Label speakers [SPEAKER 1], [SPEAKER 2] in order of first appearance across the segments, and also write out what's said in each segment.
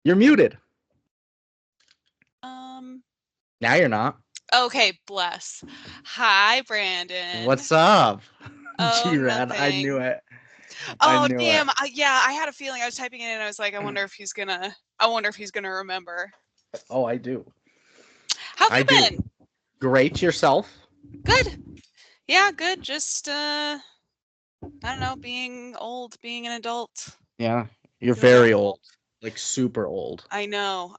[SPEAKER 1] You're muted.
[SPEAKER 2] Um.
[SPEAKER 1] Now you're not.
[SPEAKER 2] Okay, bless. Hi, Brandon.
[SPEAKER 1] What's up?
[SPEAKER 2] Oh,
[SPEAKER 1] G-Rad, I knew
[SPEAKER 2] nothing.
[SPEAKER 1] it. I
[SPEAKER 2] Oh,
[SPEAKER 1] knew it.
[SPEAKER 2] damn. Yeah, I had a feeling. I was typing it in and I was like, I wonder if he's gonna. I wonder if he's gonna remember.
[SPEAKER 1] Oh, I do.
[SPEAKER 2] How have
[SPEAKER 1] I
[SPEAKER 2] you
[SPEAKER 1] do.
[SPEAKER 2] been?
[SPEAKER 1] Great. Yourself?
[SPEAKER 2] Good. Yeah, good. Just I don't know, being old, being an adult.
[SPEAKER 1] Yeah. You're
[SPEAKER 2] Feeling
[SPEAKER 1] very
[SPEAKER 2] old.
[SPEAKER 1] old. Like super old.
[SPEAKER 2] I know.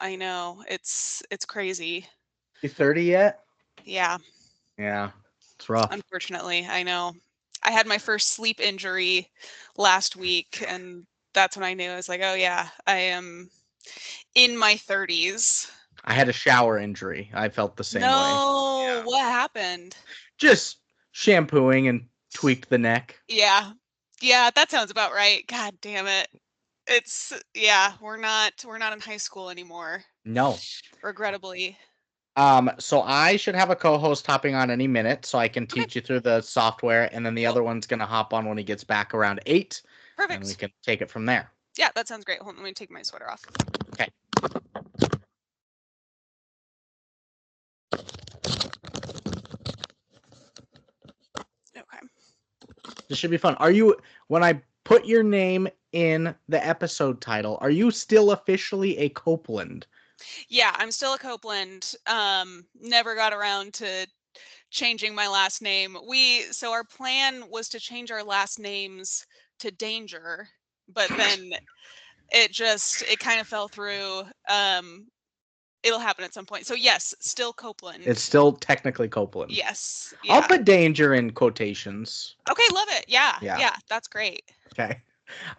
[SPEAKER 2] It's crazy.
[SPEAKER 1] You 30 yet?
[SPEAKER 2] Yeah,
[SPEAKER 1] Yeah. It's rough.
[SPEAKER 2] unfortunately, I know. I had my first sleep injury last week, and that's when I knew. I was like, oh yeah, I am in my 30s.
[SPEAKER 1] I had a shower injury. I felt the same way.
[SPEAKER 2] No,
[SPEAKER 1] Yeah.
[SPEAKER 2] what happened?
[SPEAKER 1] Just shampooing and tweaked the neck.
[SPEAKER 2] Yeah. Yeah, that sounds about right. God damn it. It's yeah, we're not in high school anymore,
[SPEAKER 1] No.
[SPEAKER 2] regrettably.
[SPEAKER 1] So I should have a co-host hopping on any minute so I can
[SPEAKER 2] Okay,
[SPEAKER 1] teach you through the software, and then the
[SPEAKER 2] cool.
[SPEAKER 1] other one's gonna hop on when he gets back around 8, and we
[SPEAKER 2] Perfect.
[SPEAKER 1] can take it from there.
[SPEAKER 2] Yeah, that sounds great. Hold on, let me take my sweater off.
[SPEAKER 1] Okay.
[SPEAKER 2] Okay.
[SPEAKER 1] This should be fun. When I put your name in the episode title, are you still officially a Copeland?
[SPEAKER 2] Yeah, I'm still a Copeland. Never got around to changing my last name. So our plan was to change our last names to Danger, but then it kind of fell through. It'll happen at some point. So yes, still Copeland.
[SPEAKER 1] It's still technically Copeland.
[SPEAKER 2] Yes.
[SPEAKER 1] I'll
[SPEAKER 2] Yeah.
[SPEAKER 1] put danger in quotations.
[SPEAKER 2] Okay, love it. Yeah.
[SPEAKER 1] Yeah.
[SPEAKER 2] Yeah, that's great.
[SPEAKER 1] Okay.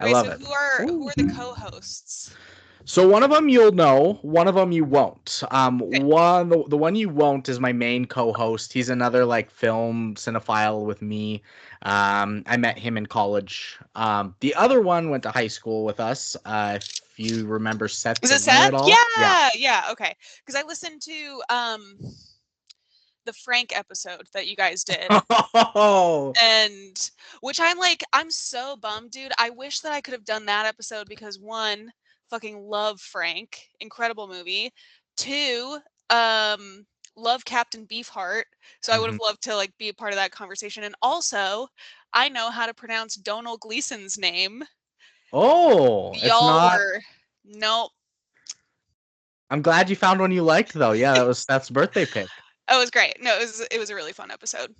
[SPEAKER 1] I
[SPEAKER 2] Okay,
[SPEAKER 1] love
[SPEAKER 2] so
[SPEAKER 1] it.
[SPEAKER 2] who
[SPEAKER 1] Ooh.
[SPEAKER 2] are the co-hosts?
[SPEAKER 1] So one of them you'll know, one of them you won't.
[SPEAKER 2] Okay.
[SPEAKER 1] The one you won't is my main co-host. He's another like film cinephile with me. I met him in college. The other one went to high school with us. If you remember Seth
[SPEAKER 2] Is it
[SPEAKER 1] Gardner
[SPEAKER 2] Seth?
[SPEAKER 1] at all, yeah.
[SPEAKER 2] Yeah. Yeah. Okay. Because I listened to the Frank episode that you guys did.
[SPEAKER 1] Oh,
[SPEAKER 2] And which I'm so bummed, dude. I wish that I could have done that episode because one, fucking love Frank, incredible movie. Two, love Captain Beefheart. So I would have
[SPEAKER 1] mhm.
[SPEAKER 2] loved to like be a part of that conversation. And also, I know how to pronounce Donald Gleason's name.
[SPEAKER 1] Oh, it's
[SPEAKER 2] Y'all
[SPEAKER 1] not.
[SPEAKER 2] were nope.
[SPEAKER 1] I'm glad you found one you liked though. Yeah, that was Seth's birthday pick.
[SPEAKER 2] It was great. No, it was a really fun episode.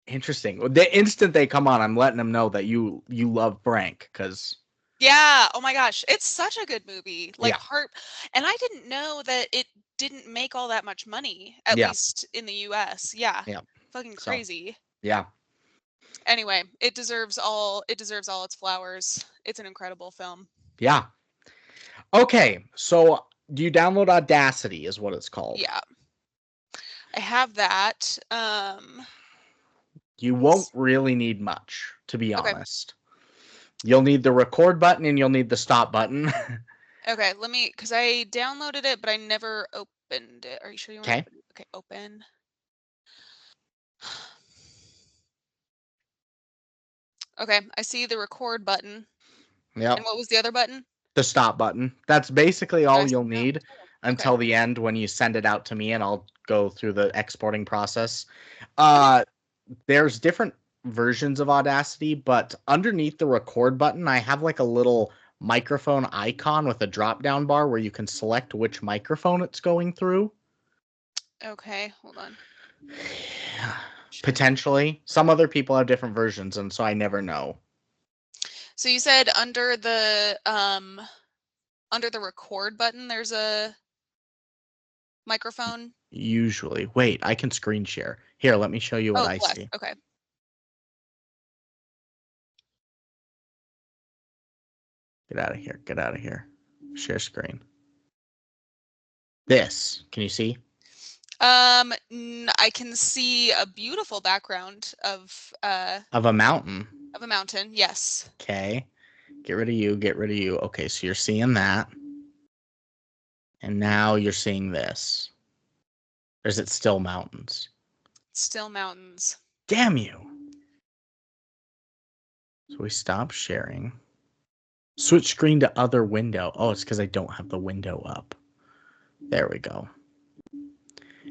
[SPEAKER 1] Interesting. The instant they come on, I'm letting them know that you love Frank because
[SPEAKER 2] Yeah. Oh my gosh. It's such a good movie. Like
[SPEAKER 1] yeah,
[SPEAKER 2] heart and I didn't know that it didn't make all that much money, at
[SPEAKER 1] yeah,
[SPEAKER 2] least in the US. Yeah.
[SPEAKER 1] yeah.
[SPEAKER 2] Fucking
[SPEAKER 1] So
[SPEAKER 2] crazy.
[SPEAKER 1] yeah.
[SPEAKER 2] Anyway, it deserves all its flowers. It's an incredible film.
[SPEAKER 1] Yeah. Okay. So do you download Audacity is what it's called.
[SPEAKER 2] Yeah. I have that.
[SPEAKER 1] You won't really need much, to be
[SPEAKER 2] Okay.
[SPEAKER 1] honest. You'll need the record button and you'll need the stop button.
[SPEAKER 2] Okay, cuz I downloaded it but I never opened it. Are you sure you want to
[SPEAKER 1] Okay.
[SPEAKER 2] open? Okay, open. Okay, I see the record button. And
[SPEAKER 1] Yep.
[SPEAKER 2] what was the other button?
[SPEAKER 1] The stop button. That's basically
[SPEAKER 2] Did I
[SPEAKER 1] all
[SPEAKER 2] say
[SPEAKER 1] you'll
[SPEAKER 2] no?
[SPEAKER 1] need
[SPEAKER 2] Oh, okay.
[SPEAKER 1] until the end when you send it out to me and I'll go through the exporting process.
[SPEAKER 2] Okay.
[SPEAKER 1] Uh there's different versions of Audacity, but underneath the record button, I have like a little microphone icon with a drop down bar where you can select which microphone it's going through.
[SPEAKER 2] Okay, hold on.
[SPEAKER 1] Potentially. Some other people have different versions, and so I never know.
[SPEAKER 2] So you said under the record button there's a microphone?
[SPEAKER 1] Usually. Wait, I can screen share. Here, let me show you what
[SPEAKER 2] Oh,
[SPEAKER 1] I
[SPEAKER 2] bless.
[SPEAKER 1] see.
[SPEAKER 2] Okay.
[SPEAKER 1] Get out of here. Get out of here. Share screen. This. Can you see?
[SPEAKER 2] I can see a beautiful background
[SPEAKER 1] Of a mountain.
[SPEAKER 2] of a mountain. Yes.
[SPEAKER 1] Okay. Get rid of you. Get rid of you. Okay, so you're seeing that. And now you're seeing this. Or is it still mountains?
[SPEAKER 2] Still mountains.
[SPEAKER 1] Damn you. So we stop sharing. Switch screen to other window. Oh, it's because I don't have the window up. There we go.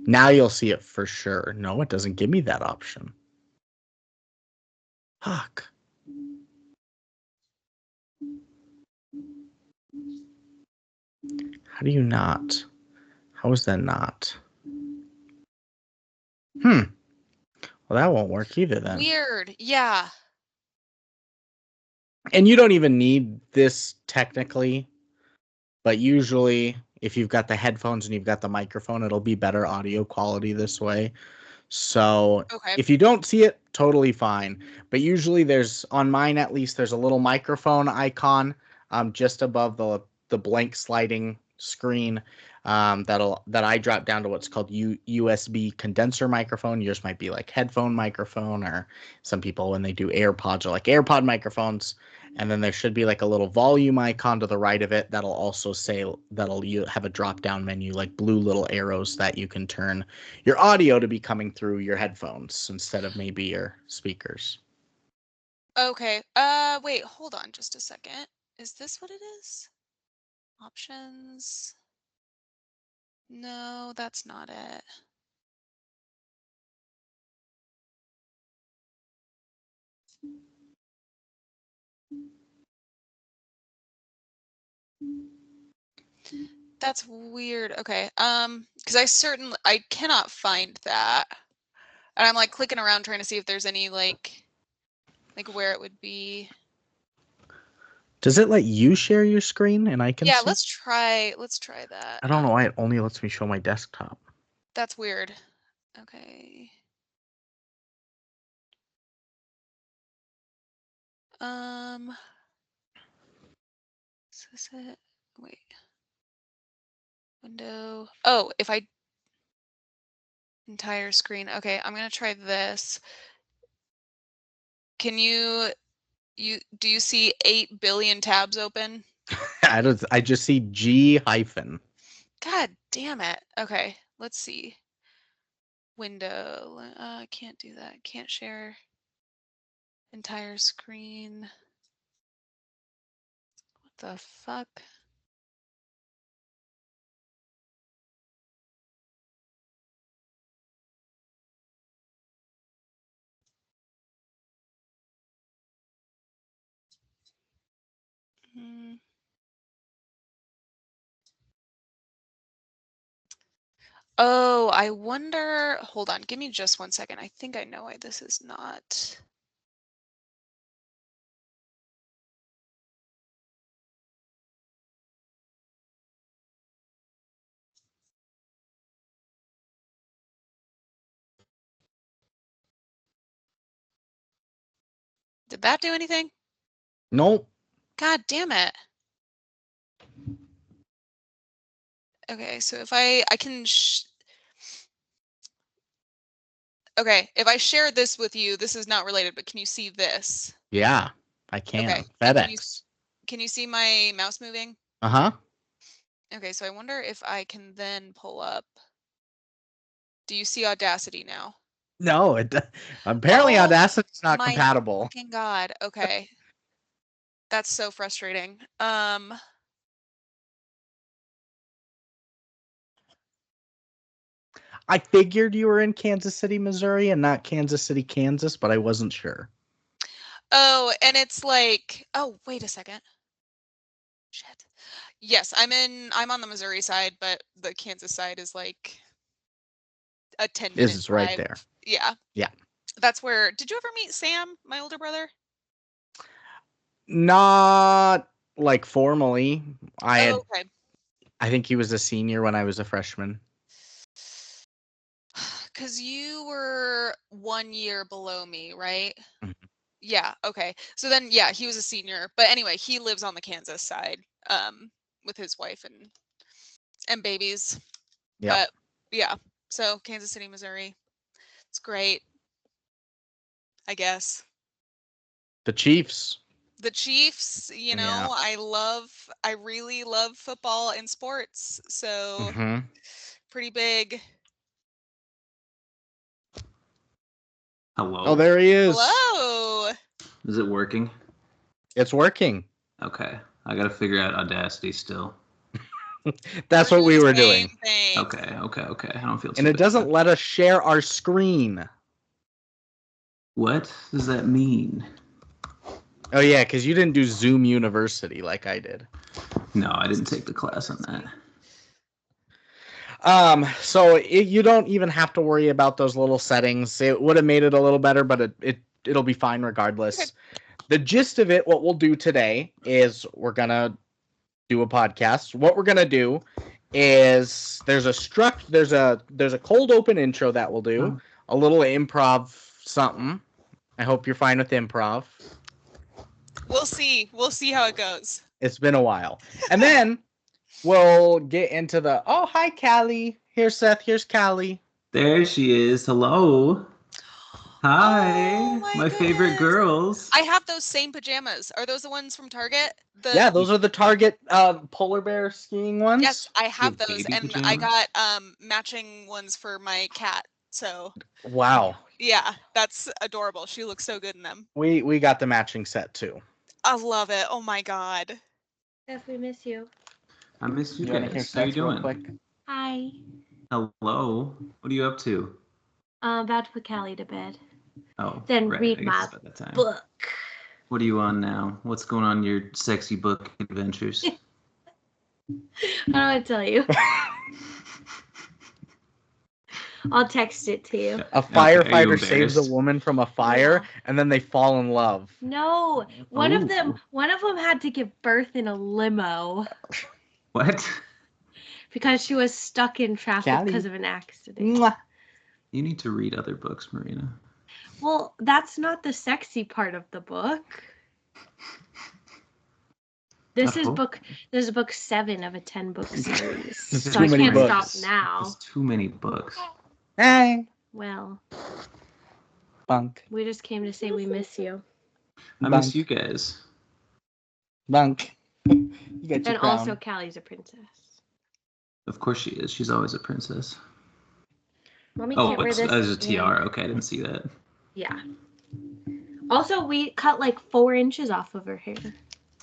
[SPEAKER 1] Now you'll see it for sure. No, it doesn't give me that option. Fuck. How do you not? How is that not? Well, that won't work either then.
[SPEAKER 2] Weird. Yeah.
[SPEAKER 1] And you don't even need this technically, but usually if you've got the headphones and you've got the microphone, it'll be better audio quality this way. So
[SPEAKER 2] Okay.
[SPEAKER 1] if you don't see it, totally fine. But usually on mine at least, there's a little microphone icon just above the blank sliding screen that I drop down to what's called USB condenser microphone. Yours might be like headphone microphone, or some people when they do AirPods are like AirPod microphones. And then there should be like a little volume icon to the right of it that'll also say you have a drop down menu, like blue little arrows that you can turn your audio to be coming through your headphones instead of maybe your speakers.
[SPEAKER 2] Okay. Wait, hold on just a second. Is this what it is? Options. No, that's not it. That's weird. Okay. Because I cannot find that. And I'm like clicking around trying to see if there's any like where it would be.
[SPEAKER 1] Does it let you share your screen and I can
[SPEAKER 2] Yeah,
[SPEAKER 1] see?
[SPEAKER 2] let's try that.
[SPEAKER 1] I don't know why it only lets me show my desktop.
[SPEAKER 2] That's weird. Okay. Is this it? Wait. Window. Oh, if I entire screen. Okay, I'm gonna try this. Can do you see 8 billion tabs open?
[SPEAKER 1] I just see G hyphen.
[SPEAKER 2] God damn it. Okay, let's see. Window. Can't do that. Can't share entire screen. What the fuck? Oh, I wonder. Hold on, give me just 1 second. I think I know why this is not. Did that do anything?
[SPEAKER 1] Nope.
[SPEAKER 2] God damn it. Okay, so if I can. Okay, if I share this with you, this is not related, but can you see this?
[SPEAKER 1] Yeah, I can.
[SPEAKER 2] Okay.
[SPEAKER 1] FedEx.
[SPEAKER 2] Can you see my mouse moving?
[SPEAKER 1] Uh-huh.
[SPEAKER 2] Okay, so I wonder if I can then pull up. Do you see Audacity now?
[SPEAKER 1] No, apparently
[SPEAKER 2] Oh
[SPEAKER 1] Audacity's not
[SPEAKER 2] my
[SPEAKER 1] compatible.
[SPEAKER 2] fucking God. Okay. That's so frustrating.
[SPEAKER 1] I figured you were in Kansas City, Missouri and not Kansas City, Kansas, but I wasn't sure.
[SPEAKER 2] Oh, and it's like, oh, wait a second. Shit. Yes, I'm on the Missouri side, but the Kansas side is like a 10-minute
[SPEAKER 1] It's right
[SPEAKER 2] drive.
[SPEAKER 1] there.
[SPEAKER 2] Yeah.
[SPEAKER 1] Yeah.
[SPEAKER 2] That's where, did you ever meet Sam, my older brother?
[SPEAKER 1] Not like formally.
[SPEAKER 2] Oh, okay.
[SPEAKER 1] I think he was a senior when I was a freshman.
[SPEAKER 2] Because you were 1 year below me, right?
[SPEAKER 1] Mhm.
[SPEAKER 2] Yeah, okay. So then, yeah, he was a senior. But anyway, he lives on the Kansas side with his wife and babies.
[SPEAKER 1] Yeah.
[SPEAKER 2] But yeah, so Kansas City, Missouri. It's great, I guess.
[SPEAKER 1] The Chiefs.
[SPEAKER 2] The Chiefs,
[SPEAKER 1] Yeah.
[SPEAKER 2] I really love football and sports. So
[SPEAKER 1] Mm-hmm.
[SPEAKER 2] pretty big.
[SPEAKER 3] Hello?
[SPEAKER 1] Oh, there he is.
[SPEAKER 2] Hello.
[SPEAKER 3] Is it working?
[SPEAKER 1] It's working.
[SPEAKER 3] Okay. I gotta figure out Audacity still.
[SPEAKER 1] That's what we were doing.
[SPEAKER 2] Thing.
[SPEAKER 3] Okay. I don't feel too
[SPEAKER 1] And it
[SPEAKER 3] bad.
[SPEAKER 1] doesn't let us share our screen.
[SPEAKER 3] What does that mean?
[SPEAKER 1] Oh, yeah, because you didn't do Zoom University like I did.
[SPEAKER 3] No, I didn't take the class on that.
[SPEAKER 1] So you don't even have to worry about those little settings. It would have made it a little better, but it'll be fine regardless.
[SPEAKER 2] Okay.
[SPEAKER 1] The gist of it, what we'll do today is we're gonna do a podcast. What we're gonna do is there's a cold open intro that we'll do, a little improv something. I hope you're fine with improv.
[SPEAKER 2] We'll see how it goes.
[SPEAKER 1] It's been a while, and then we'll get into the hi Callie. Here's Seth. Here's Callie.
[SPEAKER 3] There she is. Hello. Hi.
[SPEAKER 2] Oh,
[SPEAKER 3] my favorite girls.
[SPEAKER 2] I have those same pajamas. Are those the ones from Target?
[SPEAKER 1] Yeah, those are the Target polar bear skiing ones.
[SPEAKER 2] Yes, I have those, and
[SPEAKER 3] pajamas?
[SPEAKER 2] I got matching ones for my cat. So
[SPEAKER 1] wow.
[SPEAKER 2] Yeah, that's adorable. She looks so good in them.
[SPEAKER 1] We got the matching set too.
[SPEAKER 2] I love it. Oh my god.
[SPEAKER 4] Seth, we miss you.
[SPEAKER 3] I miss you
[SPEAKER 1] wanna hear
[SPEAKER 3] guys. How you
[SPEAKER 1] Seth real
[SPEAKER 3] doing?
[SPEAKER 1] quick?
[SPEAKER 4] Hi.
[SPEAKER 3] Hello. What are you up to?
[SPEAKER 4] I'm about to put Callie to bed.
[SPEAKER 3] Oh,
[SPEAKER 4] Then
[SPEAKER 3] right.
[SPEAKER 4] read
[SPEAKER 3] I guess
[SPEAKER 4] my
[SPEAKER 3] it's about that time.
[SPEAKER 4] book.
[SPEAKER 3] What are you on now? What's going on in your sexy book adventures?
[SPEAKER 4] I don't want to tell you. I'll text it to you.
[SPEAKER 1] A firefighter saves a woman from a fire, and then they fall in love.
[SPEAKER 4] No, one of them had to give birth in a limo.
[SPEAKER 3] What?
[SPEAKER 4] Because she was stuck in traffic because of an accident.
[SPEAKER 1] Mwah.
[SPEAKER 3] You need to read other books, Marina.
[SPEAKER 4] Well, that's not the sexy part of the book. This is book 7 of a 10-book series. So I can't stop now.
[SPEAKER 3] There's too many books.
[SPEAKER 1] Hey.
[SPEAKER 4] Well,
[SPEAKER 1] Bunk.
[SPEAKER 4] We just came to say we miss you.
[SPEAKER 3] I miss you guys.
[SPEAKER 1] Bunk. You got your
[SPEAKER 4] and
[SPEAKER 1] crown.
[SPEAKER 4] Also, Callie's a princess.
[SPEAKER 3] Of course she is. She's always a princess.
[SPEAKER 4] Mommy can't wear this.
[SPEAKER 3] As a tiara. Okay, I didn't see that.
[SPEAKER 4] Yeah. Also, we cut like 4 inches off of her hair.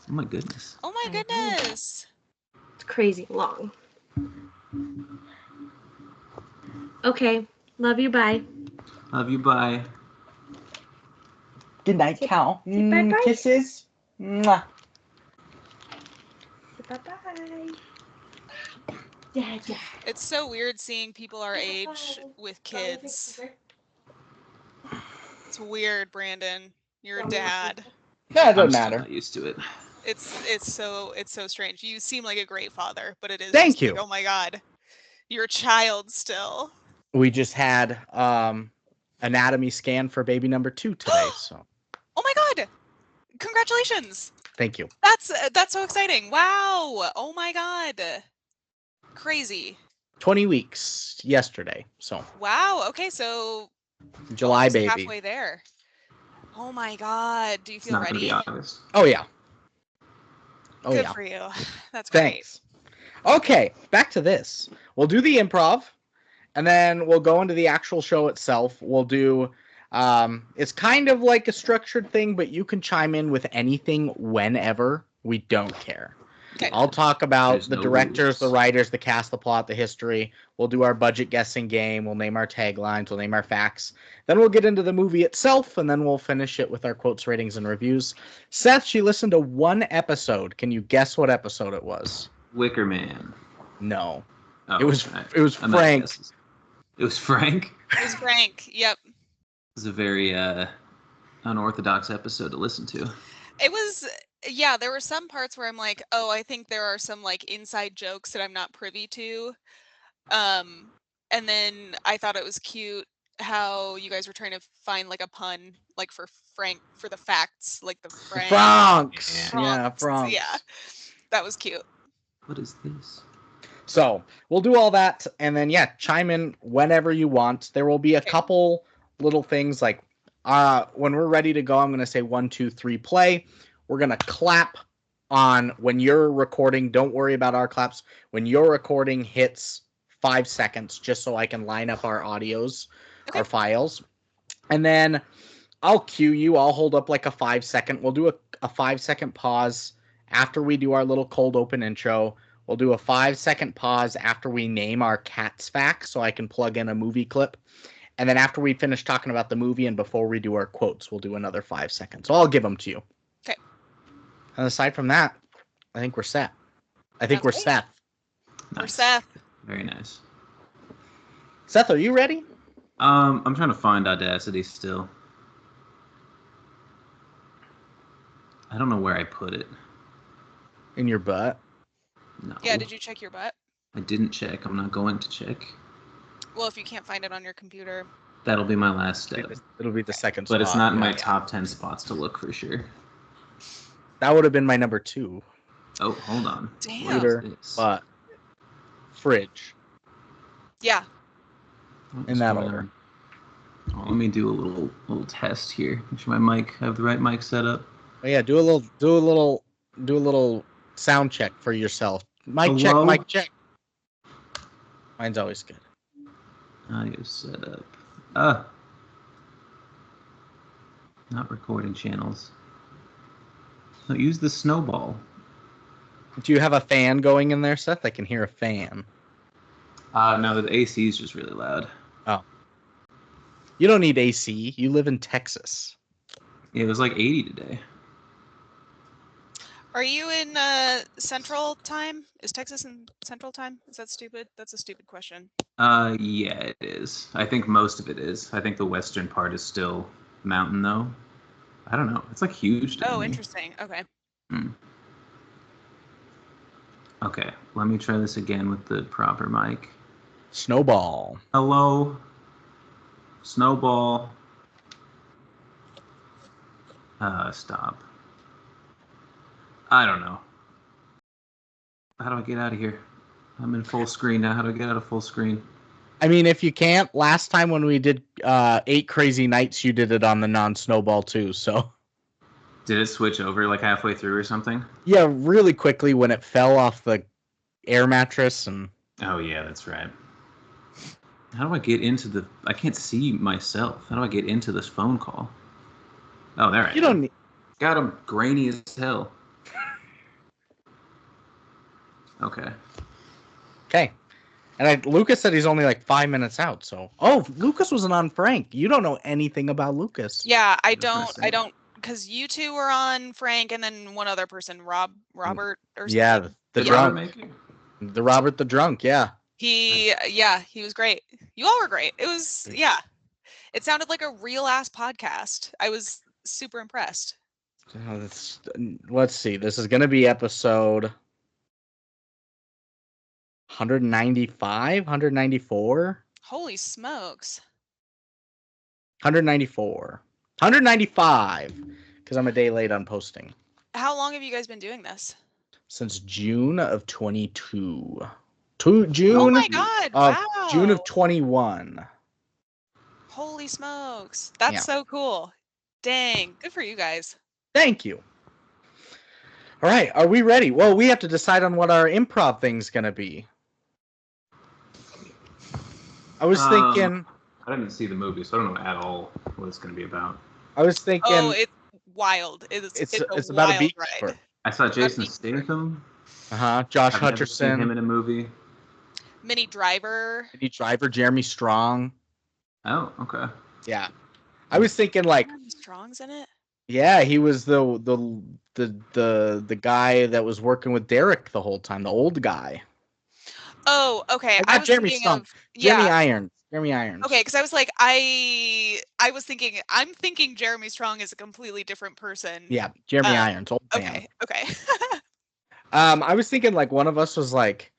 [SPEAKER 3] Oh my goodness.
[SPEAKER 2] Oh my goodness.
[SPEAKER 4] It's crazy long. Okay. Love you. Bye.
[SPEAKER 3] Love you. Bye.
[SPEAKER 1] Good night, Cal.
[SPEAKER 4] Bye-bye.
[SPEAKER 1] Kisses. Mwah.
[SPEAKER 4] Bye-bye. Yeah.
[SPEAKER 2] It's so weird seeing people our age with kids. It's weird, Brandon. You're a dad.
[SPEAKER 1] No, it doesn't
[SPEAKER 3] I'm
[SPEAKER 1] matter.
[SPEAKER 3] still not used to it.
[SPEAKER 2] It's so strange. You seem like a great father, but it is.
[SPEAKER 1] Thank you.
[SPEAKER 2] Like, oh my god, you're a child still.
[SPEAKER 1] We just had anatomy scan for baby number 2 today. So.
[SPEAKER 2] Oh my god! Congratulations.
[SPEAKER 1] Thank you.
[SPEAKER 2] That's so exciting. Wow. Oh my god. Crazy.
[SPEAKER 1] 20 weeks yesterday. So.
[SPEAKER 2] Wow. Okay, so.
[SPEAKER 1] July baby.
[SPEAKER 2] Halfway there. Oh my god. Do you feel ready?
[SPEAKER 3] It's not gonna be August.
[SPEAKER 1] Oh yeah. Oh
[SPEAKER 2] Good
[SPEAKER 1] yeah.
[SPEAKER 2] for you. That's great.
[SPEAKER 1] Thanks. Okay, back to this. We'll do the improv, and then we'll go into the actual show itself. We'll do. It's kind of like a structured thing, but you can chime in with anything whenever. We don't care.
[SPEAKER 2] Okay.
[SPEAKER 1] I'll talk about
[SPEAKER 3] There's
[SPEAKER 1] the
[SPEAKER 3] no
[SPEAKER 1] directors,
[SPEAKER 3] rules.
[SPEAKER 1] the writers, the cast, the plot, the history. We'll do our budget guessing game. We'll name our taglines. We'll name our facts. Then we'll get into the movie itself, and then we'll finish it with our quotes, ratings, and reviews. Seth, she listened to 1 episode. Can you guess what episode it was?
[SPEAKER 3] Wicker Man.
[SPEAKER 1] No.
[SPEAKER 3] Oh,
[SPEAKER 1] It was
[SPEAKER 3] I'm
[SPEAKER 1] Frank.
[SPEAKER 3] out of guesses. It was Frank.
[SPEAKER 2] It was Frank. Yep.
[SPEAKER 3] It was a very unorthodox episode to listen to.
[SPEAKER 2] It was. Yeah, there were some parts where I'm like, oh, I think there are some like inside jokes that I'm not privy to. And then I thought it was cute how you guys were trying to find like a pun, like for Frank, for the facts, like the
[SPEAKER 1] Franks. Yeah,
[SPEAKER 2] Franks.
[SPEAKER 1] Franks.
[SPEAKER 2] Yeah, that was cute.
[SPEAKER 3] What is this?
[SPEAKER 1] So we'll do all that, and then chime in whenever you want. There will be a couple little things like when we're ready to go, I'm going to say 1, 2, 3, play. We're going to clap on when you're recording. Don't worry about our claps. When your recording hits 5 seconds, just so I can line up our audios, our files. And then I'll cue you. I'll hold up like a 5 second. We'll do a 5 second pause. After we do our little cold open intro, we'll do a 5-second pause after we name our cat's facts so I can plug in a movie clip. And then after we finish talking about the movie and before we do our quotes, we'll do another 5 seconds. So I'll give them to you.
[SPEAKER 2] Okay.
[SPEAKER 1] And aside from that, I think we're set. I think we're Seth.
[SPEAKER 2] We're Seth.
[SPEAKER 3] Very nice.
[SPEAKER 1] Seth, are you ready?
[SPEAKER 3] I'm trying to find Audacity still. I don't know where I put it.
[SPEAKER 1] In your butt?
[SPEAKER 3] No.
[SPEAKER 2] Yeah, did you check your butt?
[SPEAKER 3] I didn't check. I'm not going to check.
[SPEAKER 2] Well, if you can't find it on your computer.
[SPEAKER 3] That'll be my last step.
[SPEAKER 1] It'll be the second
[SPEAKER 3] But
[SPEAKER 1] spot.
[SPEAKER 3] it's not in my top 10 spots to look for sure.
[SPEAKER 1] That would have been my number 2.
[SPEAKER 3] Oh, hold on.
[SPEAKER 2] Damn.
[SPEAKER 1] Computer, butt, fridge.
[SPEAKER 2] Yeah.
[SPEAKER 1] In that order.
[SPEAKER 3] Oh, let me do a little test here. Make sure my mic, I have the right mic set up.
[SPEAKER 1] Oh yeah, do a little sound check for yourself. Mic check,
[SPEAKER 3] Hello?
[SPEAKER 1] mic check. Mine's always good.
[SPEAKER 3] Audio set up. Not recording channels. No, use the snowball.
[SPEAKER 1] Do you have a fan going in there, Seth? I can hear a fan.
[SPEAKER 3] No, the AC is just really loud.
[SPEAKER 1] Oh. You don't need AC. You live in Texas.
[SPEAKER 3] Yeah, it was like 80 today.
[SPEAKER 2] Are you in Central Time? Is Texas in Central Time? Is that stupid? That's a stupid question.
[SPEAKER 3] Yeah, it is. I think most of it is. I think the western part is still mountain, though. I don't know. It's like huge to
[SPEAKER 2] Oh,
[SPEAKER 3] me.
[SPEAKER 2] interesting. Okay.
[SPEAKER 3] Okay, let me try this again with the proper mic.
[SPEAKER 1] Snowball.
[SPEAKER 3] Hello, snowball. Stop. I don't know. How do I get out of here? I'm in full screen now. How do I get out of full screen?
[SPEAKER 1] I mean, if you can't, last time when we did 8 Crazy Nights, you did it on the non-snowball too, so.
[SPEAKER 3] Did it switch over like halfway through or something?
[SPEAKER 1] Yeah, really quickly when it fell off the air mattress and...
[SPEAKER 3] Oh, yeah, that's right. How do I get into the... I can't see myself. How do I get into this phone call? Oh, there I am.
[SPEAKER 1] You don't need...
[SPEAKER 3] Got him grainy as hell. Okay.
[SPEAKER 1] Okay. And Lucas said he's only like 5 minutes out, so... Oh, Lucas wasn't on Frank. You don't know anything about Lucas.
[SPEAKER 2] Yeah, I don't, because you two were on Frank and then one other person, Robert or something.
[SPEAKER 1] Yeah, the drunk. The Robert the drunk, yeah.
[SPEAKER 2] He was great. You all were great. It was, yeah. It sounded like a real ass podcast. I was super impressed.
[SPEAKER 1] Let's see. This is going to be episode 195, 194.
[SPEAKER 2] Holy smokes.
[SPEAKER 1] 194. 195, because I'm a day late on posting.
[SPEAKER 2] How long have you guys been doing this?
[SPEAKER 1] Since June of 22. June.
[SPEAKER 2] Oh my god! Wow.
[SPEAKER 1] June of 21.
[SPEAKER 2] Holy smokes! That's so cool. Dang, good for you guys.
[SPEAKER 1] Thank you. All right, are we ready? Well, we have to decide on what our improv thing's gonna be. I was thinking.
[SPEAKER 3] I didn't see the movie, so I don't know at all what it's going to be about.
[SPEAKER 1] I was thinking.
[SPEAKER 2] Oh, it's wild. It's
[SPEAKER 1] about a
[SPEAKER 2] wild
[SPEAKER 1] beekeeper.
[SPEAKER 2] ride.
[SPEAKER 3] I saw Jason Statham.
[SPEAKER 1] Josh
[SPEAKER 3] I've
[SPEAKER 1] Hutcherson.
[SPEAKER 3] never seen him in a movie.
[SPEAKER 2] Minnie Driver.
[SPEAKER 1] Jeremy Strong.
[SPEAKER 3] Oh, okay.
[SPEAKER 1] Yeah, I was thinking like.
[SPEAKER 2] Jeremy Strong's in it.
[SPEAKER 1] Yeah, he was the guy that was working with Derek the whole time, the old guy.
[SPEAKER 2] Oh, okay.
[SPEAKER 1] I was Jeremy Strong. Jeremy Irons. Jeremy Irons.
[SPEAKER 2] Okay, because I was like, I was thinking, I'm thinking Jeremy Strong is a completely different person.
[SPEAKER 1] Yeah, Jeremy Irons, old man.
[SPEAKER 2] Okay.
[SPEAKER 1] I was thinking like one of us was like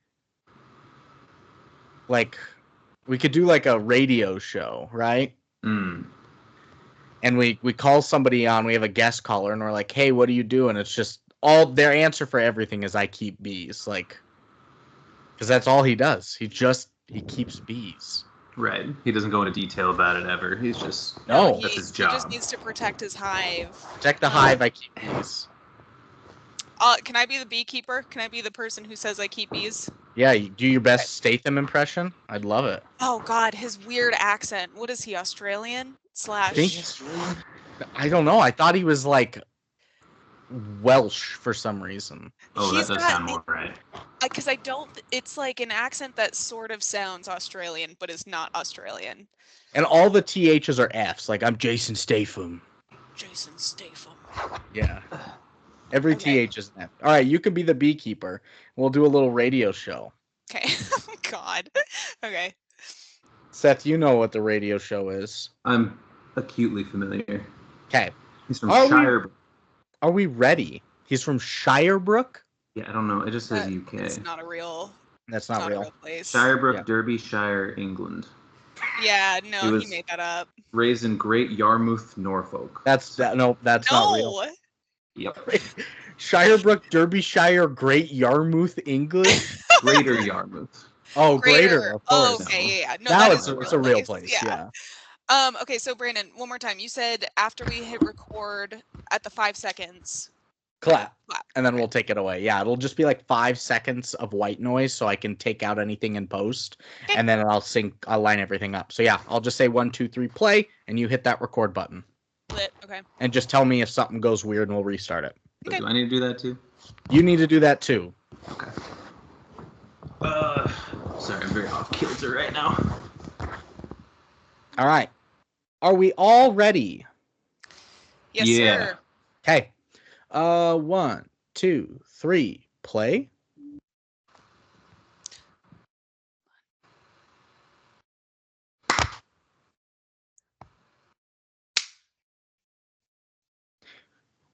[SPEAKER 1] we could do like a radio show, right?
[SPEAKER 3] Mm.
[SPEAKER 1] And we call somebody on, we have a guest caller, and we're like, hey, what do you do? And it's just all their answer for everything is I keep bees, like, because that's all he does. He keeps bees.
[SPEAKER 3] Right. He doesn't go into detail about it ever. He's just that's his job.
[SPEAKER 2] He just needs to protect his hive.
[SPEAKER 1] Protect the hive. I keep bees.
[SPEAKER 2] Can I be the beekeeper? Can I be the person who says I keep bees?
[SPEAKER 1] Yeah, you do your best Statham impression. I'd love it.
[SPEAKER 2] Oh God, his weird accent. What is he? Australian /
[SPEAKER 1] I don't know. I thought he was like Welsh for some reason.
[SPEAKER 3] Oh,
[SPEAKER 2] He's
[SPEAKER 3] that does
[SPEAKER 2] got
[SPEAKER 3] sound more right.
[SPEAKER 2] because I don't. It's like an accent that sort of sounds Australian, but is not Australian.
[SPEAKER 1] And all the THs are Fs. Like, I'm Jason Statham.
[SPEAKER 2] Jason Statham.
[SPEAKER 1] Yeah. Every
[SPEAKER 2] Okay.
[SPEAKER 1] TH is an F. All right, you can be the beekeeper. We'll do a little radio show.
[SPEAKER 2] Okay. Oh, God. Okay.
[SPEAKER 1] Seth, you know what the radio show is.
[SPEAKER 3] I'm acutely familiar.
[SPEAKER 1] Okay.
[SPEAKER 3] He's from
[SPEAKER 1] Are we-
[SPEAKER 3] Shire.
[SPEAKER 1] Are we ready? He's from Shirebrook?
[SPEAKER 3] Yeah, I don't know. It just says UK.
[SPEAKER 2] It's not a real.
[SPEAKER 1] That's
[SPEAKER 2] It's
[SPEAKER 1] not
[SPEAKER 2] not a
[SPEAKER 1] real.
[SPEAKER 2] real place.
[SPEAKER 3] Shirebrook,
[SPEAKER 1] Yeah.
[SPEAKER 3] Derbyshire, England.
[SPEAKER 2] Yeah.
[SPEAKER 3] He
[SPEAKER 2] No,
[SPEAKER 3] was-
[SPEAKER 2] he made that up.
[SPEAKER 3] Raised in Great Yarmouth, Norfolk.
[SPEAKER 1] That's not real.
[SPEAKER 2] No.
[SPEAKER 3] Yep.
[SPEAKER 1] Shirebrook, Derbyshire, Great Yarmouth, England.
[SPEAKER 3] Greater Yarmouth.
[SPEAKER 1] Oh, greater, of
[SPEAKER 2] Oh,
[SPEAKER 1] course.
[SPEAKER 2] okay. Yeah. No,
[SPEAKER 1] Now
[SPEAKER 2] that
[SPEAKER 1] it's
[SPEAKER 2] is
[SPEAKER 1] a real place. Yeah.
[SPEAKER 2] Okay, so Brandon, one more time. You said after we hit record at the 5 seconds.
[SPEAKER 1] Clap.
[SPEAKER 2] Clap.
[SPEAKER 1] And then
[SPEAKER 2] Okay.
[SPEAKER 1] we'll take it away. Yeah, it'll just be like 5 seconds of white noise so I can take out anything in post.
[SPEAKER 2] Okay.
[SPEAKER 1] And then I'll line everything up. So yeah, I'll just say 1, 2, 3, play, and you hit that record button.
[SPEAKER 2] Lit. Okay.
[SPEAKER 1] And just tell me if something goes weird and we'll restart it.
[SPEAKER 3] But do I need to do that too?
[SPEAKER 1] You need to do that too.
[SPEAKER 3] Okay. Sorry, I'm very off kilter right now.
[SPEAKER 1] All right. Are we all ready?
[SPEAKER 2] Yes,
[SPEAKER 3] Yeah.
[SPEAKER 2] sir.
[SPEAKER 1] Okay. 1, 2, 3, play.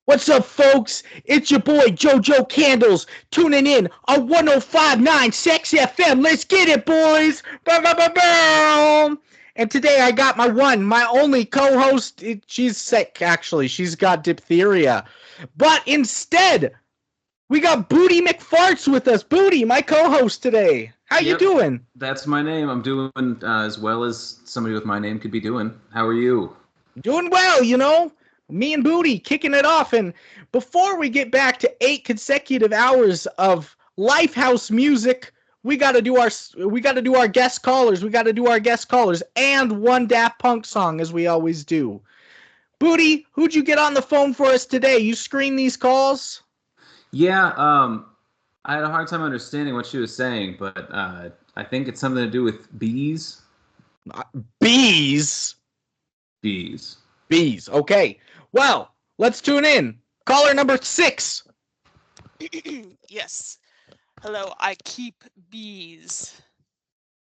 [SPEAKER 1] What's up, folks? It's your boy JoJo Candles tuning in on 105.9 Sex FM. Let's get it, boys! Bow, bow, bow, bow. And today I got my only co-host. She's sick, actually. She's got diphtheria. But instead, we got Booty McFarts with us. Booty, my co-host today. How you
[SPEAKER 3] Yep.
[SPEAKER 1] doing?
[SPEAKER 3] That's my name. I'm doing as well as somebody with my name could be doing. How are you?
[SPEAKER 1] Doing well, you know. Me and Booty kicking it off. And before we get back to 8 consecutive hours of Lifehouse music, we got to do our guest callers. We got to do our guest callers and one Daft Punk song, as we always do. Booty, who'd you get on the phone for us today? You screen these calls?
[SPEAKER 3] Yeah, I had a hard time understanding what she was saying, but I think it's something to do with bees.
[SPEAKER 1] Bees.
[SPEAKER 3] Bees.
[SPEAKER 1] Bees. Okay. Well, let's tune in. Caller number 6.
[SPEAKER 2] Yes. Hello, I keep bees.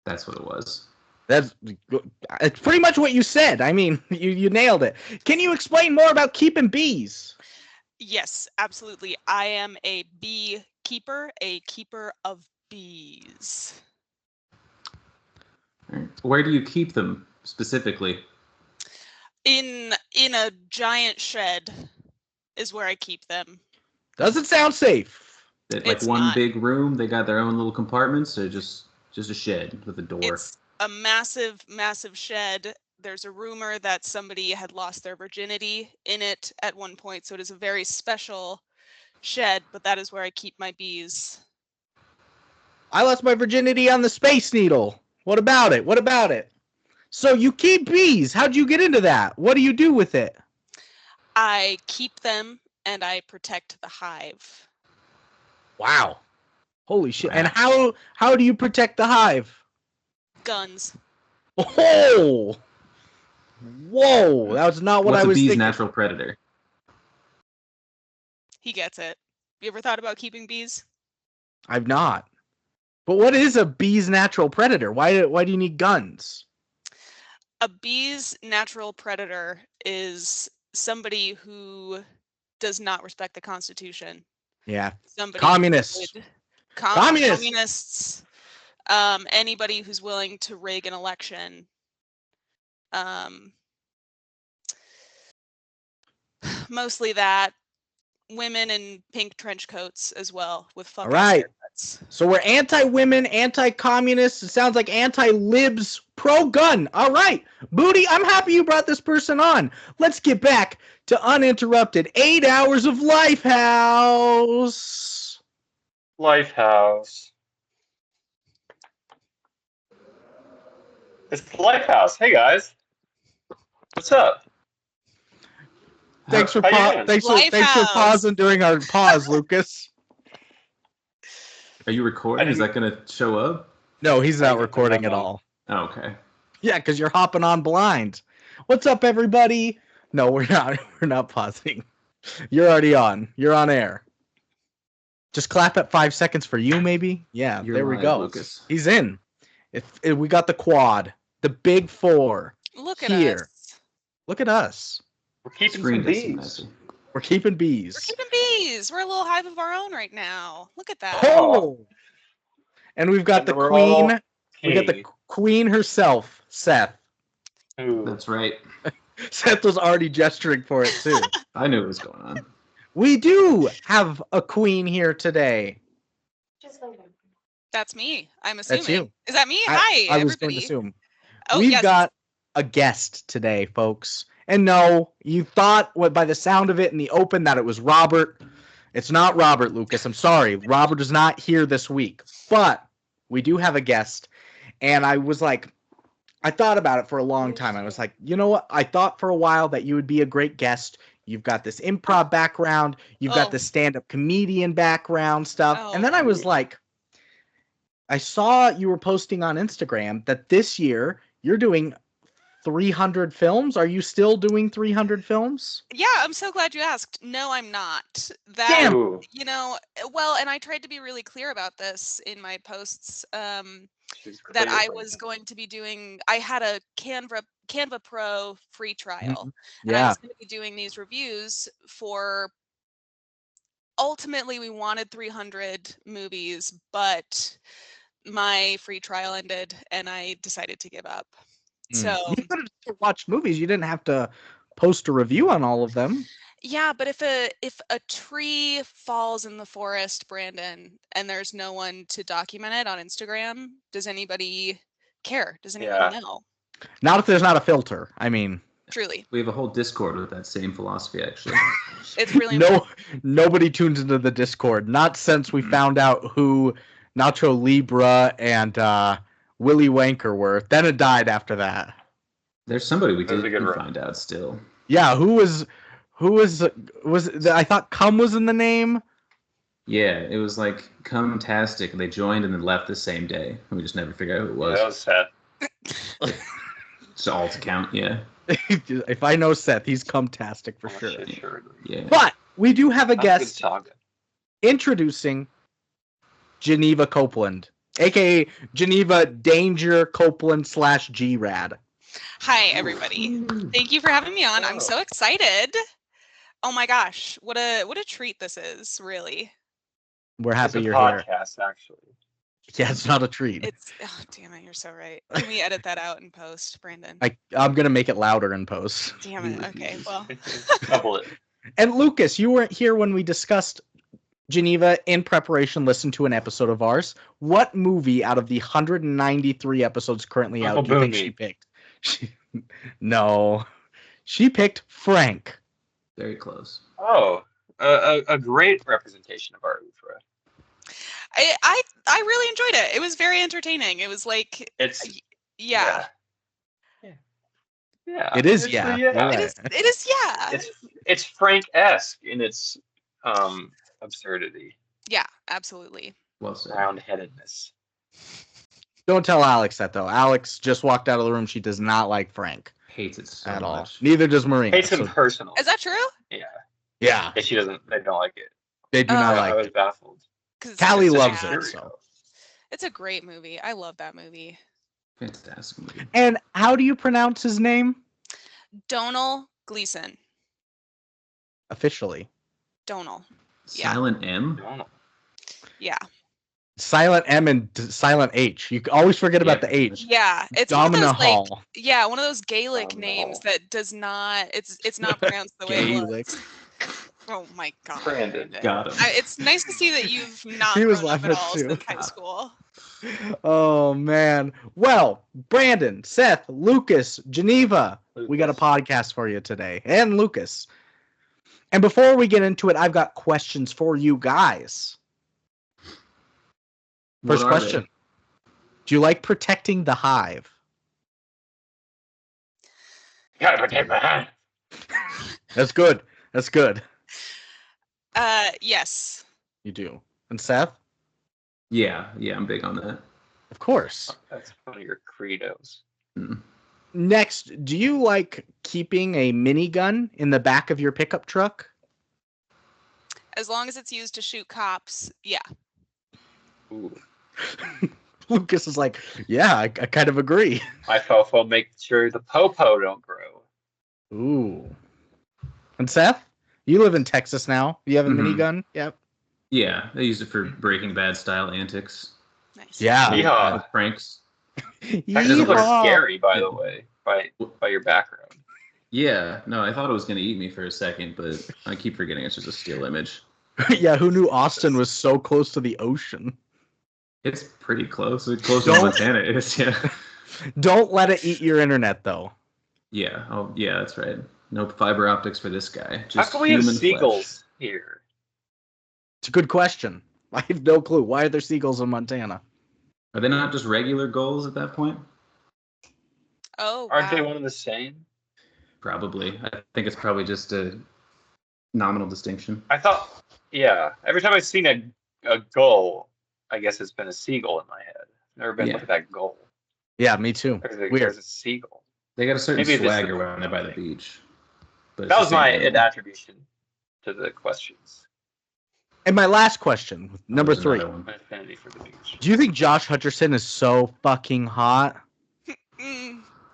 [SPEAKER 3] That's what it was.
[SPEAKER 1] It's pretty much what you said. I mean, you nailed it. Can you explain more about keeping bees?
[SPEAKER 2] Yes, absolutely. I am a beekeeper, a keeper of bees.
[SPEAKER 3] All right. Where do you keep them specifically?
[SPEAKER 2] In a giant shed is where I keep them.
[SPEAKER 1] Doesn't sound safe.
[SPEAKER 3] Like
[SPEAKER 2] It's
[SPEAKER 3] one
[SPEAKER 2] not.
[SPEAKER 3] big room, they got their own little compartments, or just a shed with a door?
[SPEAKER 2] It's a massive, massive shed. There's a rumor that somebody had lost their virginity in it at one point, so it is a very special shed, but that is where I keep my bees.
[SPEAKER 1] I lost my virginity on the Space Needle. What about it? What about it? So you keep bees. How'd you get into that? What do you do with it?
[SPEAKER 2] I keep them and I protect the hive.
[SPEAKER 1] Wow. Holy shit.
[SPEAKER 3] Wow.
[SPEAKER 1] And how do you protect the hive?
[SPEAKER 2] Guns.
[SPEAKER 1] Oh! Whoa! That was not what
[SPEAKER 3] What's
[SPEAKER 1] I
[SPEAKER 3] a
[SPEAKER 1] was
[SPEAKER 3] bee's
[SPEAKER 1] thinking.
[SPEAKER 3] natural predator?
[SPEAKER 2] He gets it. You ever thought about keeping bees?
[SPEAKER 1] I've not. But what is a bee's natural predator? Why do you need guns?
[SPEAKER 2] A bee's natural predator is somebody who does not respect the Constitution.
[SPEAKER 1] Yeah.
[SPEAKER 2] Somebody
[SPEAKER 1] Communists.
[SPEAKER 2] who would-
[SPEAKER 1] Communists.
[SPEAKER 2] Communists. Anybody who's willing to rig an election. Mostly that. Women in pink trench coats as well with fucking
[SPEAKER 1] right.
[SPEAKER 2] haircuts.
[SPEAKER 1] So we're anti-women, anti-communists. It sounds like anti-libs, pro-gun. All right. Booty, I'm happy you brought this person on. Let's get back to uninterrupted 8 hours of Lifehouse.
[SPEAKER 5] Lifehouse. It's the Lifehouse. Hey guys. What's up?
[SPEAKER 1] Thanks for
[SPEAKER 5] How you doing?
[SPEAKER 1] thanks for
[SPEAKER 2] Lifehouse.
[SPEAKER 1] pausing during our pause, Lucas.
[SPEAKER 3] Are you recording? Is that gonna show up?
[SPEAKER 1] No, he's
[SPEAKER 5] I
[SPEAKER 1] not
[SPEAKER 5] didn't get the
[SPEAKER 1] recording at
[SPEAKER 5] memo.
[SPEAKER 1] all.
[SPEAKER 3] Oh, okay.
[SPEAKER 1] Yeah, because you're hopping on blind. What's up, everybody? No, we're not. We're not pausing. You're already on. You're on air. Just clap at 5 seconds for you, maybe. Yeah,
[SPEAKER 3] You're
[SPEAKER 1] there we
[SPEAKER 3] live,
[SPEAKER 1] go.
[SPEAKER 3] Lucas.
[SPEAKER 1] He's in. If we got the quad, the big four.
[SPEAKER 2] Look at
[SPEAKER 1] Here.
[SPEAKER 2] us.
[SPEAKER 1] Look at us.
[SPEAKER 5] We're keeping
[SPEAKER 3] Screen
[SPEAKER 5] some
[SPEAKER 3] doesn't
[SPEAKER 5] bees.
[SPEAKER 3] matter.
[SPEAKER 1] We're keeping
[SPEAKER 2] We're
[SPEAKER 1] bees.
[SPEAKER 2] keeping bees. We're a little hive of our own right now. Look at that.
[SPEAKER 1] Oh! And we've got
[SPEAKER 5] And
[SPEAKER 1] the
[SPEAKER 5] we're all
[SPEAKER 1] queen. We got the
[SPEAKER 5] king.
[SPEAKER 1] queen herself, Seth.
[SPEAKER 5] Ooh.
[SPEAKER 3] That's right.
[SPEAKER 1] Seth was already gesturing for it too.
[SPEAKER 3] I knew what was going on.
[SPEAKER 1] We do have a queen here today.
[SPEAKER 2] That's me. I'm assuming.
[SPEAKER 1] That's you.
[SPEAKER 2] Is that me? Hi,
[SPEAKER 1] I was
[SPEAKER 2] everybody.
[SPEAKER 1] going to assume.
[SPEAKER 2] Oh,
[SPEAKER 1] We've
[SPEAKER 2] yes.
[SPEAKER 1] got a guest today, folks. And no, you thought by the sound of it in the open that it was Robert. It's not Robert, Lucas. I'm sorry. Robert is not here this week. But we do have a guest. And I was like, I thought about it for a long time. I was like, you know what? I thought for a while that you would be a great guest. You've got this improv background. You've got this stand-up comedian background stuff.
[SPEAKER 2] Oh.
[SPEAKER 1] And then I was like, I saw you were posting on Instagram that this year you're doing 300 films. Are you still doing 300 films?
[SPEAKER 2] Yeah, I'm so glad you asked. No, I'm not. That
[SPEAKER 1] Damn.
[SPEAKER 5] Ooh.
[SPEAKER 2] you know, well, and I tried to be really clear about this in my posts.
[SPEAKER 5] She's
[SPEAKER 2] That
[SPEAKER 5] clear
[SPEAKER 2] I
[SPEAKER 5] right
[SPEAKER 2] was
[SPEAKER 5] now.
[SPEAKER 2] going to be doing. I had a Canva Pro free trial, and I
[SPEAKER 1] Yeah.
[SPEAKER 2] was going to be doing these reviews for. Ultimately, we wanted 300 movies, but my free trial ended, and I decided to give up. So
[SPEAKER 1] You could have just watched movies. You didn't have to post a review on all of them.
[SPEAKER 2] yeah, but if a tree falls in the forest, Brandon, and there's no one to document it on Instagram, does anybody care? Does anybody know?
[SPEAKER 1] Not if there's not a filter. I mean,
[SPEAKER 2] Truly,
[SPEAKER 3] We have a whole Discord with that same philosophy, actually.
[SPEAKER 2] it's really important.
[SPEAKER 1] nobody tunes into the Discord. Not since we
[SPEAKER 3] Mhm.
[SPEAKER 1] found out who Nacho Libre and Willy Wanker were. Then it died after that.
[SPEAKER 3] There's somebody we
[SPEAKER 5] That was a
[SPEAKER 3] didn't
[SPEAKER 5] good run.
[SPEAKER 3] find out still.
[SPEAKER 1] Yeah, who was I thought Cum was in the name.
[SPEAKER 3] Yeah, it was like Cumtastic. They joined and then left the same day. And we just never figured out who it was.
[SPEAKER 5] That was Seth.
[SPEAKER 3] It's all to count, yeah.
[SPEAKER 1] If I know Seth, he's Cumtastic for
[SPEAKER 5] Oh,
[SPEAKER 1] sure.
[SPEAKER 5] shit, sure.
[SPEAKER 3] Yeah.
[SPEAKER 1] But we do have a
[SPEAKER 5] That's a good
[SPEAKER 1] guest
[SPEAKER 5] saga.
[SPEAKER 1] introducing Geneva Copeland, aka Geneva Danger Copeland / G-Rad.
[SPEAKER 2] Hi, everybody. Thank you for having me on. I'm so excited. Oh my gosh, what a treat this is, really.
[SPEAKER 1] We're
[SPEAKER 5] It's
[SPEAKER 1] happy
[SPEAKER 5] a
[SPEAKER 1] you're here.
[SPEAKER 5] podcast, actually.
[SPEAKER 1] Yeah, it's not a treat.
[SPEAKER 2] It's damn it, you're so right. Can we edit that out in post, Brandon?
[SPEAKER 1] I'm gonna make it louder in post.
[SPEAKER 2] Damn it. Okay, well.
[SPEAKER 5] Double it.
[SPEAKER 1] And Lucas, you weren't here when we discussed Geneva in preparation. Listen to an episode of ours. What movie out of the 193 episodes currently out
[SPEAKER 5] Uncle
[SPEAKER 1] do you think
[SPEAKER 5] Booney.
[SPEAKER 1] she picked? No, she picked Frank.
[SPEAKER 3] Very close.
[SPEAKER 5] Oh, a great representation of our oeuvre.
[SPEAKER 2] I really enjoyed it. It was very entertaining. It was like
[SPEAKER 5] It's
[SPEAKER 2] yeah.
[SPEAKER 5] Yeah.
[SPEAKER 1] It is,
[SPEAKER 5] It's
[SPEAKER 1] yeah.
[SPEAKER 5] the-
[SPEAKER 1] You're
[SPEAKER 2] It
[SPEAKER 1] right.
[SPEAKER 2] is yeah.
[SPEAKER 5] It's Frank-esque in its absurdity,
[SPEAKER 2] Yeah, absolutely.
[SPEAKER 3] Well said.
[SPEAKER 5] round-headedness.
[SPEAKER 1] Don't tell Alex that though. Alex just walked out of the room. She does not like Frank
[SPEAKER 3] Hates it so
[SPEAKER 1] at all.
[SPEAKER 3] much.
[SPEAKER 1] Neither does Marina.
[SPEAKER 5] Hates him
[SPEAKER 1] So,
[SPEAKER 5] personally.
[SPEAKER 2] Is that true?
[SPEAKER 5] Yeah.
[SPEAKER 1] yeah,
[SPEAKER 5] Yeah, she doesn't. They don't like it.
[SPEAKER 1] they do
[SPEAKER 2] Oh.
[SPEAKER 1] not
[SPEAKER 5] I
[SPEAKER 1] like
[SPEAKER 5] was
[SPEAKER 1] it.
[SPEAKER 5] baffled.
[SPEAKER 2] 'Cause
[SPEAKER 1] Callie
[SPEAKER 5] It's such a
[SPEAKER 1] loves it.
[SPEAKER 5] curio.
[SPEAKER 1] So.
[SPEAKER 2] it's a great movie. I love that movie.
[SPEAKER 3] Fantastic movie.
[SPEAKER 1] And how do you pronounce his name
[SPEAKER 2] Donal Gleason.
[SPEAKER 1] officially?
[SPEAKER 2] Donal. Yeah.
[SPEAKER 3] Silent M?
[SPEAKER 5] I don't know.
[SPEAKER 2] Yeah.
[SPEAKER 1] Silent M and silent H. You always forget about
[SPEAKER 3] Yeah.
[SPEAKER 1] the H.
[SPEAKER 2] Yeah. It's
[SPEAKER 1] Domina
[SPEAKER 2] one of those
[SPEAKER 1] Hall.
[SPEAKER 2] like yeah, one of those Gaelic
[SPEAKER 5] Domina
[SPEAKER 2] names
[SPEAKER 5] Hall.
[SPEAKER 2] that does not it's not pronounced the way it
[SPEAKER 1] Gaelic.
[SPEAKER 2] was. Oh my god.
[SPEAKER 5] Brandon.
[SPEAKER 3] Got him.
[SPEAKER 2] It's nice to see that you've not
[SPEAKER 1] He was
[SPEAKER 2] grown up at
[SPEAKER 1] laughing
[SPEAKER 2] all
[SPEAKER 1] too.
[SPEAKER 2] since high school.
[SPEAKER 1] Oh man. Well, Brandon, Seth, Lucas, Geneva, we got a podcast for you today. And Lucas. And before we get into it, I've got questions for you guys.
[SPEAKER 3] What
[SPEAKER 1] First
[SPEAKER 3] are
[SPEAKER 1] question.
[SPEAKER 3] they?
[SPEAKER 1] Do you like protecting the hive?
[SPEAKER 5] Gotta protect my hand.
[SPEAKER 1] That's good. That's good.
[SPEAKER 2] Yes.
[SPEAKER 1] You do. And Seth?
[SPEAKER 3] Yeah, I'm big on that.
[SPEAKER 1] Of course.
[SPEAKER 5] That's one of your credos.
[SPEAKER 3] Mm.
[SPEAKER 1] Next, do you like keeping a minigun in the back of your pickup truck?
[SPEAKER 2] As long as it's used to shoot cops, yeah.
[SPEAKER 5] Ooh.
[SPEAKER 1] Lucas is like, yeah, I kind of agree.
[SPEAKER 5] My fofo make sure the popo don't grow.
[SPEAKER 1] Ooh. And Seth, you live in Texas now. You have a
[SPEAKER 3] Mhm.
[SPEAKER 1] minigun? Yep.
[SPEAKER 3] Yeah, they use it for Breaking Bad style antics.
[SPEAKER 2] Nice.
[SPEAKER 1] Yeah.
[SPEAKER 5] Yeehaw.
[SPEAKER 3] Pranks.
[SPEAKER 5] Texas looks
[SPEAKER 1] Yeehaw.
[SPEAKER 5] scary, by the way, by your background.
[SPEAKER 3] Yeah, no, I thought it was going to eat me for a second, but I keep forgetting it's just a still image.
[SPEAKER 1] Yeah, who knew Austin was so close to the ocean?
[SPEAKER 3] It's pretty close. It's close to
[SPEAKER 1] Don't-
[SPEAKER 3] Montana is, yeah.
[SPEAKER 1] Don't let it eat your internet, though.
[SPEAKER 3] Yeah, oh, yeah, that's right. No fiber optics for this guy.
[SPEAKER 5] How
[SPEAKER 3] Just
[SPEAKER 5] come we have
[SPEAKER 3] human
[SPEAKER 5] seagulls
[SPEAKER 3] flesh.
[SPEAKER 5] here?
[SPEAKER 1] It's a good question. I have no clue. Why are there seagulls in Montana?
[SPEAKER 3] Are they not just regular gulls at that point?
[SPEAKER 2] Oh,
[SPEAKER 5] Aren't they
[SPEAKER 2] wow.
[SPEAKER 5] one and the same?
[SPEAKER 3] Probably. I think it's probably just a nominal distinction.
[SPEAKER 5] I thought, yeah. Every time I've seen a gull, I guess it's been a seagull in my head. Never been
[SPEAKER 3] Yeah.
[SPEAKER 5] look at that gull.
[SPEAKER 1] Yeah, me too.
[SPEAKER 5] There's
[SPEAKER 1] Weird.
[SPEAKER 5] a seagull.
[SPEAKER 3] They got a certain
[SPEAKER 5] Maybe it is
[SPEAKER 3] swagger
[SPEAKER 5] the-
[SPEAKER 3] when they're by the beach. But
[SPEAKER 5] That
[SPEAKER 3] it's
[SPEAKER 5] was
[SPEAKER 3] the same
[SPEAKER 5] my
[SPEAKER 3] animal.
[SPEAKER 5] attribution to the questions.
[SPEAKER 1] And my last question, number
[SPEAKER 3] There's
[SPEAKER 1] 3.
[SPEAKER 3] another one.
[SPEAKER 5] My affinity for the beach.
[SPEAKER 1] Do you think Josh Hutcherson is so fucking hot?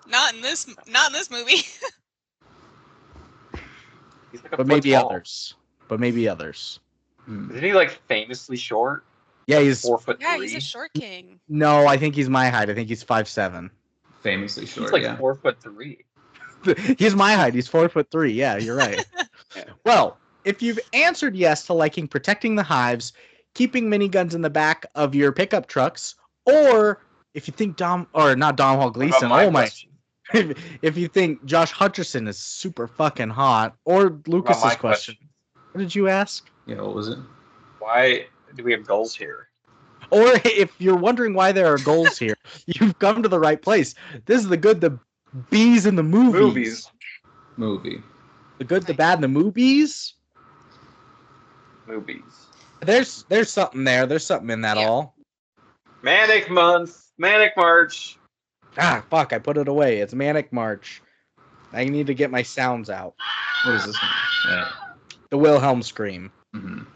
[SPEAKER 2] Not in this movie.
[SPEAKER 5] He's like a
[SPEAKER 1] But
[SPEAKER 5] foot
[SPEAKER 1] maybe
[SPEAKER 5] tall.
[SPEAKER 1] others. But maybe others.
[SPEAKER 3] Hmm.
[SPEAKER 5] Isn't he like famously short?
[SPEAKER 1] Yeah, he's
[SPEAKER 5] 4'3"?
[SPEAKER 2] Yeah, he's a short king.
[SPEAKER 1] no. I think he's my height. I think he's 5'7".
[SPEAKER 3] Famously
[SPEAKER 5] He's
[SPEAKER 3] short,
[SPEAKER 5] like
[SPEAKER 3] yeah.
[SPEAKER 5] 4'3".
[SPEAKER 1] He's my height. He's 4'3". Yeah, you're right.
[SPEAKER 5] Yeah.
[SPEAKER 1] Well, if you've answered yes to liking protecting the hives, keeping miniguns in the back of your pickup trucks, or if you think not Dom Hall
[SPEAKER 5] What
[SPEAKER 1] Gleason,
[SPEAKER 5] about my
[SPEAKER 1] oh my,
[SPEAKER 5] question?
[SPEAKER 1] if you think Josh Hutcherson is super fucking hot, or
[SPEAKER 5] What about
[SPEAKER 1] Lucas's
[SPEAKER 5] my
[SPEAKER 1] question. What did you ask?
[SPEAKER 3] Yeah, what was it?
[SPEAKER 5] Why do we have gulls here?
[SPEAKER 1] Or if you're wondering why there are goals here, you've come to the right place. This is the good, the bees, and the movies.
[SPEAKER 3] Movie.
[SPEAKER 1] The good, the bad, and the movies.
[SPEAKER 5] Movies.
[SPEAKER 1] There's something there. There's something in that
[SPEAKER 2] Yeah.
[SPEAKER 1] all.
[SPEAKER 5] Manic month. Manic March.
[SPEAKER 1] Ah, fuck! I put it away. It's Manic March. I need to get my sounds out.
[SPEAKER 3] What is this one?
[SPEAKER 1] The Wilhelm scream.
[SPEAKER 3] Mhm.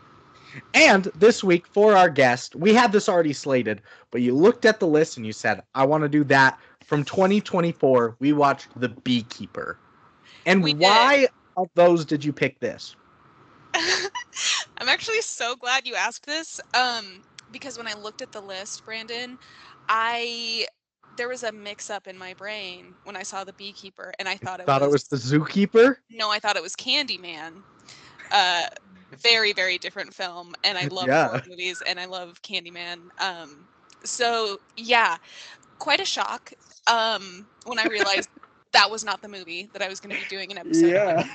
[SPEAKER 1] And this week, for our guest, we had this already slated, but you looked at the list and you said, I want to do that. From 2024, we watched The Beekeeper. And
[SPEAKER 2] We did.
[SPEAKER 1] why of those did you pick this?
[SPEAKER 2] I'm actually so glad you asked this. Because when I looked at the list, Brandon, there was a mix-up in my brain when I saw The Beekeeper, and I thought
[SPEAKER 1] Thought it was The Zookeeper?
[SPEAKER 2] No, I thought it was Candyman. Very, very different film, and I love
[SPEAKER 1] Yeah.
[SPEAKER 2] horror movies, and I love Candyman. So yeah, quite a shock when I realized that was not the movie that I was going to be doing an episode on.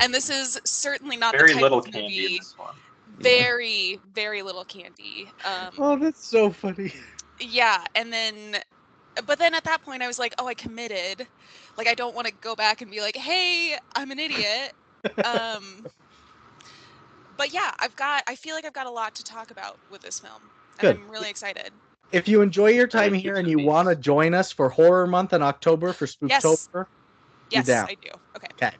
[SPEAKER 2] And this is certainly not
[SPEAKER 5] Very
[SPEAKER 2] the type
[SPEAKER 5] little
[SPEAKER 2] of
[SPEAKER 5] candy
[SPEAKER 2] movie.
[SPEAKER 5] in this one.
[SPEAKER 2] Very, very little candy.
[SPEAKER 1] Oh, that's so funny.
[SPEAKER 2] Yeah, and then, but then at that point I was like, oh, I committed. Like, I don't want to go back and be like, hey, I'm an idiot. But yeah, I feel like I've got a lot to talk about with this film. And
[SPEAKER 1] Good.
[SPEAKER 2] I'm really excited.
[SPEAKER 1] If you enjoy your time
[SPEAKER 5] Really
[SPEAKER 1] here
[SPEAKER 5] keeps
[SPEAKER 1] and
[SPEAKER 5] the
[SPEAKER 1] you
[SPEAKER 5] peace.
[SPEAKER 1] want to join us for Horror Month in October for Spooktober,
[SPEAKER 2] Yes,
[SPEAKER 1] down.
[SPEAKER 2] I do. Okay.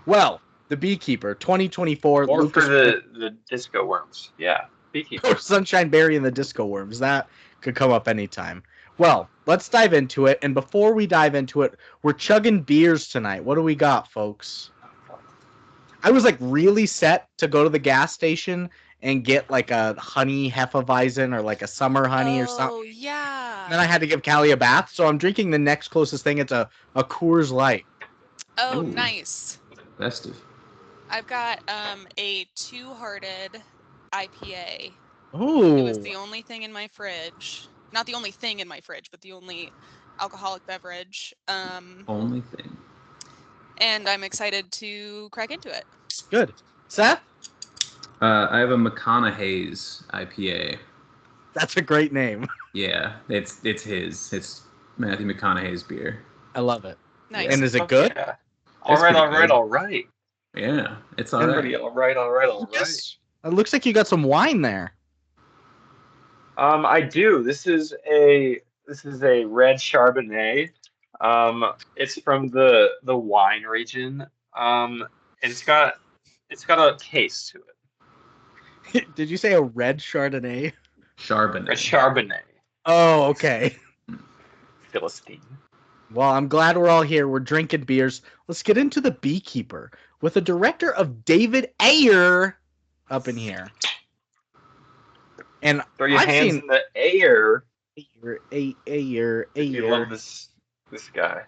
[SPEAKER 1] well, The Beekeeper 2024.
[SPEAKER 5] Or
[SPEAKER 1] Lucas
[SPEAKER 5] for the disco worms. Yeah. Beekeeper.
[SPEAKER 1] or Sunshine Berry and the Disco Worms. That could come up anytime. Well, let's dive into it. And before we dive into it, we're chugging beers tonight. What do we got, folks? I was like really set to go to the gas station and get like a honey Hefeweizen or like a summer honey or something.
[SPEAKER 2] Oh, yeah.
[SPEAKER 1] Then I had to give Callie a bath, so I'm drinking the next closest thing. It's a Coors Light.
[SPEAKER 2] Oh,
[SPEAKER 3] Ooh.
[SPEAKER 2] nice.
[SPEAKER 3] Festive.
[SPEAKER 2] I've got a Two-Hearted IPA.
[SPEAKER 1] Ooh.
[SPEAKER 2] It was the only thing in my fridge. Not the only thing in my fridge, but the only alcoholic beverage.
[SPEAKER 3] Only thing.
[SPEAKER 2] And I'm excited to crack into it.
[SPEAKER 1] Good. Seth?
[SPEAKER 3] I have a McConaughey's IPA.
[SPEAKER 1] That's a great name.
[SPEAKER 3] Yeah, it's his. It's Matthew McConaughey's beer.
[SPEAKER 1] I love it.
[SPEAKER 2] Nice.
[SPEAKER 1] And is it good?
[SPEAKER 5] Yeah.
[SPEAKER 3] It's pretty good.
[SPEAKER 5] All right.
[SPEAKER 3] Yeah, it's all
[SPEAKER 5] Everybody,
[SPEAKER 3] right.
[SPEAKER 5] all right, all right, all right.
[SPEAKER 1] Lucas, it looks like you got some wine there.
[SPEAKER 5] I do. This is a red Chardonnay. It's from the wine region. And it's got a taste to it.
[SPEAKER 1] Did you say a red Chardonnay?
[SPEAKER 5] Red
[SPEAKER 3] Charbonnet.
[SPEAKER 5] Chardonnay.
[SPEAKER 1] Oh, okay.
[SPEAKER 5] Philistine.
[SPEAKER 1] Well, I'm glad we're all here. We're drinking beers. Let's get into The Beekeeper with the director of David Ayer up in here. And
[SPEAKER 5] Throw your
[SPEAKER 1] I've
[SPEAKER 5] hands
[SPEAKER 1] seen
[SPEAKER 5] in the air.
[SPEAKER 1] Ayer.
[SPEAKER 5] You love this guy.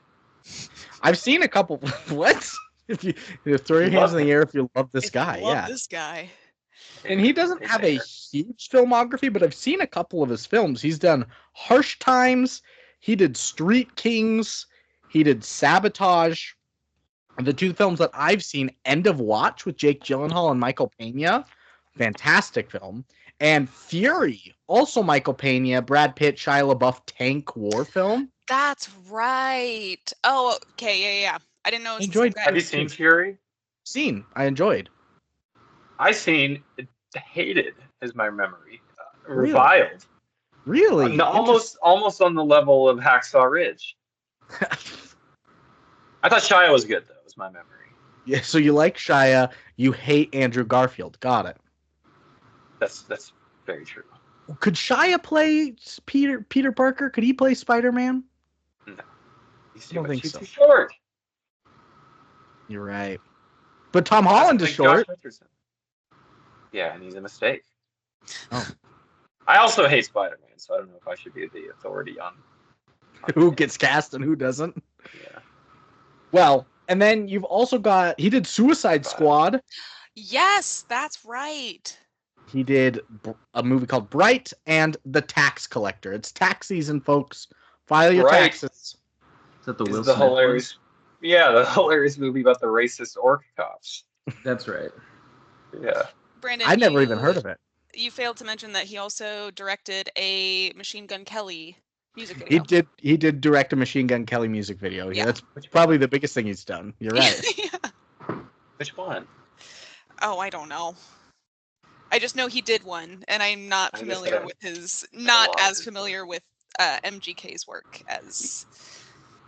[SPEAKER 1] I've seen a couple. What? If you throw your hands in the air if you love this guy, yeah.
[SPEAKER 2] This guy.
[SPEAKER 1] And he doesn't have a huge filmography, but I've seen a couple of his films. He's done Harsh Times. He did Street Kings. He did Sabotage. The two films that I've seen, End of Watch with Jake Gyllenhaal and Michael Pena. Fantastic film. And Fury, also Michael Pena, Brad Pitt, Shia LaBeouf tank war film.
[SPEAKER 2] That's right. Oh, okay. Yeah. I didn't know it was the same
[SPEAKER 1] Enjoyed.
[SPEAKER 2] guy.
[SPEAKER 5] Have you seen Fury?
[SPEAKER 1] I enjoed.
[SPEAKER 5] Hated is my memory.
[SPEAKER 1] Really?
[SPEAKER 5] Reviled.
[SPEAKER 1] Really?
[SPEAKER 5] Almost on the level of Hacksaw Ridge. I thought Shia was good though. Was my memory.
[SPEAKER 1] Yeah, so you like Shia, you hate Andrew Garfield. Got it.
[SPEAKER 5] That's very true.
[SPEAKER 1] Could Shia play Peter Parker? Could he play Spider-Man?
[SPEAKER 5] No.
[SPEAKER 1] I don't think so.
[SPEAKER 5] Too short.
[SPEAKER 1] You're right. But Tom Holland is short.
[SPEAKER 5] Yeah, and he's a mistake.
[SPEAKER 1] Oh.
[SPEAKER 5] I also hate Spider-Man, so I don't know if I should be the authority on
[SPEAKER 1] Who gets cast and who doesn't.
[SPEAKER 5] Yeah.
[SPEAKER 1] Well, and then you've also got, he did Suicide Squad.
[SPEAKER 2] Yes, that's right.
[SPEAKER 1] He did a movie called Bright and The Tax Collector. It's tax season, folks. File your taxes.
[SPEAKER 3] Is that the Will
[SPEAKER 5] the
[SPEAKER 3] Smith
[SPEAKER 5] hilarious? Yeah, the hilarious movie about the racist orc cops.
[SPEAKER 3] one? That's right.
[SPEAKER 5] Yeah.
[SPEAKER 2] Brandon,
[SPEAKER 1] I never even heard of it.
[SPEAKER 2] You failed to mention that he also directed a Machine Gun Kelly music video.
[SPEAKER 1] He did direct a Machine Gun Kelly music video. Yeah, that's probably the biggest thing he's done. You're right.
[SPEAKER 2] Yeah.
[SPEAKER 5] Which one?
[SPEAKER 2] Oh, I don't know. I just know he did one, and I'm not familiar with MGK's work as.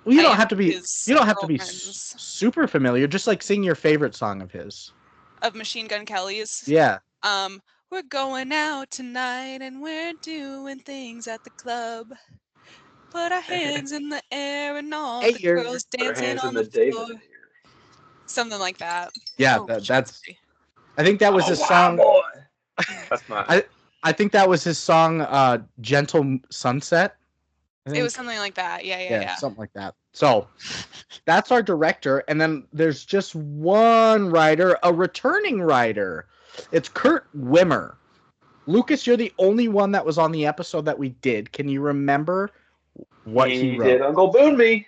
[SPEAKER 1] Well, you don't have to be super familiar. Just like sing your favorite song of his.
[SPEAKER 2] Of Machine Gun Kelly's.
[SPEAKER 1] Yeah.
[SPEAKER 2] We're going out tonight and we're doing things at the club. Put our hands in the air and all the girls dancing on the floor. Something like that.
[SPEAKER 1] Yeah, that's. I think that was his song.
[SPEAKER 5] Boy. That's not.
[SPEAKER 1] I think that was his song, "Gentle Sunset."
[SPEAKER 2] It was something like that. Yeah.
[SPEAKER 1] Something like that. So that's our director, and then there's just one writer, a returning writer. It's Kurt Wimmer. Lucas, you're the only one that was on the episode that we did. Can you remember what he wrote?
[SPEAKER 5] Did Uncle Boon Me?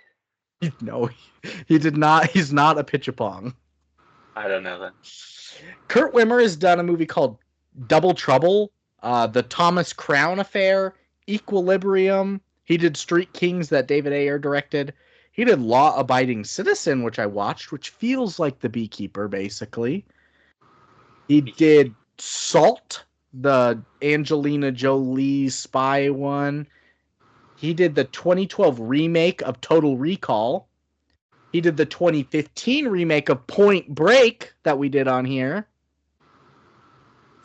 [SPEAKER 1] No, he did not. He's not a pitch-a-pong.
[SPEAKER 5] I don't know that.
[SPEAKER 1] Kurt Wimmer has done a movie called Double Trouble, The Thomas Crown Affair, Equilibrium. He did Street Kings that David Ayer directed. He did Law Abiding Citizen, which I watched, which feels like The Beekeeper, basically. He did Salt, the Angelina Jolie spy one. He did the 2012 remake of Total Recall. He did the 2015 remake of Point Break that we did on here.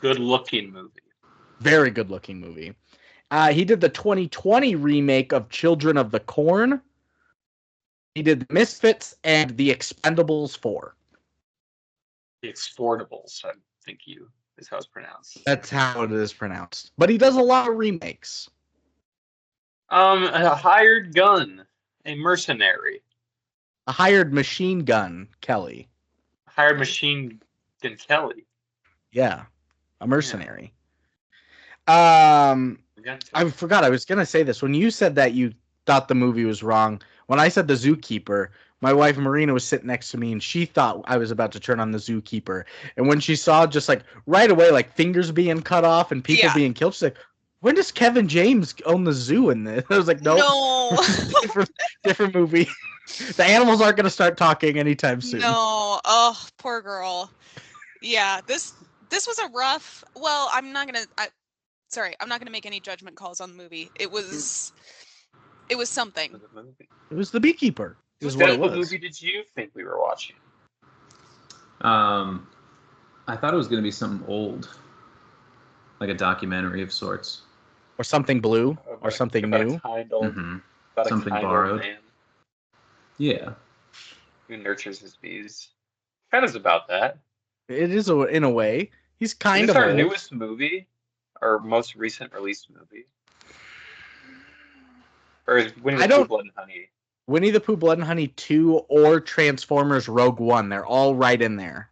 [SPEAKER 5] Good-looking movie.
[SPEAKER 1] Very good-looking movie. He did the 2020 remake of Children of the Corn. He did Misfits and The Expendables 4.
[SPEAKER 5] The Exportables, I think is how it's pronounced.
[SPEAKER 1] That's how it is pronounced. But he does a lot of remakes.
[SPEAKER 5] A hired gun, a mercenary.
[SPEAKER 1] A hired machine gun, Kelly.
[SPEAKER 5] Hired machine gun Kelly.
[SPEAKER 1] Yeah, a mercenary. Yeah. I forgot. I was gonna say this when you said that you thought the movie was wrong. When I said The Zookeeper, my wife Marina was sitting next to me, and she thought I was about to turn on The Zookeeper. And when she saw just like right away, like fingers being cut off and people being killed, she's like, "When does Kevin James own the zoo in this?" I was like, "No,
[SPEAKER 2] no.
[SPEAKER 1] different movie." The animals aren't going to start talking anytime soon.
[SPEAKER 2] No, oh, poor girl. Yeah, this was a rough. Well, I'm not gonna make any judgment calls on the movie. It was something.
[SPEAKER 1] It was The Beekeeper. Is
[SPEAKER 5] What
[SPEAKER 1] what it was.
[SPEAKER 5] movie did you think we were watching?
[SPEAKER 3] I thought it was going to be something old, like a documentary of sorts,
[SPEAKER 1] Or something blue, or something
[SPEAKER 5] about
[SPEAKER 1] new.
[SPEAKER 5] A kind old, about
[SPEAKER 3] Something
[SPEAKER 5] a kind
[SPEAKER 3] borrowed.
[SPEAKER 5] old man
[SPEAKER 3] Yeah.
[SPEAKER 5] who nurtures his bees. Kind of about that.
[SPEAKER 1] It is in a way. He's kind
[SPEAKER 5] Is
[SPEAKER 1] of
[SPEAKER 5] this our
[SPEAKER 1] old.
[SPEAKER 5] newest movie, or most recent released movie, or is Winnie the Pooh, Blood and Honey?
[SPEAKER 1] Winnie the Pooh, Blood and Honey 2 or Transformers Rogue One. They're all right in there.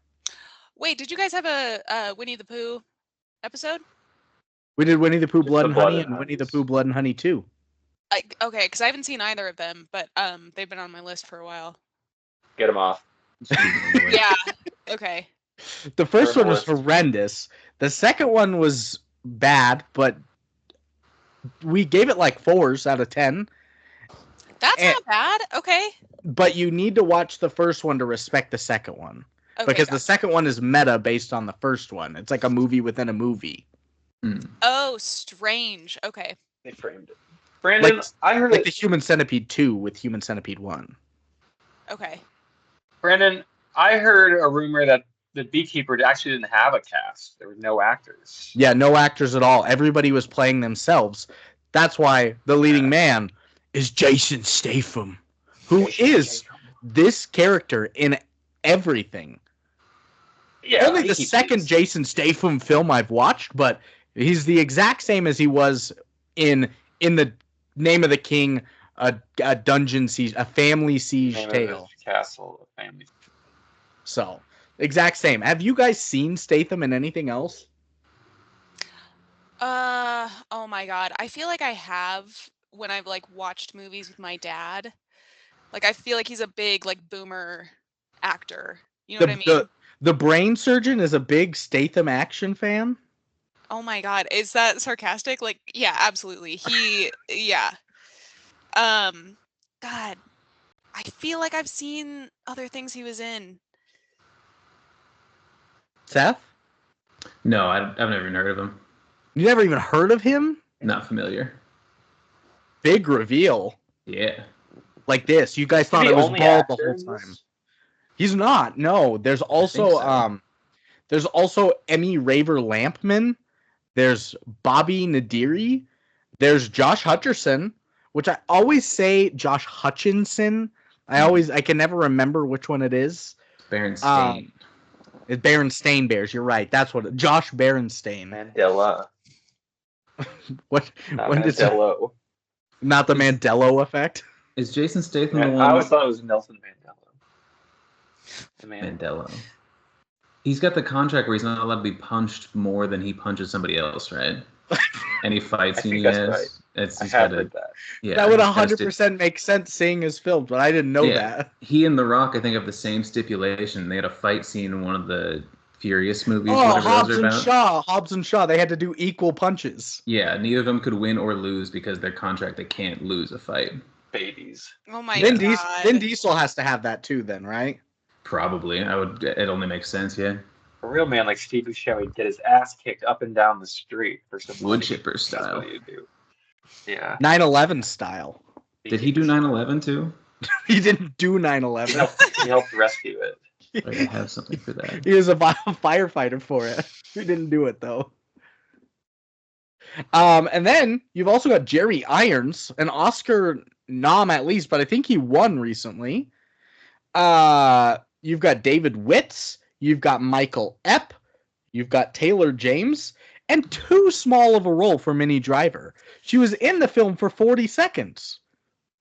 [SPEAKER 2] Wait, did you guys have a Winnie the Pooh episode?
[SPEAKER 1] We did Winnie the Pooh,
[SPEAKER 5] Just
[SPEAKER 1] Blood
[SPEAKER 5] the
[SPEAKER 1] and
[SPEAKER 5] Blood
[SPEAKER 1] Honey,
[SPEAKER 5] and
[SPEAKER 1] and Winnie the
[SPEAKER 5] Honeys.
[SPEAKER 1] Pooh, Blood and Honey 2.
[SPEAKER 2] Okay, because I haven't seen either of them, but they've been on my list for a while.
[SPEAKER 5] Get him off.
[SPEAKER 2] Yeah. Okay.
[SPEAKER 1] The first
[SPEAKER 5] Fair
[SPEAKER 1] one was
[SPEAKER 5] list.
[SPEAKER 1] horrendous. The second one was bad, but we gave it like 4s out of 10.
[SPEAKER 2] That's not bad. Okay.
[SPEAKER 1] But you need to watch the first one to respect the second one.
[SPEAKER 2] Okay,
[SPEAKER 1] Because
[SPEAKER 2] gotcha.
[SPEAKER 1] the second one is meta based on the first one. It's like a movie within a movie.
[SPEAKER 2] Oh, strange. Okay.
[SPEAKER 5] They framed it. Brandon, I heard
[SPEAKER 1] like the Human Centipede 2 with Human Centipede 1.
[SPEAKER 2] Okay.
[SPEAKER 5] Brandon, I heard a rumor that the Beekeeper actually didn't have a cast. There were no actors.
[SPEAKER 1] Yeah, no actors at all. Everybody was playing themselves. That's why the leading man is Jason Statham, who is this character in everything.
[SPEAKER 5] Yeah,
[SPEAKER 1] Only the second Jason Statham film I've watched, but he's the exact same as he was in the Name of the King, a dungeon siege, a family siege tale.
[SPEAKER 5] Castle, a family.
[SPEAKER 1] So, exact same. Have you guys seen Statham in anything else?
[SPEAKER 2] Oh my God. I feel like I have when I've like watched movies with my dad. Like I feel like he's a big like boomer actor. You know what I mean?
[SPEAKER 1] The brain surgeon is a big Statham action fan.
[SPEAKER 2] Oh my God. Is that sarcastic? Like, yeah, absolutely. Yeah. God. I feel like I've seen other things he was in.
[SPEAKER 1] Seth?
[SPEAKER 3] No, I've never even heard of him.
[SPEAKER 1] You never even heard of him?
[SPEAKER 3] Not familiar.
[SPEAKER 1] Big reveal.
[SPEAKER 3] Yeah.
[SPEAKER 1] Like this. You guys thought it was bald the whole time. He's not. No. There's also Emmy Raver Lampman. There's Bobby Nadiri. There's Josh Hutcherson, which I always say Josh Hutchinson. I can never remember which one it is.
[SPEAKER 3] Berenstain.
[SPEAKER 1] It's Berenstain Bears. You're right. That's what Josh Berenstain.
[SPEAKER 5] Mandela.
[SPEAKER 1] What?
[SPEAKER 5] Not
[SPEAKER 1] when
[SPEAKER 5] Mandela.
[SPEAKER 1] Not the Mandela effect.
[SPEAKER 3] Is Jason Statham
[SPEAKER 5] Yeah,
[SPEAKER 3] the one?
[SPEAKER 5] I always thought it was Nelson Mandela.
[SPEAKER 3] Mandela. He's got the contract where he's not allowed to be punched more than he punches somebody else, right? Any fight scene he has.
[SPEAKER 5] Right.
[SPEAKER 3] It's
[SPEAKER 5] I
[SPEAKER 3] he's
[SPEAKER 5] have
[SPEAKER 3] got
[SPEAKER 5] heard that.
[SPEAKER 3] Yeah,
[SPEAKER 1] that would 100% make sense seeing his films, but I didn't know that.
[SPEAKER 3] He and The Rock, I think, have the same stipulation. They had a fight scene in one of the Furious movies.
[SPEAKER 1] Oh,
[SPEAKER 3] whatever
[SPEAKER 1] Hobbs
[SPEAKER 3] those are
[SPEAKER 1] and
[SPEAKER 3] about.
[SPEAKER 1] Shaw. Hobbs and Shaw. They had to do equal punches.
[SPEAKER 3] Yeah, neither of them could win or lose because their contract, they can't lose a fight.
[SPEAKER 5] Babies.
[SPEAKER 2] Oh my
[SPEAKER 1] Vin
[SPEAKER 2] God.
[SPEAKER 1] Vin Diesel has to have that too, then, right?
[SPEAKER 3] Probably. It only makes sense, yeah.
[SPEAKER 5] A real man like Steve Buscemi would get his ass kicked up and down the street for some
[SPEAKER 3] Wood
[SPEAKER 5] money.
[SPEAKER 3] chipper
[SPEAKER 5] That's
[SPEAKER 3] style.
[SPEAKER 5] what you do. Yeah.
[SPEAKER 1] 9/11 style.
[SPEAKER 3] Did he do 9/11 too?
[SPEAKER 1] He didn't do
[SPEAKER 5] He
[SPEAKER 1] 9/11.
[SPEAKER 5] helped rescue it.
[SPEAKER 3] I have something for that.
[SPEAKER 1] He was a firefighter for it. He didn't do it though. And then you've also got Jerry Irons, an Oscar nom at least, but I think he won recently. You've got David Witz, you've got Michael Epp, you've got Taylor James, and too small of a role for Minnie Driver. She was in the film for 40 seconds.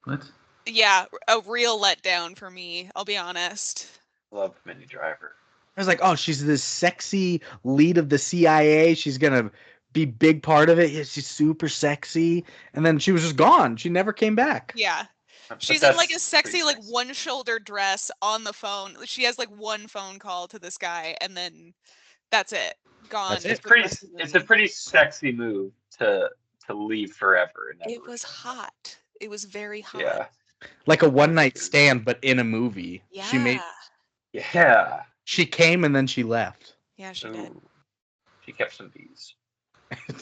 [SPEAKER 3] What?
[SPEAKER 2] Yeah, a real letdown for me, I'll be honest.
[SPEAKER 5] Love Minnie Driver.
[SPEAKER 1] I was like, oh, she's this sexy lead of the CIA. She's going to be big part of it. Yeah, she's super sexy. And then she was just gone. She never came back.
[SPEAKER 2] Yeah.
[SPEAKER 5] But
[SPEAKER 2] She's in
[SPEAKER 5] that's
[SPEAKER 2] like a sexy,
[SPEAKER 5] pretty
[SPEAKER 2] like
[SPEAKER 5] sexy.
[SPEAKER 2] one shoulder dress on the phone. She has like one phone call to this guy, and then that's it. Gone.
[SPEAKER 1] That's it.
[SPEAKER 5] It's
[SPEAKER 2] for the
[SPEAKER 5] pretty.
[SPEAKER 2] rest of the
[SPEAKER 5] It's a
[SPEAKER 2] movie.
[SPEAKER 5] pretty sexy move to leave forever. And
[SPEAKER 2] It
[SPEAKER 5] never
[SPEAKER 2] was
[SPEAKER 5] return.
[SPEAKER 2] hot. It was very hot.
[SPEAKER 5] Yeah.
[SPEAKER 1] Like a one night stand, but in a movie.
[SPEAKER 2] Yeah.
[SPEAKER 5] Yeah.
[SPEAKER 1] She came and then she left.
[SPEAKER 2] Yeah, she did.
[SPEAKER 5] Ooh. She kept some bees.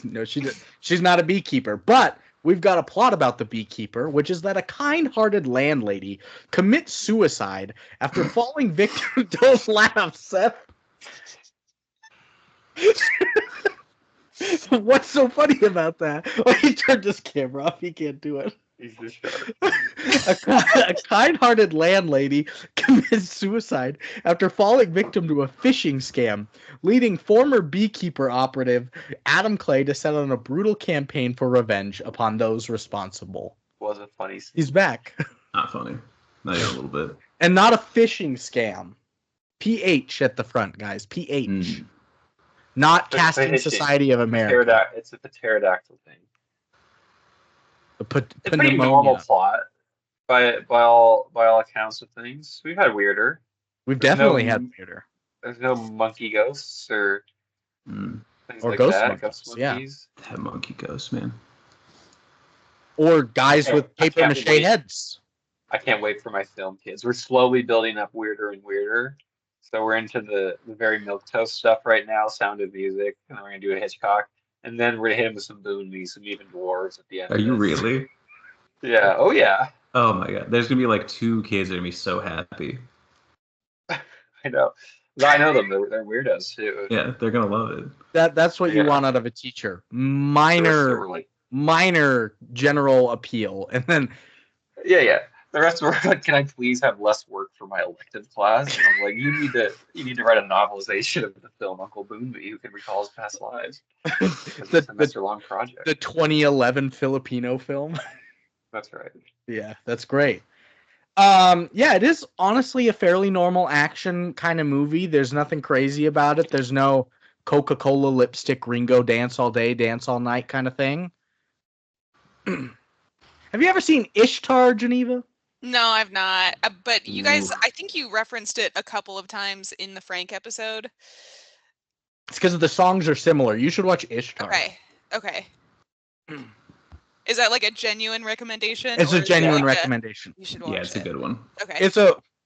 [SPEAKER 1] No, she did. She's not a beekeeper, but we've got a plot about the beekeeper, which is that a kind-hearted landlady commits suicide after falling victim. Don't laugh, Seth. What's so funny about that? Oh, he turned his camera off. He can't do it.
[SPEAKER 5] He's the shark.
[SPEAKER 1] A kind-hearted landlady commits suicide after falling victim to a phishing scam, leading former beekeeper operative Adam Clay to set on a brutal campaign for revenge upon those responsible.
[SPEAKER 5] Wasn't funny.
[SPEAKER 1] He's back.
[SPEAKER 3] Not funny. Not even a little bit.
[SPEAKER 1] And not a phishing scam. PH at the front, guys. PH. Not Casting Society of America.
[SPEAKER 5] It's a pterodactyl thing.
[SPEAKER 1] It's
[SPEAKER 5] a pretty normal plot by all accounts of things. We've had weirder.
[SPEAKER 1] We've definitely had weirder.
[SPEAKER 5] There's no monkey ghosts or things
[SPEAKER 1] or
[SPEAKER 5] like
[SPEAKER 1] ghost
[SPEAKER 5] that.
[SPEAKER 1] Monkeys, yeah.
[SPEAKER 3] That monkey ghost, man.
[SPEAKER 1] Or guys with paper mache heads.
[SPEAKER 5] I can't wait for my film kids. We're slowly building up weirder and weirder. So we're into the very milquetoast stuff right now, Sound of Music, and then we're gonna do a Hitchcock. And then we're gonna hit him with some Boonies, some even dwarves at the end.
[SPEAKER 3] Are you really?
[SPEAKER 5] Yeah. Oh yeah.
[SPEAKER 3] Oh my god. There's gonna be like 2 kids that are gonna be so happy.
[SPEAKER 5] I know. I know them. They're weirdos too.
[SPEAKER 3] Yeah, they're gonna love it.
[SPEAKER 1] That's what you want out of a teacher. Minor general appeal, and then
[SPEAKER 5] yeah. The rest were like, "Can I please have less work for my elective class?" And I'm like, "You need to write a novelization of the film Uncle Boonby, who can recall his past lives." It's a semester-long project.
[SPEAKER 1] The 2011 Filipino film.
[SPEAKER 5] That's right.
[SPEAKER 1] Yeah, that's great. Yeah, it is honestly a fairly normal action kind of movie. There's nothing crazy about it. There's no Coca-Cola lipstick Ringo dance all day, dance all night kind of thing. Have you ever seen Ishtar, Geneva?
[SPEAKER 2] No, I've not. But you guys, I think you referenced it a couple of times in the Frank episode.
[SPEAKER 1] It's because the songs are similar. You should watch Ishtar.
[SPEAKER 2] Okay. Is that like a genuine recommendation?
[SPEAKER 1] It's a genuine recommendation.
[SPEAKER 2] You should watch it.
[SPEAKER 3] Yeah, it's a good one.
[SPEAKER 2] Okay.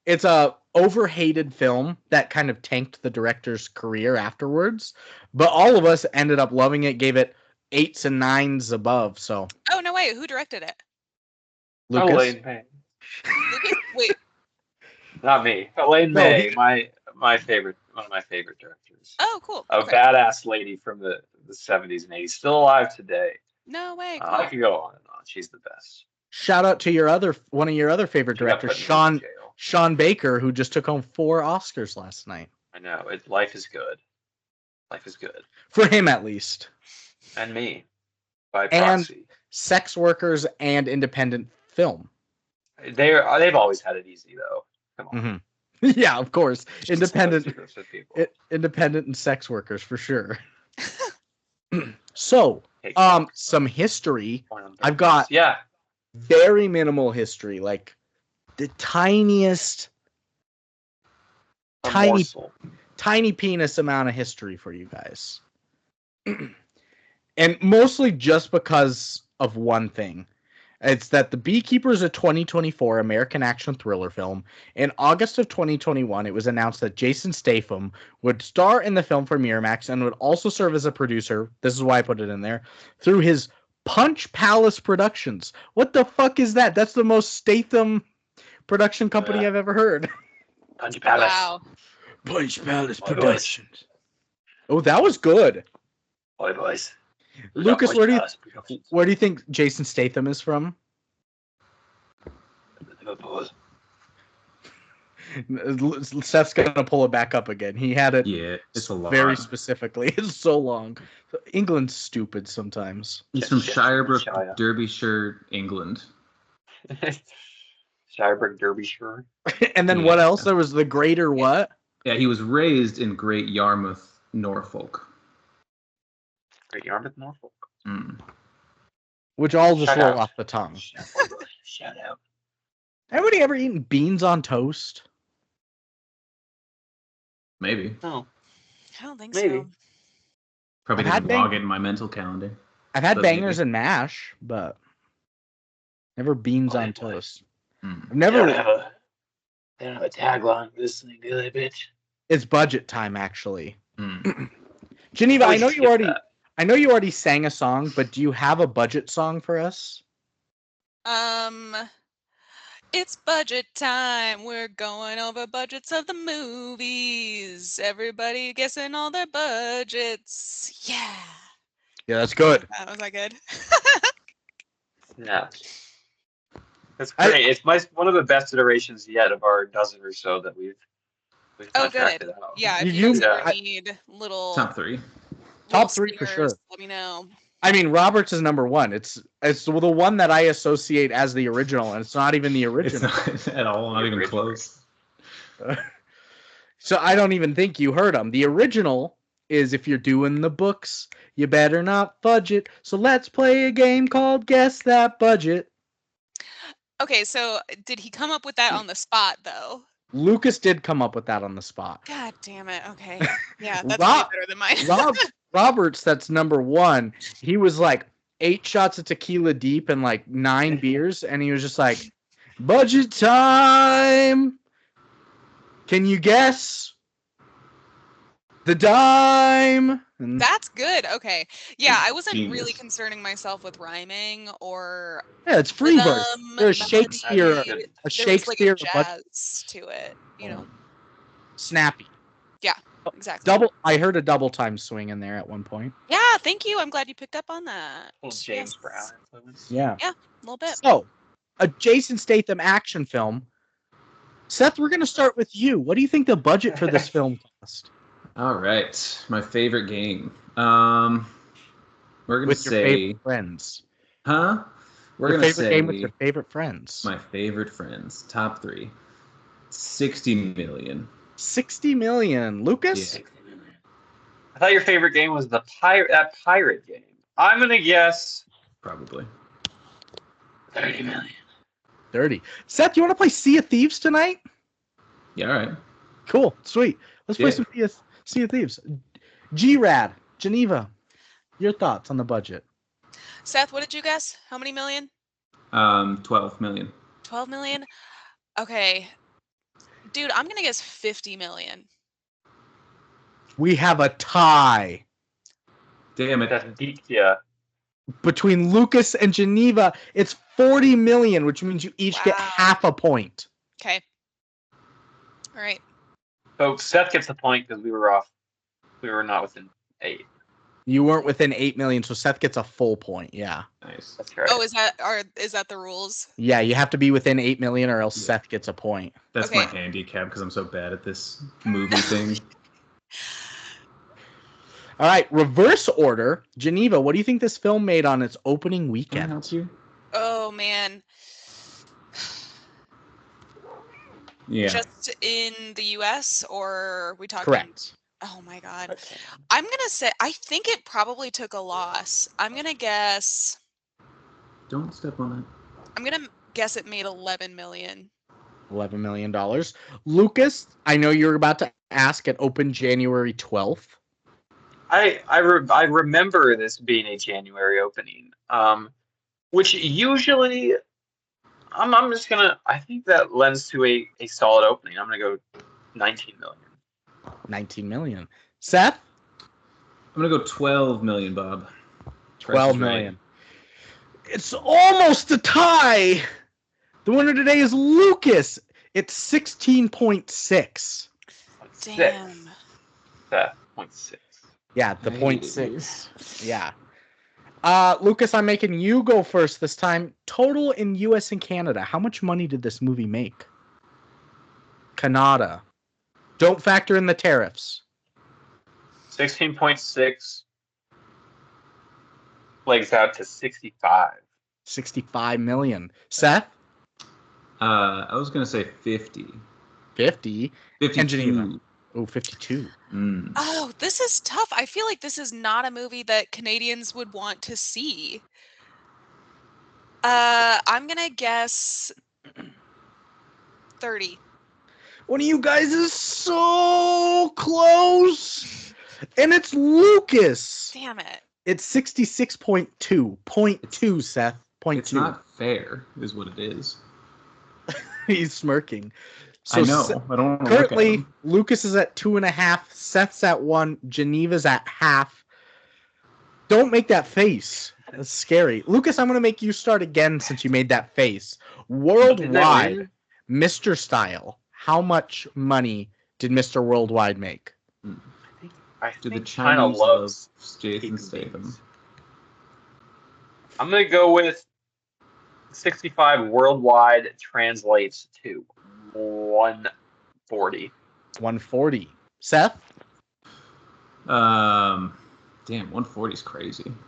[SPEAKER 1] It's a overhated film that kind of tanked the director's career afterwards, but all of us ended up loving it, gave it 8s and 9s above. So.
[SPEAKER 2] Oh no! Wait, who directed it?
[SPEAKER 1] Lucas.
[SPEAKER 5] Elaine May.
[SPEAKER 2] Lucas? Wait.
[SPEAKER 5] Not me. Elaine May, my favorite, one of my favorite directors.
[SPEAKER 2] Oh, cool.
[SPEAKER 5] A badass lady from the 70s and 80s, still alive today.
[SPEAKER 2] No way. Cool.
[SPEAKER 5] I could go on and on. She's the best.
[SPEAKER 1] Shout out to one of your other favorite directors, Sean Baker, who just took home 4 Oscars last night.
[SPEAKER 5] I know. Life is good. Life is good.
[SPEAKER 1] For him, at least.
[SPEAKER 5] And me. By proxy.
[SPEAKER 1] And sex workers and independent film.
[SPEAKER 5] They've always had it easy, though. Come on.
[SPEAKER 1] Mm-hmm. Yeah, of course. Independent and sex workers, for sure. So, some history. I've got very minimal history, like the tiniest, tiny penis amount of history for you guys. And mostly just because of one thing. It's that The Beekeeper is a 2024 American action thriller film. In August of 2021, it was announced that Jason Statham would star in the film for Miramax and would also serve as a producer. This is why I put it in there. Through his Punch Palace Productions. What the fuck is that? That's the most Statham production company I've ever heard.
[SPEAKER 5] Punch Palace.
[SPEAKER 2] Wow.
[SPEAKER 1] Punch Palace Productions. Oh, that was good.
[SPEAKER 5] Boy, boys.
[SPEAKER 1] Lucas, where do you think Jason Statham is from? Seth's gonna pull it back up again. He had it.
[SPEAKER 3] Yeah, it's a lot.
[SPEAKER 1] Very specifically. It's so long. England's stupid sometimes.
[SPEAKER 3] He's from Shirebrook, Derbyshire, England.
[SPEAKER 5] Shirebrook, Derbyshire.
[SPEAKER 1] And then what else? There was the Greater what?
[SPEAKER 3] Yeah, he was raised in Great Yarmouth, Norfolk.
[SPEAKER 5] Great Yarmouth, Norfolk.
[SPEAKER 1] Which all just roll off the tongue.
[SPEAKER 5] Shout out.
[SPEAKER 1] Anybody ever eaten beans on toast?
[SPEAKER 3] Maybe.
[SPEAKER 5] No.
[SPEAKER 2] I don't think
[SPEAKER 5] Maybe.
[SPEAKER 2] so.
[SPEAKER 3] Probably didn't log it in my mental calendar.
[SPEAKER 1] I've had bangers and mash, but never beans on toast. I've never.
[SPEAKER 5] They don't have a tagline for this thing, do they, bitch?
[SPEAKER 1] It's budget time, actually.
[SPEAKER 3] Mm.
[SPEAKER 1] Geneva,
[SPEAKER 5] We
[SPEAKER 1] I know
[SPEAKER 5] skip
[SPEAKER 1] you already.
[SPEAKER 5] that.
[SPEAKER 1] I know you already sang a song, but do you have a budget song for us?
[SPEAKER 2] It's budget time. We're going over budgets of the movies. Everybody guessing all their budgets. Yeah.
[SPEAKER 1] Yeah, that's good.
[SPEAKER 2] Was that good?
[SPEAKER 5] Yeah. That's great. It's one of the best iterations yet of our dozen or so that we've
[SPEAKER 2] Oh,
[SPEAKER 5] contracted
[SPEAKER 2] good.
[SPEAKER 5] out.
[SPEAKER 2] Yeah, if
[SPEAKER 1] You-
[SPEAKER 2] you guys
[SPEAKER 5] yeah.
[SPEAKER 2] ever need little
[SPEAKER 3] Top 3.
[SPEAKER 1] Top 3 for
[SPEAKER 2] stingers,
[SPEAKER 1] sure.
[SPEAKER 2] let me know.
[SPEAKER 1] I mean, Roberts is number 1. It's the one that I associate as the original, and it's not even the
[SPEAKER 3] It's
[SPEAKER 1] original.
[SPEAKER 3] not at all, not even close.
[SPEAKER 1] So I don't even think you heard them. The original is if you're doing the books, you better not fudge it. So let's play a game called Guess That Budget.
[SPEAKER 2] Okay, so did he come up with that on the spot, though?
[SPEAKER 1] Lucas did come up with that on the spot.
[SPEAKER 2] God damn it. Okay. Yeah, that's way better than mine.
[SPEAKER 1] Roberts, that's number 1. He was like 8 shots of tequila deep and like 9 beers, and he was just like, budget time. Can you guess the dime? And
[SPEAKER 2] That's good. Okay. Yeah, I wasn't really
[SPEAKER 3] Genius.
[SPEAKER 2] concerning myself with rhyming or
[SPEAKER 1] yeah, it's Freebird.
[SPEAKER 2] rhythm,
[SPEAKER 1] There's
[SPEAKER 2] melody.
[SPEAKER 1] Shakespeare,
[SPEAKER 2] There
[SPEAKER 1] a
[SPEAKER 2] was
[SPEAKER 1] Shakespeare
[SPEAKER 2] like a
[SPEAKER 1] budget.
[SPEAKER 2] jazz to it, you know.
[SPEAKER 1] Snappy.
[SPEAKER 2] Exactly.
[SPEAKER 1] Double. I heard a double time swing in there at one point.
[SPEAKER 2] Yeah, thank you. I'm glad you picked up on that.
[SPEAKER 5] Little James
[SPEAKER 2] Yes.
[SPEAKER 5] Brown influence.
[SPEAKER 1] Yeah.
[SPEAKER 2] A little bit.
[SPEAKER 1] So, a Jason Statham action film. Seth, we're going to start with you. What do you think the budget for this film cost?
[SPEAKER 3] All right, my favorite game. We're gonna
[SPEAKER 1] With your
[SPEAKER 3] say,
[SPEAKER 1] favorite friends.
[SPEAKER 3] huh? We're
[SPEAKER 1] Your
[SPEAKER 3] gonna
[SPEAKER 1] favorite
[SPEAKER 3] say
[SPEAKER 1] game with your favorite friends.
[SPEAKER 3] my favorite friends. Top 3. 60 million.
[SPEAKER 1] 60 million. Lucas?
[SPEAKER 3] Yeah.
[SPEAKER 5] I thought your favorite game was that pirate game. I'm gonna guess
[SPEAKER 3] Probably.
[SPEAKER 5] 30 million.
[SPEAKER 1] 30. Seth, you want to play Sea of Thieves tonight?
[SPEAKER 3] Yeah, all right.
[SPEAKER 1] Cool. Sweet. Let's play
[SPEAKER 3] Yeah.
[SPEAKER 1] some Sea of Thieves. G-Rad, Geneva, your thoughts on the budget?
[SPEAKER 2] Seth, what did you guess? How many million?
[SPEAKER 3] 12 million.
[SPEAKER 2] 12 million? Okay. Dude, I'm going to guess 50 million.
[SPEAKER 1] We have a tie
[SPEAKER 3] Damn it.
[SPEAKER 5] That's deep, yeah.
[SPEAKER 1] between Lucas and Geneva. It's 40 million, which means you each get
[SPEAKER 2] Wow.
[SPEAKER 1] half a point.
[SPEAKER 2] Okay. All right.
[SPEAKER 5] So Seth gets the point because we were off. We were not within 8.
[SPEAKER 1] You weren't within 8 million, so Seth gets a full point. Yeah.
[SPEAKER 3] Nice.
[SPEAKER 5] That's right.
[SPEAKER 2] Oh, is that the rules?
[SPEAKER 1] Yeah, you have to be within 8 million or else
[SPEAKER 3] Yeah.
[SPEAKER 1] Seth gets a point.
[SPEAKER 3] That's
[SPEAKER 2] Okay.
[SPEAKER 3] my handicap because I'm so bad at this movie thing.
[SPEAKER 1] All right, reverse order. Geneva, what do you think this film made on its opening
[SPEAKER 3] Can I
[SPEAKER 1] weekend?
[SPEAKER 3] help you?
[SPEAKER 2] Oh, man.
[SPEAKER 3] Yeah.
[SPEAKER 2] Just in the US, or are we talking?
[SPEAKER 1] Correct.
[SPEAKER 2] Oh my God.
[SPEAKER 5] Okay.
[SPEAKER 2] I'm going to say, I think it probably took a loss. I'm going to guess
[SPEAKER 3] Don't step on that.
[SPEAKER 2] I'm going to guess it made 11 million.
[SPEAKER 1] $11 million. Lucas, I know you're about to ask. It opened January 12th.
[SPEAKER 5] I remember this being a January opening, which usually I'm just gonna. I think that lends to a solid opening. I'm gonna go 19 million.
[SPEAKER 1] 19 million. Seth,
[SPEAKER 3] I'm gonna go 12 million, Bob. Price
[SPEAKER 1] 12
[SPEAKER 3] is Right.
[SPEAKER 1] million. It's almost a tie. The winner today is Lucas. It's 16.6.
[SPEAKER 2] Damn.
[SPEAKER 5] That 0.6.
[SPEAKER 1] Yeah, the
[SPEAKER 3] I
[SPEAKER 1] point
[SPEAKER 3] hated you.
[SPEAKER 1] 6. Yeah. Lucas, I'm making you go first this time. Total in US and Canada, how much money did this movie make? Canada. Don't factor in the tariffs.
[SPEAKER 5] 16.6 legs out to 65.
[SPEAKER 1] 65 million. Seth?
[SPEAKER 3] I was gonna say 50.
[SPEAKER 1] 50.
[SPEAKER 3] 52.
[SPEAKER 1] And Geneva. Oh, 52.
[SPEAKER 3] Mm.
[SPEAKER 2] Oh, this is tough. I feel like this is not a movie that Canadians would want to see. I'm gonna guess 30.
[SPEAKER 1] One of you guys is so close. And it's Lucas.
[SPEAKER 2] Damn it.
[SPEAKER 1] It's 66.2. 0.2, Seth. 0.2.
[SPEAKER 3] It's not fair, is what it is.
[SPEAKER 1] He's smirking.
[SPEAKER 3] I know. I don't want to look at
[SPEAKER 1] Currently,
[SPEAKER 3] him.
[SPEAKER 1] Lucas is at 2.5. Seth's at 1. Geneva's at half. Don't make that face. That's scary. Lucas, I'm going to make you start again since you made that face. Worldwide, Mr. Style, how much money did Mr. Worldwide make?
[SPEAKER 5] I
[SPEAKER 3] Do the
[SPEAKER 5] think China
[SPEAKER 3] Chinese
[SPEAKER 5] loves
[SPEAKER 3] love Jason
[SPEAKER 5] keeping
[SPEAKER 3] Statham?
[SPEAKER 5] bees. I'm gonna go with 65 worldwide translates to 140.
[SPEAKER 1] 140. Seth?
[SPEAKER 3] Damn, 140 is crazy. I'm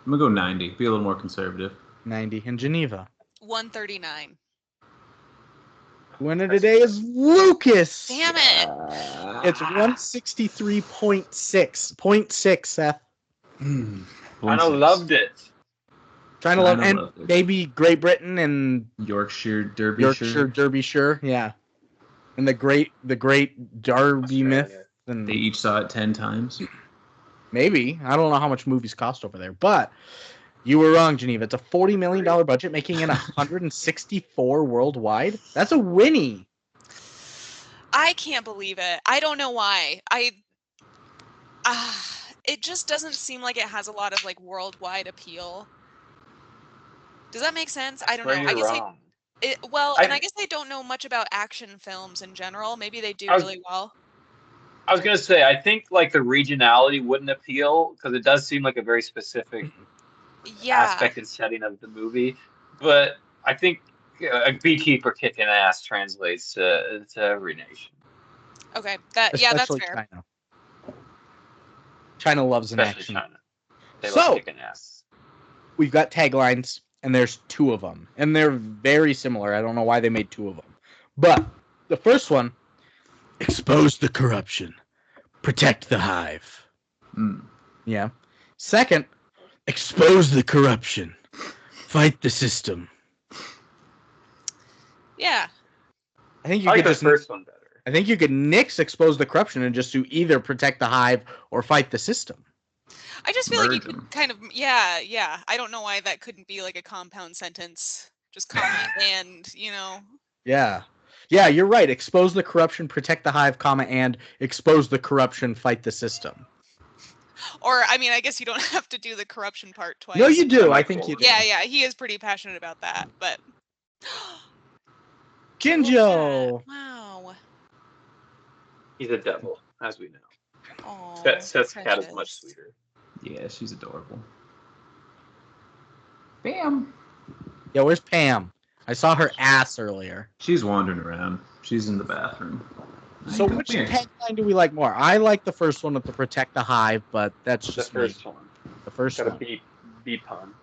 [SPEAKER 3] gonna go 90. Be a little more conservative.
[SPEAKER 1] 90. And Geneva?
[SPEAKER 2] 139.
[SPEAKER 1] Winner today is Lucas.
[SPEAKER 2] Damn it.
[SPEAKER 1] It's 163.6. 0.6, Seth.
[SPEAKER 5] China loved it.
[SPEAKER 1] Trying to love, and maybe Great Britain and
[SPEAKER 3] Yorkshire,
[SPEAKER 1] Derbyshire, yeah. And the great Derby myth. And
[SPEAKER 3] they each saw it 10 times.
[SPEAKER 1] Maybe. I don't know how much movies cost over there, but you were wrong, Geneva. It's a $40 million budget, making it 164 worldwide. That's a Winnie.
[SPEAKER 2] I can't believe it. I don't know why. It just doesn't seem like it has a lot of like worldwide appeal. Does that make sense? I don't know. I guess I guess I don't know much about action films in general. Maybe they do really well.
[SPEAKER 5] I was gonna say, I think like the regionality wouldn't appeal because it does seem like a very specific aspect and setting of the movie. But I think a beekeeper kicking ass translates to every nation.
[SPEAKER 2] Okay, that's fair.
[SPEAKER 1] China. China loves an action.
[SPEAKER 5] China. They love kicking ass.
[SPEAKER 1] We've got taglines, and there's 2 of them, and they're very similar. I don't know why they made 2 of them, but the first one. Expose the corruption. Protect the hive. Yeah. Second, expose the corruption. Fight the system.
[SPEAKER 2] Yeah.
[SPEAKER 1] I think you
[SPEAKER 5] like
[SPEAKER 1] could
[SPEAKER 5] the first one better.
[SPEAKER 1] I think you could nix expose the corruption and just do either protect the hive or fight the system.
[SPEAKER 2] I just feel like you could kind of I don't know why that couldn't be like a compound sentence. Just comma and,
[SPEAKER 1] Yeah. Yeah, you're right. Expose the corruption, protect the hive, comma, and expose the corruption, fight the system.
[SPEAKER 2] Or, I mean, I guess you don't have to do the corruption part twice.
[SPEAKER 1] No, you do. I think you do.
[SPEAKER 2] Yeah, he is pretty passionate about that, but...
[SPEAKER 1] Jinjo!
[SPEAKER 2] Wow.
[SPEAKER 5] He's a devil, as we know.
[SPEAKER 2] Aww,
[SPEAKER 5] Seth's cat is much sweeter.
[SPEAKER 3] Yeah, she's adorable. Bam!
[SPEAKER 1] Yeah, where's Pam? I saw her ass earlier.
[SPEAKER 3] She's wandering around. She's in the bathroom.
[SPEAKER 1] So which tagline do we like more? I like the first one with the protect the hive, but that's just
[SPEAKER 5] the first one.
[SPEAKER 1] The first one.
[SPEAKER 5] Be pun.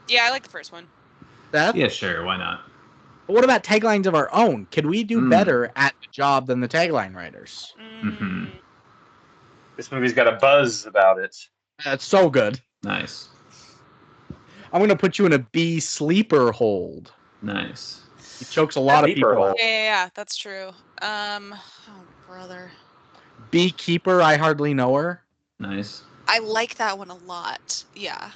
[SPEAKER 2] Yeah, I like the first one.
[SPEAKER 1] Seth?
[SPEAKER 3] Yeah, sure. Why not?
[SPEAKER 1] But what about taglines of our own? Can we do better at the job than the tagline writers?
[SPEAKER 3] Mm-hmm.
[SPEAKER 5] This movie's got a buzz about it.
[SPEAKER 1] That's so good.
[SPEAKER 3] Nice.
[SPEAKER 1] I'm going to put you in a bee sleeper hold.
[SPEAKER 3] Nice.
[SPEAKER 1] He chokes a lot of people out.
[SPEAKER 2] Yeah, that's true. Oh, brother.
[SPEAKER 1] Beekeeper, I hardly know her.
[SPEAKER 3] Nice.
[SPEAKER 2] I like that one a lot. Yeah.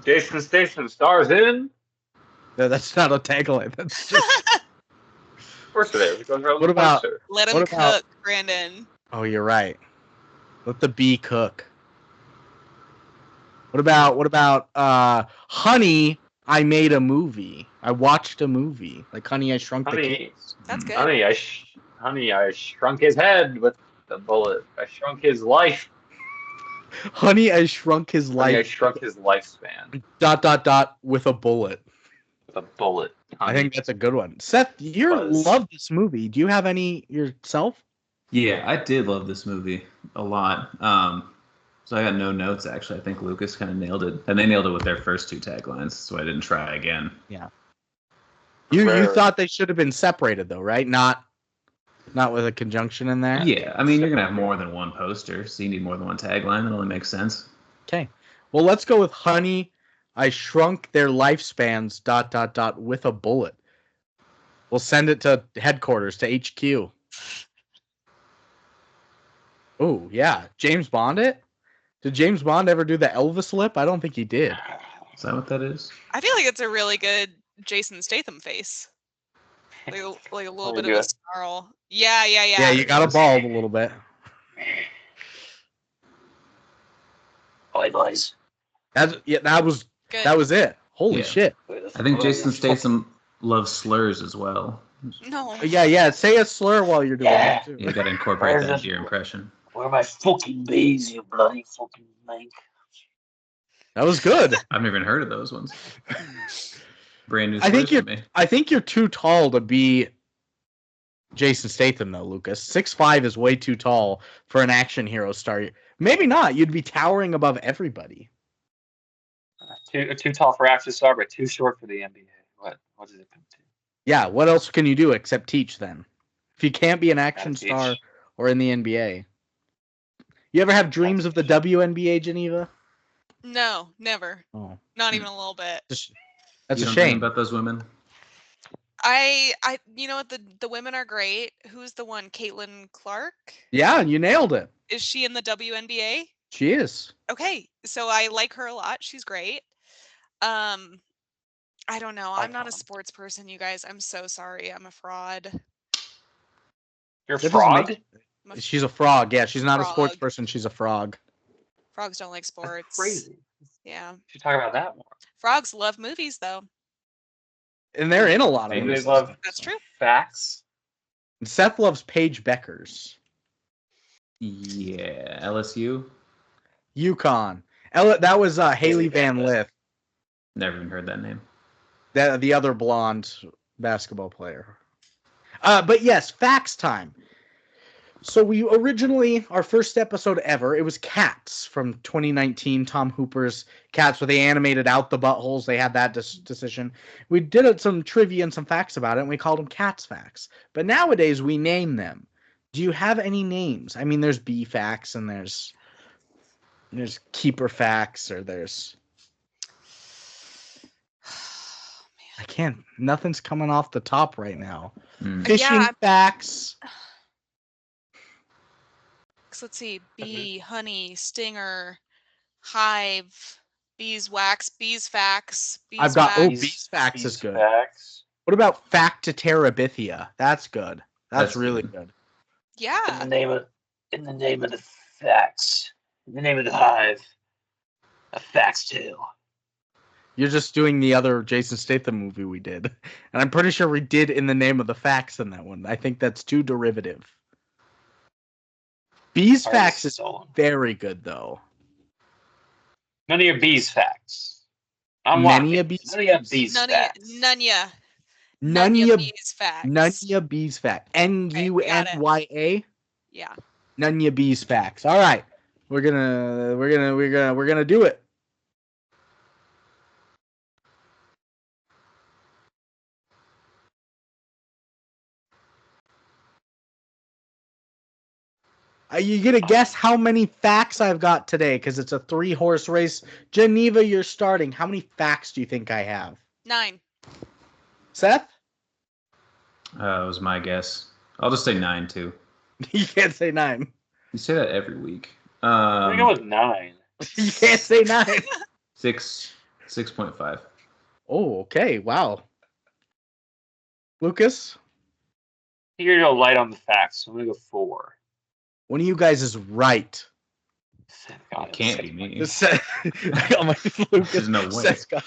[SPEAKER 5] Jason Statham stars in.
[SPEAKER 1] No, that's not a tagline. That's just...
[SPEAKER 5] Of course it is. It goes around
[SPEAKER 1] What about?
[SPEAKER 5] poster.
[SPEAKER 2] Let him cook, Brandon.
[SPEAKER 1] Oh, you're right. Let the bee cook. What about Honey, I made a movie. I watched a movie. Like Honey, I Shrunk the Kids.
[SPEAKER 2] That's good.
[SPEAKER 5] Honey, I shrunk his head with the bullet. I shrunk his life.
[SPEAKER 1] Honey, I shrunk his life.
[SPEAKER 5] Honey, I shrunk his lifespan. ...
[SPEAKER 1] with a bullet.
[SPEAKER 5] With a bullet.
[SPEAKER 1] Honey. I think that's a good one. Seth, you love this movie. Do you have any yourself?
[SPEAKER 3] Yeah, I did love this movie a lot. So I got no notes, actually. I think Lucas kind of nailed it. And they nailed it with their first 2 taglines, so I didn't try again.
[SPEAKER 1] Yeah. You thought they should have been separated, though, right? Not with a conjunction in there?
[SPEAKER 3] Yeah, I mean, you're going to have more than one poster, so you need more than one tagline. That only makes sense.
[SPEAKER 1] Okay. Well, let's go with Honey, I shrunk their lifespans, ... with a bullet. We'll send it to headquarters, to HQ. Oh, yeah. James Bond it? Did James Bond ever do the Elvis lip? I don't think he did.
[SPEAKER 3] Is that what that is?
[SPEAKER 2] I feel like it's a really good Jason Statham face. Like a little bit of a snarl. Yeah.
[SPEAKER 1] Yeah, you got a bald a little bit.
[SPEAKER 6] Hi, boys.
[SPEAKER 1] That was
[SPEAKER 2] Good.
[SPEAKER 1] that was it. Holy
[SPEAKER 3] Yeah.
[SPEAKER 1] shit.
[SPEAKER 3] I think Jason Statham loves slurs as well.
[SPEAKER 2] No.
[SPEAKER 1] Yeah. Say a slur while you're doing
[SPEAKER 6] Yeah.
[SPEAKER 1] it too.
[SPEAKER 3] You got to incorporate that into your impression.
[SPEAKER 6] Where are my fucking bees, you bloody fucking mink?
[SPEAKER 1] That was good.
[SPEAKER 3] I've never even heard of those ones. Brand new
[SPEAKER 1] I think
[SPEAKER 3] slurs for me.
[SPEAKER 1] I think you're too tall to be Jason Statham, though, Lucas. 6'5" is way too tall for an action hero star. Maybe not. You'd be towering above everybody.
[SPEAKER 5] Too tall for action star, but too short for the NBA. What does it come to?
[SPEAKER 1] Yeah, what else can you do except teach then? If you can't be an action
[SPEAKER 5] Gotta teach.
[SPEAKER 1] star or in the NBA. You ever have dreams of the WNBA, Geneva?
[SPEAKER 2] No, never.
[SPEAKER 1] Oh.
[SPEAKER 2] Not even a little bit.
[SPEAKER 1] That's
[SPEAKER 3] You
[SPEAKER 1] a
[SPEAKER 3] don't dream
[SPEAKER 1] shame.
[SPEAKER 3] about those women.
[SPEAKER 2] I you know what, the women are great. Who's the one? Caitlin Clark?
[SPEAKER 1] Yeah, you nailed it.
[SPEAKER 2] Is she in the WNBA?
[SPEAKER 1] She is.
[SPEAKER 2] Okay, so I like her a lot. She's great. I don't know. I'm not a sports person, you guys. I'm so sorry. I'm a fraud.
[SPEAKER 5] You're a
[SPEAKER 1] That doesn't
[SPEAKER 5] frog?
[SPEAKER 1] make- She's a frog. Yeah, she's not a sports
[SPEAKER 2] Frog.
[SPEAKER 1] person. She's a frog.
[SPEAKER 2] Frogs don't like sports.
[SPEAKER 5] That's crazy.
[SPEAKER 2] Yeah.
[SPEAKER 5] We should talk about that more.
[SPEAKER 2] Frogs love movies, though.
[SPEAKER 1] And they're in a lot of
[SPEAKER 5] Maybe
[SPEAKER 1] movies.
[SPEAKER 5] they love
[SPEAKER 2] That's true.
[SPEAKER 5] facts.
[SPEAKER 1] And Seth loves Paige Beckers.
[SPEAKER 3] Yeah, LSU.
[SPEAKER 1] UConn. That was Haley Van Lith,
[SPEAKER 3] Never even heard that name.
[SPEAKER 1] the other blonde basketball player. But yes, facts time. So we originally, our first episode ever, it was Cats from 2019, Tom Hooper's Cats, where they animated out the buttholes. They had that decision. We did some trivia and some facts about it, and we called them Cats Facts. But nowadays, we name them. Do you have any names? I mean, there's Bee Facts, and there's Keeper Facts, or there's... I can't... Nothing's coming off the top right now. Fishing Facts...
[SPEAKER 2] Let's see. Bee, honey, stinger, hive, beeswax, beesfax.
[SPEAKER 1] I've got
[SPEAKER 2] beeswax.
[SPEAKER 1] beeswax is good.
[SPEAKER 5] Facts.
[SPEAKER 1] What about Factiterabithia? That's good. That's really good.
[SPEAKER 2] Yeah.
[SPEAKER 6] In the name of the facts. In the name of the hive. A facts tale.
[SPEAKER 1] You're just doing the other Jason Statham movie we did. And I'm pretty sure we did In the Name of the Facts in that one. I think that's too derivative. Beeswax is very good, though.
[SPEAKER 5] None of your bees facts. I'm
[SPEAKER 1] None
[SPEAKER 5] walking.
[SPEAKER 1] of bees
[SPEAKER 5] None of your
[SPEAKER 1] facts.
[SPEAKER 5] bees
[SPEAKER 2] None
[SPEAKER 5] facts.
[SPEAKER 2] of your beeswax.
[SPEAKER 1] None of your beeswax. Nunya.
[SPEAKER 2] Yeah.
[SPEAKER 1] None of your beeswax. All right. We're gonna do it. You gonna guess how many facts I've got today? Because it's a 3-horse race. Geneva, you're starting. How many facts do you think I have?
[SPEAKER 2] 9.
[SPEAKER 1] Seth?
[SPEAKER 3] It was my guess. I'll just say 9 too.
[SPEAKER 1] You can't say 9.
[SPEAKER 3] You say that every week.
[SPEAKER 5] We go with 9.
[SPEAKER 1] You can't say 9.
[SPEAKER 3] 6.5.
[SPEAKER 1] Oh, okay. Wow. Lucas?
[SPEAKER 5] You're gonna go light on the facts. So I'm gonna go 4.
[SPEAKER 1] One of you guys is right.
[SPEAKER 5] God,
[SPEAKER 3] It can't be me.
[SPEAKER 1] There's
[SPEAKER 3] no way.
[SPEAKER 1] Seth's got...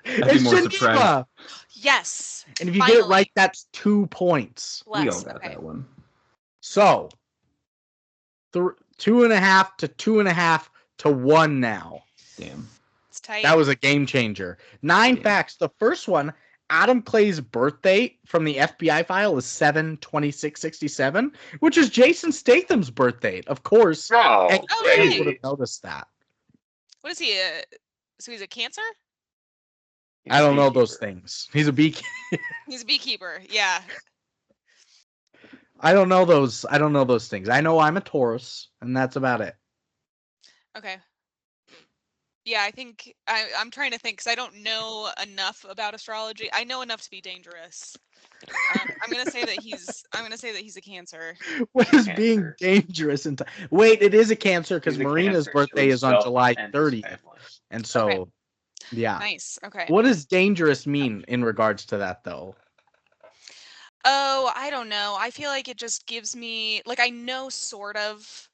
[SPEAKER 3] I'd be
[SPEAKER 1] It's
[SPEAKER 3] more
[SPEAKER 1] Geneva.
[SPEAKER 3] surprised.
[SPEAKER 2] Yes.
[SPEAKER 1] And if you get it right, that's 2 points.
[SPEAKER 3] We all
[SPEAKER 2] Less.
[SPEAKER 3] got
[SPEAKER 2] Okay.
[SPEAKER 3] that one.
[SPEAKER 1] So, 2.5 to 2.5 to 1 now.
[SPEAKER 3] Damn.
[SPEAKER 2] It's tight.
[SPEAKER 1] That was a game changer. 9
[SPEAKER 3] Yeah.
[SPEAKER 1] facts. The first one, Adam Clay's birthday from the FBI file is 7/26/67, which is Jason Statham's birthday. Of course,
[SPEAKER 5] Oh,
[SPEAKER 1] anybody would
[SPEAKER 2] really?
[SPEAKER 1] have noticed that.
[SPEAKER 2] What is he? So he's a Cancer?
[SPEAKER 1] I don't know those things. He's a beekeeper.
[SPEAKER 2] He's a beekeeper. Yeah.
[SPEAKER 1] I don't know those. I don't know those things. I know I'm a Taurus, and that's about it.
[SPEAKER 2] Okay. Yeah, I think I'm trying to think because I don't know enough about astrology. I know enough to be dangerous. I'm gonna say that he's a Cancer.
[SPEAKER 1] What is being
[SPEAKER 5] Cancer.
[SPEAKER 1] dangerous? Wait, it is a Cancer because
[SPEAKER 5] He's a
[SPEAKER 1] Marina's
[SPEAKER 5] Cancer,
[SPEAKER 1] birthday
[SPEAKER 5] so
[SPEAKER 1] is on
[SPEAKER 5] himself
[SPEAKER 1] July
[SPEAKER 5] and his
[SPEAKER 1] 30th,
[SPEAKER 5] family.
[SPEAKER 1] and so
[SPEAKER 2] Okay.
[SPEAKER 1] Yeah.
[SPEAKER 2] Nice. Okay.
[SPEAKER 1] What does dangerous mean in regards to that, though?
[SPEAKER 2] Oh, I don't know. I feel like it just gives me like I know sort of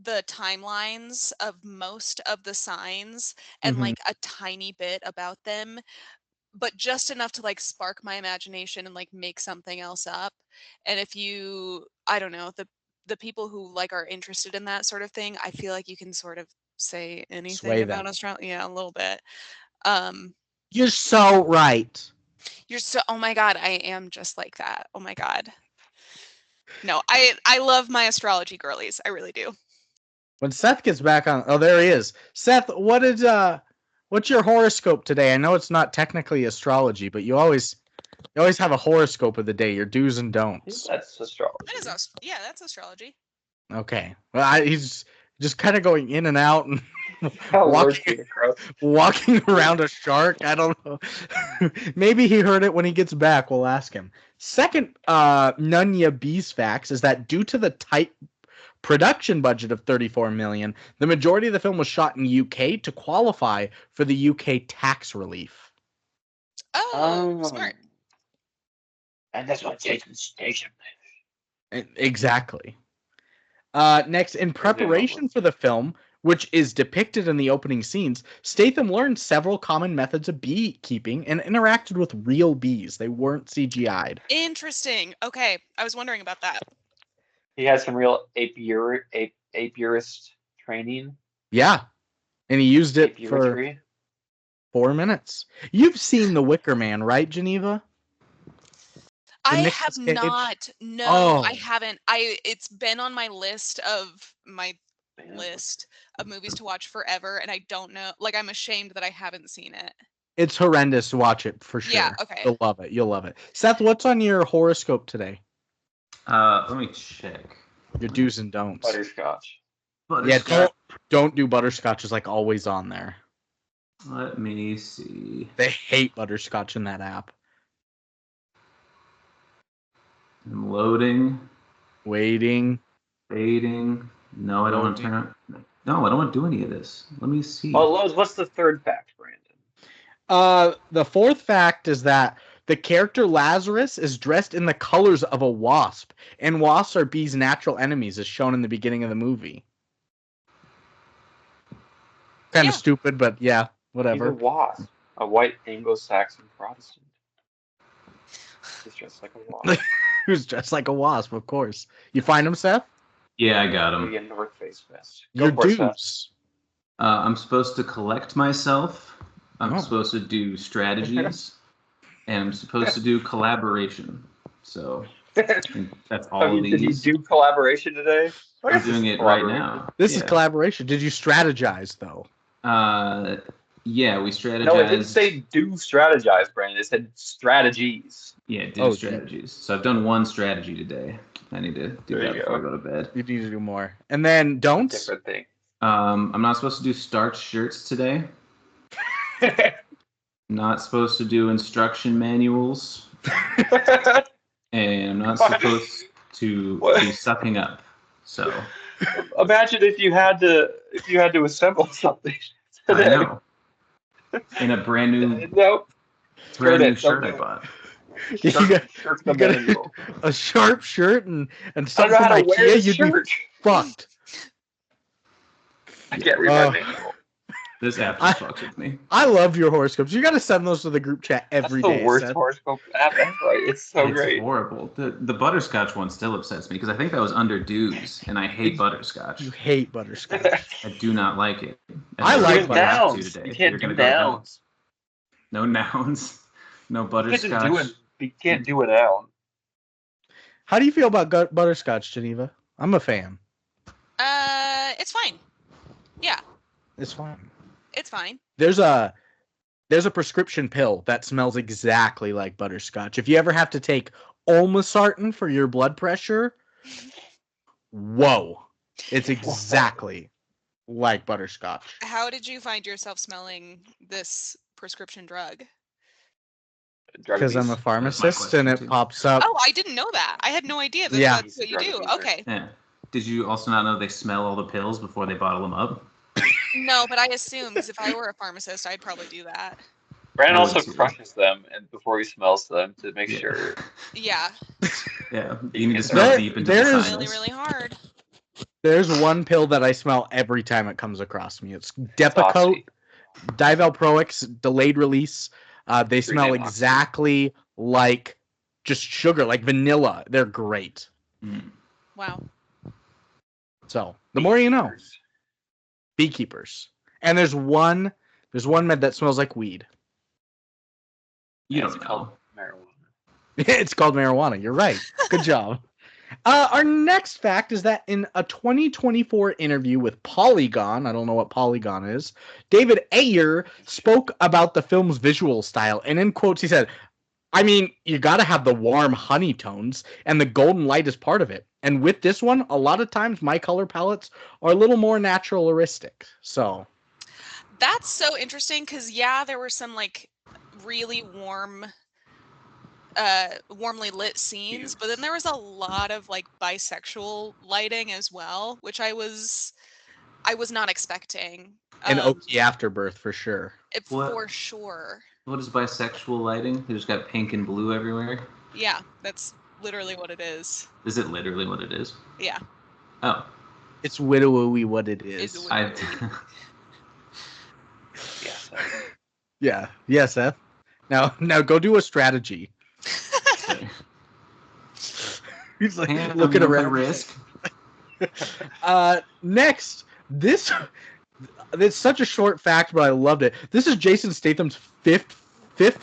[SPEAKER 2] the timelines of most of the signs and
[SPEAKER 1] Mhm.
[SPEAKER 2] like a tiny bit about them, but just enough to like spark my imagination and like make something else up. And if you, I don't know, the people who like are interested in that sort of thing, I feel like you can sort of say anything
[SPEAKER 1] Sway
[SPEAKER 2] about
[SPEAKER 1] them.
[SPEAKER 2] astrology. Yeah, a little bit. Um,
[SPEAKER 1] You're so right.
[SPEAKER 2] you're so, oh my God, I am just like that. Oh my God. No, I love my astrology girlies. I really do.
[SPEAKER 1] When Seth gets back on, oh, there he is. Seth, what's your horoscope today? I know it's not technically astrology, but you always have a horoscope of the day, your do's and don'ts.
[SPEAKER 5] That's astrology.
[SPEAKER 2] That is, yeah, that's astrology.
[SPEAKER 1] Okay. Well, he's just kind of going in and out and
[SPEAKER 5] Lurking across.
[SPEAKER 1] walking around a shark. I don't know. Maybe he heard it when he gets back. We'll ask him. Second, Nunya B's facts is that due to the tight production budget of $34 million, the majority of the film was shot in UK to qualify for the UK tax relief.
[SPEAKER 2] Oh, smart.
[SPEAKER 6] And that's what Jason Statham.
[SPEAKER 1] Exactly. Next, in preparation for the film, which is depicted in the opening scenes, Statham learned several common methods of beekeeping and interacted with real bees. They weren't CGI'd.
[SPEAKER 2] Interesting. Okay, I was wondering about that.
[SPEAKER 5] He had some real apiarist training.
[SPEAKER 1] Yeah, and he used it for
[SPEAKER 5] Apiaristry.
[SPEAKER 1] 4 minutes. You've seen The Wicker Man, right, Geneva?
[SPEAKER 2] I
[SPEAKER 1] Nicolas
[SPEAKER 2] have
[SPEAKER 1] Cage?
[SPEAKER 2] not. No,
[SPEAKER 1] Oh.
[SPEAKER 2] I haven't. It's been on my list of movies to watch forever, and I don't know. Like, I'm ashamed that I haven't seen it.
[SPEAKER 1] It's horrendous. Watch it for sure.
[SPEAKER 2] Yeah, okay.
[SPEAKER 1] You'll love it. You'll love it. Seth, what's on your horoscope today?
[SPEAKER 3] Let me check.
[SPEAKER 1] Your do's and don'ts.
[SPEAKER 5] Butterscotch.
[SPEAKER 1] Yeah, don't do butterscotch. Is like always on there.
[SPEAKER 3] Let me see.
[SPEAKER 1] They hate butterscotch in that app.
[SPEAKER 3] I'm loading.
[SPEAKER 1] Waiting.
[SPEAKER 3] Fading. No, I don't want to turn on. No, I don't want to do any of this. Let me see.
[SPEAKER 5] Oh, Lowe's, what's the third fact, Brandon?
[SPEAKER 1] The fourth fact is that the character Lazarus is dressed in the colors of a wasp, and wasps are bees' natural enemies, as shown in the beginning of the movie. Kind of stupid, but yeah, whatever.
[SPEAKER 5] He's a wasp, a white Anglo-Saxon Protestant. He's dressed like a wasp.
[SPEAKER 1] Who's dressed like a wasp, of course. You find him, Seth?
[SPEAKER 3] Yeah, I got him.
[SPEAKER 5] A North Face vest.
[SPEAKER 1] Your
[SPEAKER 5] Go for it, Seth.
[SPEAKER 1] dues.
[SPEAKER 3] I'm supposed to collect myself. I'm supposed to do strategies. And I'm supposed to do collaboration. So I think that's all of these.
[SPEAKER 5] Did you do collaboration today?
[SPEAKER 3] I'm doing it right now.
[SPEAKER 1] This is collaboration. Did you strategize, though?
[SPEAKER 3] Yeah, we strategized.
[SPEAKER 5] No, it didn't say do strategize, Brandon. It said strategies.
[SPEAKER 3] Yeah, do strategies. So I've done one strategy today. I need to do that before I go to bed.
[SPEAKER 1] You need to do more. And then don'ts?
[SPEAKER 5] Different thing.
[SPEAKER 3] I'm not supposed to do starch shirts today. Not supposed to do instruction manuals. And I'm not supposed to be sucking up. So
[SPEAKER 5] imagine if you had to assemble something today.
[SPEAKER 3] I know. In a brand new shirt I bought.
[SPEAKER 1] You got a sharp shirt and something
[SPEAKER 5] I don't know how to
[SPEAKER 1] like
[SPEAKER 5] wear a
[SPEAKER 1] you'd
[SPEAKER 5] shirt.
[SPEAKER 1] be fucked.
[SPEAKER 5] I can't read my manual.
[SPEAKER 3] This app just fucks with me.
[SPEAKER 1] I love your horoscopes. You got to send those to the group chat every day.
[SPEAKER 5] That's the worst horoscope app ever. It's so great.
[SPEAKER 3] It's horrible. The butterscotch one still upsets me because I think that was under dues, and I hate butterscotch.
[SPEAKER 1] You hate butterscotch.
[SPEAKER 3] I do not like it.
[SPEAKER 1] I like
[SPEAKER 5] nouns. You can't do nouns.
[SPEAKER 3] No nouns. No butterscotch.
[SPEAKER 5] You can't do a noun.
[SPEAKER 1] How do you feel about butterscotch, Geneva? I'm a fan.
[SPEAKER 2] It's fine. Yeah.
[SPEAKER 1] It's fine.
[SPEAKER 2] It's fine.
[SPEAKER 1] There's a prescription pill that smells exactly like butterscotch. If you ever have to take olmesartan for your blood pressure, whoa. It's exactly like butterscotch.
[SPEAKER 2] How did you find yourself smelling this prescription drug?
[SPEAKER 1] Because I'm a pharmacist and it pops up.
[SPEAKER 2] Oh, I didn't know that. I had no idea that's what you do. Okay.
[SPEAKER 3] Yeah. Did you also not know they smell all the pills before they bottle them up?
[SPEAKER 2] No, but I assume because if I were a pharmacist, I'd probably do that.
[SPEAKER 5] Brandon
[SPEAKER 3] I
[SPEAKER 5] also
[SPEAKER 3] would too.
[SPEAKER 5] crushes them and before he smells them to make sure.
[SPEAKER 2] Yeah.
[SPEAKER 3] Yeah,
[SPEAKER 5] You
[SPEAKER 3] you need to
[SPEAKER 5] get
[SPEAKER 3] smell
[SPEAKER 1] there-
[SPEAKER 3] deep into
[SPEAKER 1] there
[SPEAKER 3] the
[SPEAKER 1] is-
[SPEAKER 2] Really,
[SPEAKER 3] sinus.
[SPEAKER 2] really hard.
[SPEAKER 1] There's one pill that I smell every time it comes across me. It's Depakote,
[SPEAKER 5] Oxy.
[SPEAKER 1] Divalproix, delayed release. They smell
[SPEAKER 5] name, Oxy.
[SPEAKER 1] exactly like just sugar, like vanilla. They're great.
[SPEAKER 3] Mm.
[SPEAKER 2] Wow.
[SPEAKER 1] So the more you know.
[SPEAKER 5] Beekeepers.
[SPEAKER 1] Beekeepers. And there's one med that smells like weed.
[SPEAKER 3] You
[SPEAKER 5] It's
[SPEAKER 3] don't
[SPEAKER 5] called
[SPEAKER 3] know.
[SPEAKER 5] marijuana.
[SPEAKER 1] It's called marijuana. You're right. Good job. Our next fact is that in a 2024 interview with Polygon, I don't know what Polygon is, David Ayer spoke about the film's visual style. And in quotes, he said, I mean, you got to have the warm honey tones, and the golden light is part of it. And with this one, a lot of times my color palettes are a little more naturalistic. So
[SPEAKER 2] That's so interesting because, yeah, there were some like really warmly lit scenes, but then there was a lot of like bisexual lighting as well, which I was not expecting.
[SPEAKER 1] an Oki afterbirth for sure.
[SPEAKER 2] For sure.
[SPEAKER 3] What is bisexual lighting? They just got pink and blue everywhere.
[SPEAKER 2] Yeah, that's literally what it is.
[SPEAKER 3] Is it literally what it is?
[SPEAKER 2] Yeah.
[SPEAKER 3] Oh,
[SPEAKER 1] It's widowy what it is.
[SPEAKER 2] It's
[SPEAKER 3] I.
[SPEAKER 5] Yes.
[SPEAKER 1] Yeah. Yeah, Seth. Now go do a strategy. He's like looking
[SPEAKER 3] at
[SPEAKER 1] around.
[SPEAKER 3] risk.
[SPEAKER 1] Next, this it's such a short fact, but I loved it. This is Jason Statham's fifth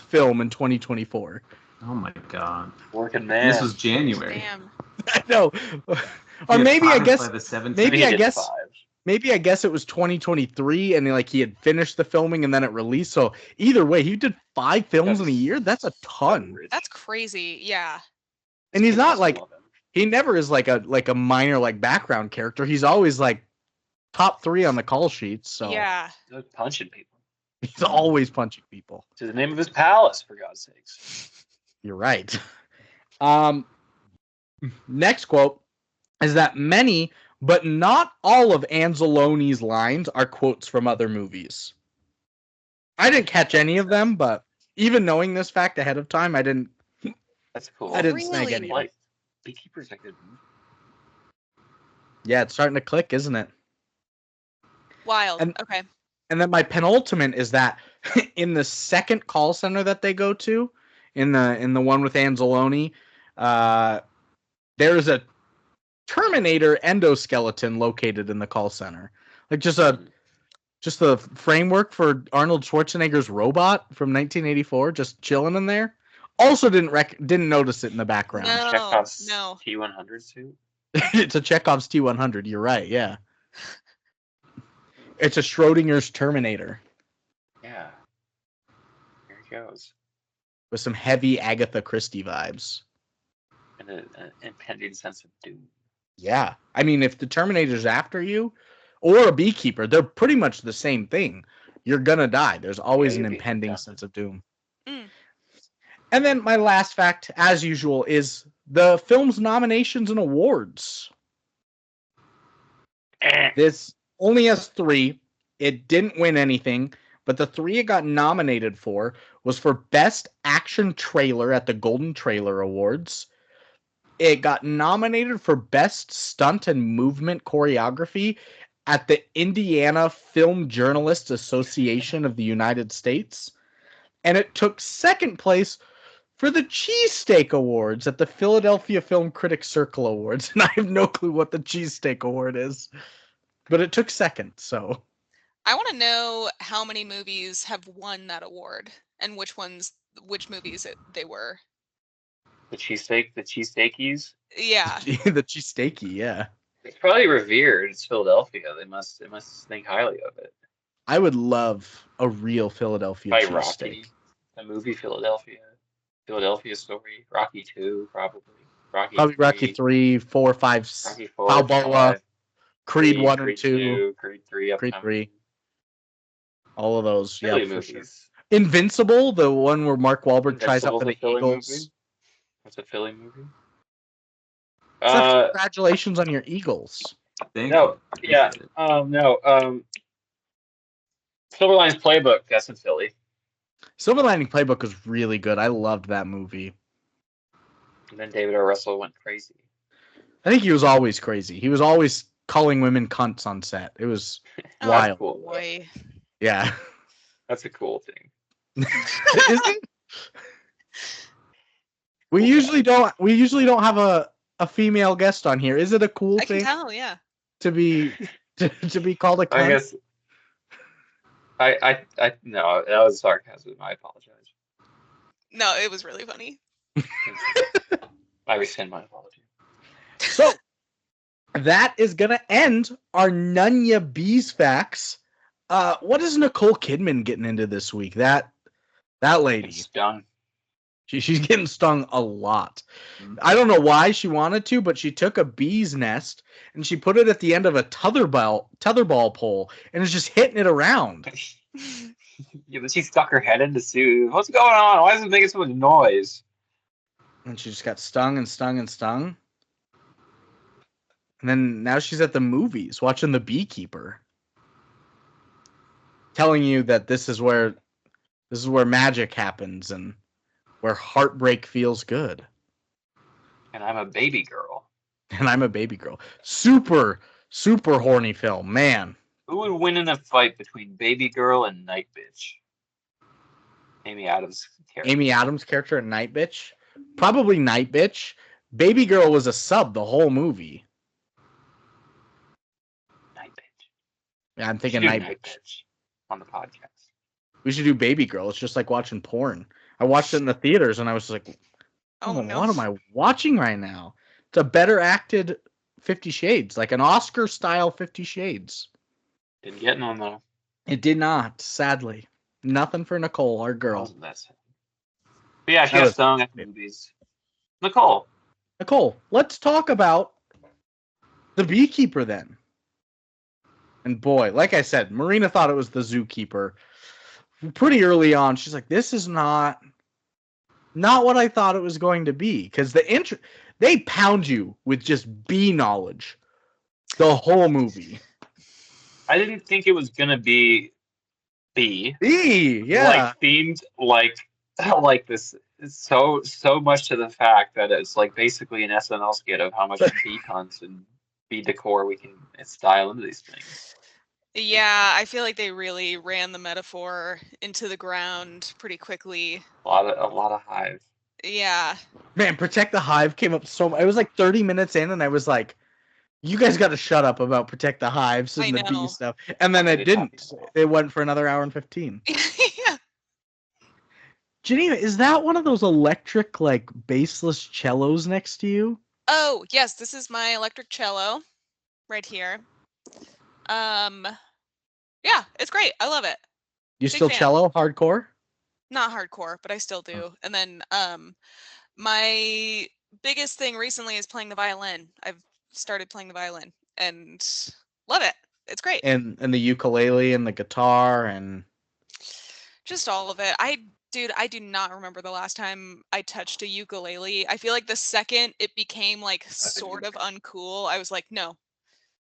[SPEAKER 1] film in 2024.
[SPEAKER 3] Oh my god!
[SPEAKER 5] Working man.
[SPEAKER 3] This was January.
[SPEAKER 2] Damn.
[SPEAKER 1] I know. Or
[SPEAKER 3] He
[SPEAKER 1] maybe I
[SPEAKER 3] had
[SPEAKER 1] guess
[SPEAKER 3] by the 17th.
[SPEAKER 1] maybe
[SPEAKER 5] He
[SPEAKER 1] I
[SPEAKER 5] did
[SPEAKER 1] guess
[SPEAKER 5] 5.
[SPEAKER 1] maybe I guess it was 2023 and like he had finished the filming and then it released. So either way, he did 5 films in a year. That's a ton.
[SPEAKER 2] That's crazy. Yeah.
[SPEAKER 1] And he's
[SPEAKER 5] Kids
[SPEAKER 1] not
[SPEAKER 5] must
[SPEAKER 1] like
[SPEAKER 5] love him.
[SPEAKER 1] he never is like a minor like background character. He's always like top 3 on the call sheets. So
[SPEAKER 2] Yeah.
[SPEAKER 5] He's punching people.
[SPEAKER 1] he's always punching people.
[SPEAKER 5] To the name of his palace, for God's sakes.
[SPEAKER 1] You're right. Next quote is that many, but not all of Anzalone's lines are quotes from other movies. I didn't catch any of them, but even knowing this fact ahead of time, I didn't
[SPEAKER 5] That's cool.
[SPEAKER 1] I didn't snag
[SPEAKER 2] Really?
[SPEAKER 1] any.
[SPEAKER 5] Like, Beekeeper's a good movie.
[SPEAKER 1] Yeah, it's starting to click, isn't it?
[SPEAKER 2] Wild.
[SPEAKER 1] And-
[SPEAKER 2] Okay.
[SPEAKER 1] And then my penultimate is that in the second call center that they go to, in the one with Anzalone, there's a Terminator endoskeleton located in the call center. Like just the framework for Arnold Schwarzenegger's robot from 1984, just chilling in there. Also didn't notice it in the background.
[SPEAKER 2] No.
[SPEAKER 5] Chekhov's
[SPEAKER 2] no.
[SPEAKER 5] T-100 suit.
[SPEAKER 1] It's a Chekhov's T-100. You're right. Yeah. It's a Schrodinger's Terminator
[SPEAKER 5] Yeah. Here he goes.
[SPEAKER 1] with some heavy Agatha Christie vibes.
[SPEAKER 5] And an impending sense of doom.
[SPEAKER 1] Yeah. I mean, if the Terminator's after you or a beekeeper, they're pretty much the same thing. You're going to die. There's always
[SPEAKER 5] Yeah,
[SPEAKER 1] an
[SPEAKER 5] you'd be-
[SPEAKER 1] impending
[SPEAKER 5] yeah.
[SPEAKER 1] sense of doom.
[SPEAKER 2] Mm.
[SPEAKER 1] And then my last fact, as usual, is the film's nominations and awards. This only has 3. It didn't win anything, but the 3 it got nominated for was for Best Action Trailer at the Golden Trailer Awards. It got nominated for Best Stunt and Movement Choreography at the Indiana Film Journalists Association of the United States. And it took second place for the Cheesesteak Awards at the Philadelphia Film Critics Circle Awards. And I have no clue what the Cheesesteak Award is. But it took second, so.
[SPEAKER 2] I want to know how many movies have won that award and which movies they were.
[SPEAKER 5] The cheesesteakies.
[SPEAKER 2] Yeah.
[SPEAKER 1] The cheesesteaky, yeah.
[SPEAKER 5] It's probably revered. It's Philadelphia. They must think highly of it.
[SPEAKER 1] I would love a real Philadelphia
[SPEAKER 5] By
[SPEAKER 1] cheesesteak.
[SPEAKER 5] Rocky, the movie Philadelphia Story, Rocky 2, probably.
[SPEAKER 1] Probably Rocky 3, 4, 5,
[SPEAKER 5] Rocky 4,
[SPEAKER 1] Balboa,
[SPEAKER 5] 5,
[SPEAKER 1] Creed 1 and
[SPEAKER 5] Creed
[SPEAKER 1] 2,
[SPEAKER 5] Creed 3,
[SPEAKER 1] Creed
[SPEAKER 5] upcoming.
[SPEAKER 1] 3. All of those, yeah,
[SPEAKER 5] Philly
[SPEAKER 1] for
[SPEAKER 5] movies.
[SPEAKER 1] sure. Invincible, the one where Mark Wahlberg tries out
[SPEAKER 5] Invincible's
[SPEAKER 1] for the
[SPEAKER 5] a Philly
[SPEAKER 1] Eagles.
[SPEAKER 5] movie? That's a Philly movie.
[SPEAKER 1] Seth, congratulations on your Eagles.
[SPEAKER 3] Thank
[SPEAKER 5] No,
[SPEAKER 3] you.
[SPEAKER 5] yeah.
[SPEAKER 3] Appreciate it.
[SPEAKER 5] No. Silver Linings Playbook. That's in Philly.
[SPEAKER 1] Silver Lining Playbook was really good. I loved that movie.
[SPEAKER 5] And then David O. Russell went crazy.
[SPEAKER 1] I think he was always crazy. He was always calling women cunts on set. It was
[SPEAKER 2] Oh,
[SPEAKER 1] wild.
[SPEAKER 5] Cool.
[SPEAKER 2] boy.
[SPEAKER 1] Yeah.
[SPEAKER 5] That's a cool thing.
[SPEAKER 1] Isn't? We usually don't have a female guest on here. Is it a cool
[SPEAKER 2] I can
[SPEAKER 1] thing
[SPEAKER 2] tell, yeah.
[SPEAKER 1] to be called a cunt?
[SPEAKER 5] I guess. I no, that was sarcasm. I apologize.
[SPEAKER 2] No, it was really funny.
[SPEAKER 5] I rescind my apology.
[SPEAKER 1] So that is gonna end our Nunya Bees facts. What is Nicole Kidman getting into this week? That lady.
[SPEAKER 5] Stung.
[SPEAKER 1] She's getting stung a lot. I don't know why she wanted to, but she took a bee's nest and she put it at the end of a tetherball pole and is just hitting it around.
[SPEAKER 5] Yeah, but she stuck her head in to see what's going on. Why is it making so much noise?
[SPEAKER 1] And she just got stung and stung and stung. And then now she's at the movies watching The Beekeeper, telling you that this is where magic happens and where heartbreak feels good.
[SPEAKER 5] And I'm a baby girl.
[SPEAKER 1] And I'm a baby girl. Super, super horny film, man.
[SPEAKER 5] Who would win in a fight between Baby Girl and Night Bitch? Amy Adams' character.
[SPEAKER 1] Amy Adams' character and Night Bitch? Probably Night Bitch. Baby Girl was a sub the whole movie.
[SPEAKER 5] Night Bitch.
[SPEAKER 1] Yeah, I'm thinking
[SPEAKER 5] We should do
[SPEAKER 1] Night Bitch.
[SPEAKER 5] on the podcast.
[SPEAKER 1] We should do Baby Girl. It's just like watching porn. I watched it in the theaters and I was like,
[SPEAKER 2] Oh, no.
[SPEAKER 1] what am I watching right now? It's a better acted 50 Shades, like an Oscar-style 50 Shades.
[SPEAKER 5] Didn't get none though.
[SPEAKER 1] It did not, sadly. Nothing for Nicole, our girl.
[SPEAKER 5] Wasn't that sad? But yeah, she
[SPEAKER 1] That
[SPEAKER 5] got
[SPEAKER 1] was-
[SPEAKER 5] stung at the movies. Nicole.
[SPEAKER 1] Nicole, let's talk about The Beekeeper then. And boy, like I said, Marina thought it was The Zookeeper. Pretty early on, she's like, this is not what I thought it was going to be. Because they pound you with just bee knowledge the whole movie.
[SPEAKER 5] I didn't think it was gonna be bee.
[SPEAKER 1] Bee, yeah.
[SPEAKER 5] Like themed like this so much to the fact that it's like basically an SNL skit of how much bee hunts and bee decor we can style into these things.
[SPEAKER 2] Yeah, I feel like they really ran the metaphor into the ground pretty quickly.
[SPEAKER 5] A lot of hive.
[SPEAKER 2] Yeah.
[SPEAKER 1] Man, Protect the Hive came up so much. It was like 30 minutes in, and I was like, you guys got to shut up about Protect the Hives and
[SPEAKER 2] I
[SPEAKER 1] the
[SPEAKER 2] know.
[SPEAKER 1] bee stuff. And then it didn't. It went for another hour and 15.
[SPEAKER 2] Yeah.
[SPEAKER 1] Geneva, is that one of those electric, like, baseless cellos next to you?
[SPEAKER 2] Oh, yes, this is my electric cello right here. Yeah, it's great. I love it.
[SPEAKER 1] You
[SPEAKER 2] Big
[SPEAKER 1] still
[SPEAKER 2] fan.
[SPEAKER 1] cello hardcore?
[SPEAKER 2] Not hardcore, but I still do. And then my biggest thing recently is playing the violin. I've started playing the violin and love it. It's great.
[SPEAKER 1] And the ukulele and the guitar and
[SPEAKER 2] Just all of it. Dude, I do not remember the last time I touched a ukulele. I feel like the second it became like sort of uncool, I was like, no,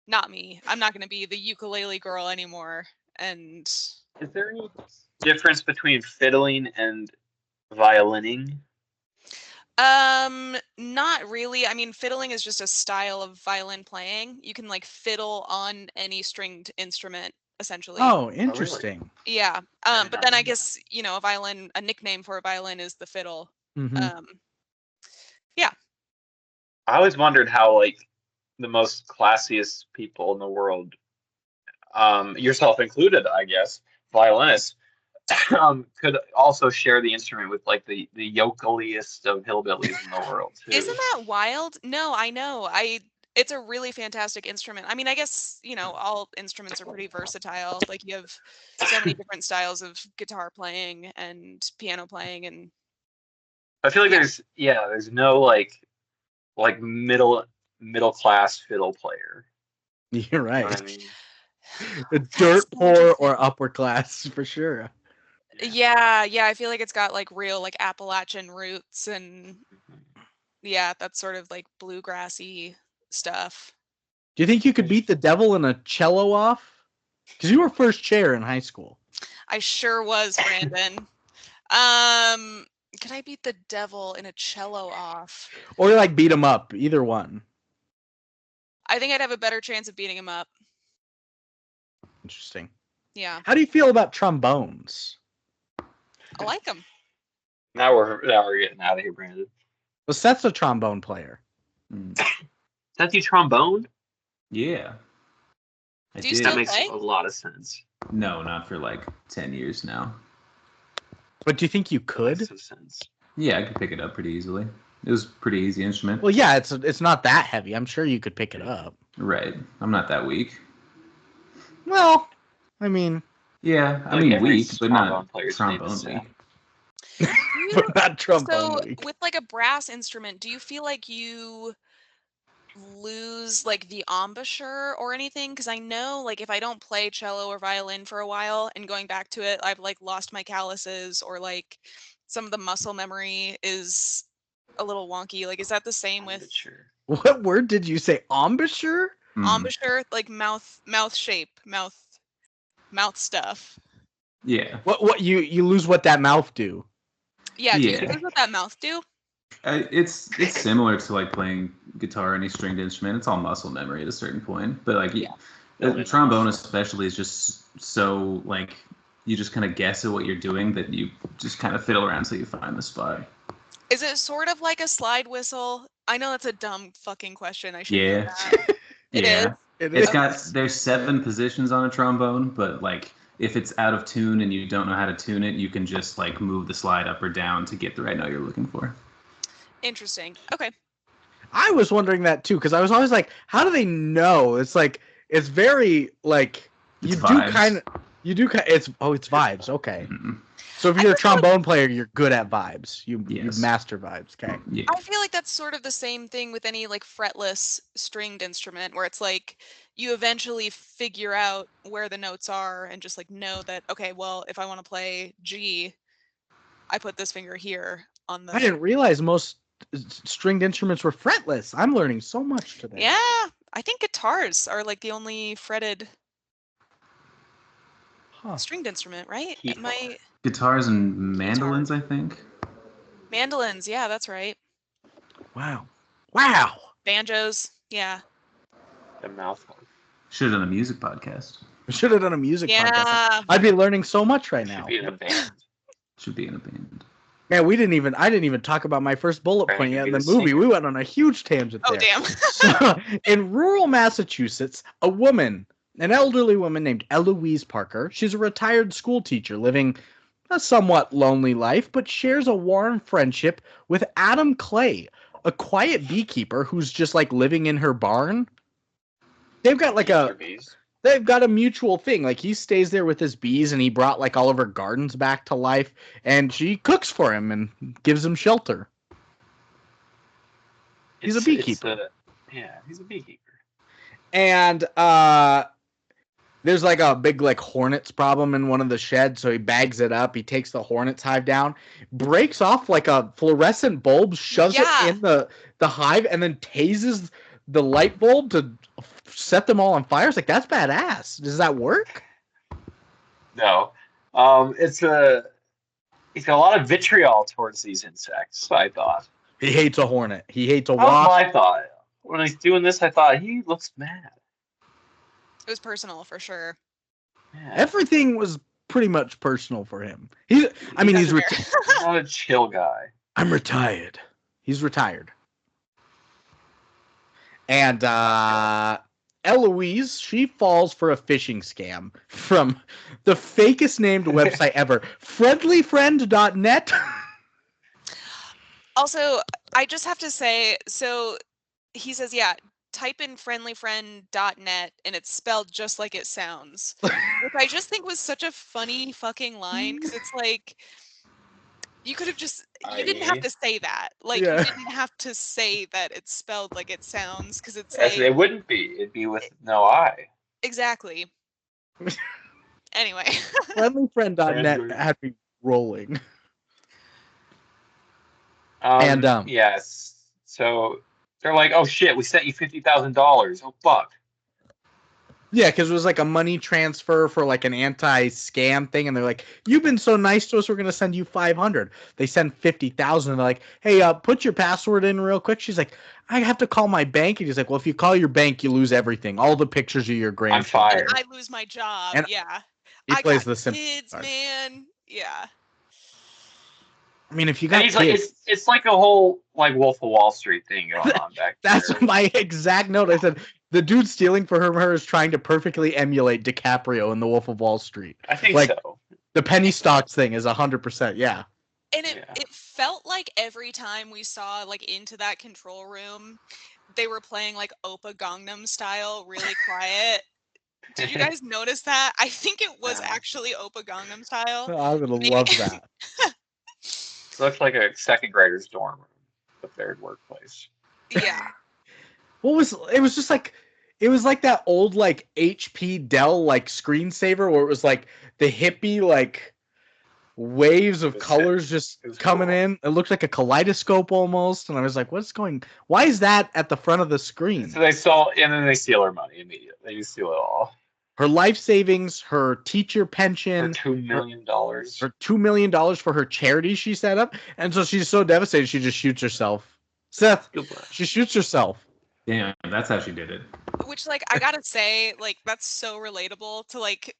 [SPEAKER 2] not me. I'm not going to be the ukulele girl anymore. And
[SPEAKER 5] Is there any difference between fiddling and violining?
[SPEAKER 2] not really. I mean, fiddling is just a style of violin playing. You can like fiddle on any stringed instrument essentially.
[SPEAKER 1] oh, interesting.
[SPEAKER 2] Yeah.
[SPEAKER 5] I
[SPEAKER 2] But then I
[SPEAKER 5] know.
[SPEAKER 2] guess, a nickname for a violin is the fiddle.
[SPEAKER 1] Mhm.
[SPEAKER 2] Yeah.
[SPEAKER 5] I always wondered how like the most classiest people in the world, yourself included, I guess, violinists, could also share the instrument with like the yokeliest of hillbillies in the world too.
[SPEAKER 2] Isn't that wild? No, I know. It's a really fantastic instrument. I mean, I guess, all instruments are pretty versatile. Like you have so many different styles of guitar playing and piano playing and
[SPEAKER 5] I feel like
[SPEAKER 2] Yeah.
[SPEAKER 5] there's no like middle class fiddle player.
[SPEAKER 1] You're
[SPEAKER 5] You know
[SPEAKER 1] right.
[SPEAKER 5] what I mean?
[SPEAKER 1] The dirt poor or upper class for sure.
[SPEAKER 2] yeah, I feel like it's got like real like Appalachian roots and yeah, that's sort of like bluegrassy stuff.
[SPEAKER 1] Do you think you could beat the devil in a cello off? Because you were first chair in high school.
[SPEAKER 2] I sure was, Brandon. Could I beat the devil in a cello off?
[SPEAKER 1] Or like beat him up, either one.
[SPEAKER 2] I think I'd have a better chance of beating him up.
[SPEAKER 1] Interesting.
[SPEAKER 2] Yeah.
[SPEAKER 1] How do you feel about trombones?
[SPEAKER 2] I like them.
[SPEAKER 5] Now we're getting out of here, Brandon.
[SPEAKER 1] Well, Seth's a trombone player.
[SPEAKER 5] Seth, you trombone?
[SPEAKER 3] Yeah. I
[SPEAKER 2] Do you
[SPEAKER 3] did.
[SPEAKER 2] still
[SPEAKER 5] That makes
[SPEAKER 2] play?
[SPEAKER 5] a lot of sense.
[SPEAKER 3] No, not for like 10 years now.
[SPEAKER 1] But do you think you could?
[SPEAKER 5] Makes some sense.
[SPEAKER 3] Yeah, I could pick it up pretty easily. It was a pretty easy instrument.
[SPEAKER 1] Well, yeah, it's not that heavy. I'm sure you could pick it up.
[SPEAKER 3] Right. I'm not that weak.
[SPEAKER 1] Well, I mean,
[SPEAKER 3] Yeah, I
[SPEAKER 5] Like
[SPEAKER 3] mean
[SPEAKER 5] every
[SPEAKER 3] weak, but not
[SPEAKER 5] trombone player's name
[SPEAKER 3] trombone
[SPEAKER 5] is
[SPEAKER 3] weak.
[SPEAKER 1] but not trombone
[SPEAKER 2] So
[SPEAKER 1] week.
[SPEAKER 2] with like a brass instrument, do you feel like you lose like the embouchure or anything? Because I know like if I don't play cello or violin for a while and going back to it, I've like lost my calluses or like some of the muscle memory is a little wonky. Like, is that the same with
[SPEAKER 5] Embouchure.
[SPEAKER 1] What word did you say? Embouchure?
[SPEAKER 2] embouchure? Like mouth shape, mouth stuff.
[SPEAKER 3] Yeah.
[SPEAKER 1] What you lose what that mouth do?
[SPEAKER 2] Yeah, do you
[SPEAKER 3] Yeah.
[SPEAKER 2] think what that mouth do?
[SPEAKER 3] It's similar to like playing guitar or any stringed instrument. It's all muscle memory at a certain point. But like the trombone especially is just so like you just kind of guess at what you're doing that you just kind of fiddle around till you find the spot.
[SPEAKER 2] Is it sort of like a slide whistle? I know that's a dumb fucking question. I should know
[SPEAKER 3] Yeah.
[SPEAKER 2] that. It is.
[SPEAKER 3] It's got there's 7 positions on a trombone, but like if it's out of tune and you don't know how to tune it, you can just like move the slide up or down to get the right note you're looking for.
[SPEAKER 2] Interesting. Okay.
[SPEAKER 1] I was wondering that too, because I was always like, how do they know? It's like it's very like
[SPEAKER 3] It's
[SPEAKER 1] you
[SPEAKER 3] vibes.
[SPEAKER 1] do kind of it's vibes. Okay.
[SPEAKER 3] Mm-hmm.
[SPEAKER 1] So if you're a trombone player, you're good at vibes. You master vibes. Okay.
[SPEAKER 3] Yeah.
[SPEAKER 2] I feel like that's sort of the same thing with any like fretless stringed instrument where it's like you eventually figure out where the notes are and just like know that, okay, well, if I want to play G, I put this finger here on the.
[SPEAKER 1] I didn't realize most stringed instruments were fretless. I'm learning so much today.
[SPEAKER 2] Yeah, I think guitars are like the only fretted stringed instrument, right?
[SPEAKER 3] Guitars and mandolins, I think.
[SPEAKER 2] Mandolins, yeah, that's right.
[SPEAKER 1] Wow.
[SPEAKER 2] Banjos, yeah.
[SPEAKER 5] The mouth.
[SPEAKER 3] Should have done a music podcast.
[SPEAKER 1] We should have done a music
[SPEAKER 2] Yeah.
[SPEAKER 1] podcast. I'd be learning so much right now.
[SPEAKER 5] Should be in a band.
[SPEAKER 3] Should be in a band.
[SPEAKER 1] Man, I didn't even talk about my first bullet point yet in the movie. We went on a huge tangent there.
[SPEAKER 2] Oh, damn.
[SPEAKER 1] So, in rural Massachusetts, an elderly woman named Eloise Parker, she's a retired school teacher living a somewhat lonely life, but shares a warm friendship with Adam Clay, a quiet beekeeper who's just like living in her barn. They've got like they've got a mutual thing. Like he stays there with his bees and he brought like all of her gardens back to life and she cooks for him and gives him shelter. He's a beekeeper.
[SPEAKER 5] He's a beekeeper.
[SPEAKER 1] And there's like a big like hornets problem in one of the sheds, so he bags it up. He takes the hornets hive down, breaks off like a fluorescent bulb, shoves it in the hive, and then tases the light bulb to set them all on fire. It's like, that's badass. Does that work?
[SPEAKER 5] No. He's got a lot of vitriol towards these insects, I thought.
[SPEAKER 1] He hates a hornet. He hates a
[SPEAKER 5] That was
[SPEAKER 1] wasp.
[SPEAKER 5] my thought. When I was doing this, I thought he looks mad.
[SPEAKER 2] It was personal for sure.
[SPEAKER 5] Yeah.
[SPEAKER 1] Everything was pretty much personal for him. He's
[SPEAKER 5] He's not a chill guy.
[SPEAKER 1] I'm retired. He's retired. And Eloise, she falls for a phishing scam from the fakest named website ever, friendlyfriend.net.
[SPEAKER 2] Also, I just have to say, so he says, yeah, type in friendlyfriend.net and it's spelled just like it sounds. Which I just think was such a funny fucking line because it's like, you could have just, you didn't have to say that. Like, you didn't have to say that it's spelled like it sounds because it's like.
[SPEAKER 5] It wouldn't be. It'd be with no I.
[SPEAKER 2] Exactly. Anyway.
[SPEAKER 1] Friendlyfriend.net had me rolling.
[SPEAKER 5] Yes. So they're like, oh shit, we sent you $50,000. Oh fuck.
[SPEAKER 1] Yeah, because it was like a money transfer for like an anti-scam thing, and they're like, "You've been so nice to us, we're gonna send you 500." They send 50,000, and they're like, "Hey, put your password in real quick." She's like, "I have to call my bank," and he's like, "Well, if you call your bank, you lose everything, all the pictures of your
[SPEAKER 5] I'm
[SPEAKER 1] grandchildren."
[SPEAKER 5] fired.
[SPEAKER 2] I lose my job.
[SPEAKER 1] And
[SPEAKER 2] Yeah.
[SPEAKER 1] he
[SPEAKER 2] I
[SPEAKER 1] plays
[SPEAKER 2] got
[SPEAKER 1] the simple
[SPEAKER 2] kids,
[SPEAKER 1] card.
[SPEAKER 2] man. Yeah.
[SPEAKER 1] I mean, if you
[SPEAKER 5] And
[SPEAKER 1] got
[SPEAKER 5] he's like,
[SPEAKER 1] kids,
[SPEAKER 5] it's like a whole like Wolf of Wall Street thing going on back there.
[SPEAKER 1] that's my exact note. I said the dude stealing for her is trying to perfectly emulate DiCaprio in The Wolf of Wall Street.
[SPEAKER 5] I think
[SPEAKER 1] Like,
[SPEAKER 5] so.
[SPEAKER 1] the penny stocks thing is 100%. Yeah.
[SPEAKER 2] And
[SPEAKER 5] Yeah.
[SPEAKER 2] it felt like every time we saw like into that control room, they were playing like Oppa Gangnam Style really quiet. Did you guys notice that? I think it was actually Oppa Gangnam Style.
[SPEAKER 1] I would
[SPEAKER 2] Maybe-
[SPEAKER 1] love that.
[SPEAKER 5] It looks like a second grader's dorm room, the third workplace.
[SPEAKER 2] Yeah.
[SPEAKER 1] It was just like, it was like that old like HP Dell like screensaver where it was like the hippie like waves of
[SPEAKER 5] It was
[SPEAKER 1] colors
[SPEAKER 5] sick.
[SPEAKER 1] just
[SPEAKER 5] It was
[SPEAKER 1] coming
[SPEAKER 5] cool.
[SPEAKER 1] in. It looked like a kaleidoscope almost, and I was like, why is that at the front of the screen?
[SPEAKER 5] So and then they steal her money immediately. They steal it all.
[SPEAKER 1] Her life savings, her teacher
[SPEAKER 5] For
[SPEAKER 1] pension,
[SPEAKER 5] $2 million.
[SPEAKER 1] her $2 million for her charity she set up, and so she's so devastated she just shoots herself. Seth, she shoots herself.
[SPEAKER 3] Damn, that's how she did it.
[SPEAKER 2] Which like I gotta say, like that's so relatable to like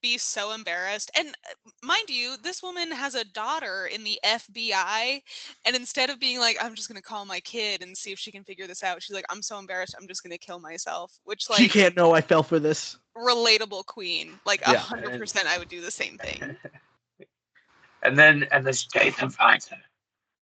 [SPEAKER 2] be so embarrassed. And mind you, this woman has a daughter in the FBI, and instead of being like, I'm just gonna call my kid and see if she can figure this out, she's like, I'm so embarrassed, I'm just gonna kill myself. Which like
[SPEAKER 1] She can't know I fell for this.
[SPEAKER 2] relatable queen. Like
[SPEAKER 1] Yeah.
[SPEAKER 2] 100% I would do the same thing.
[SPEAKER 5] and then Statham finds her.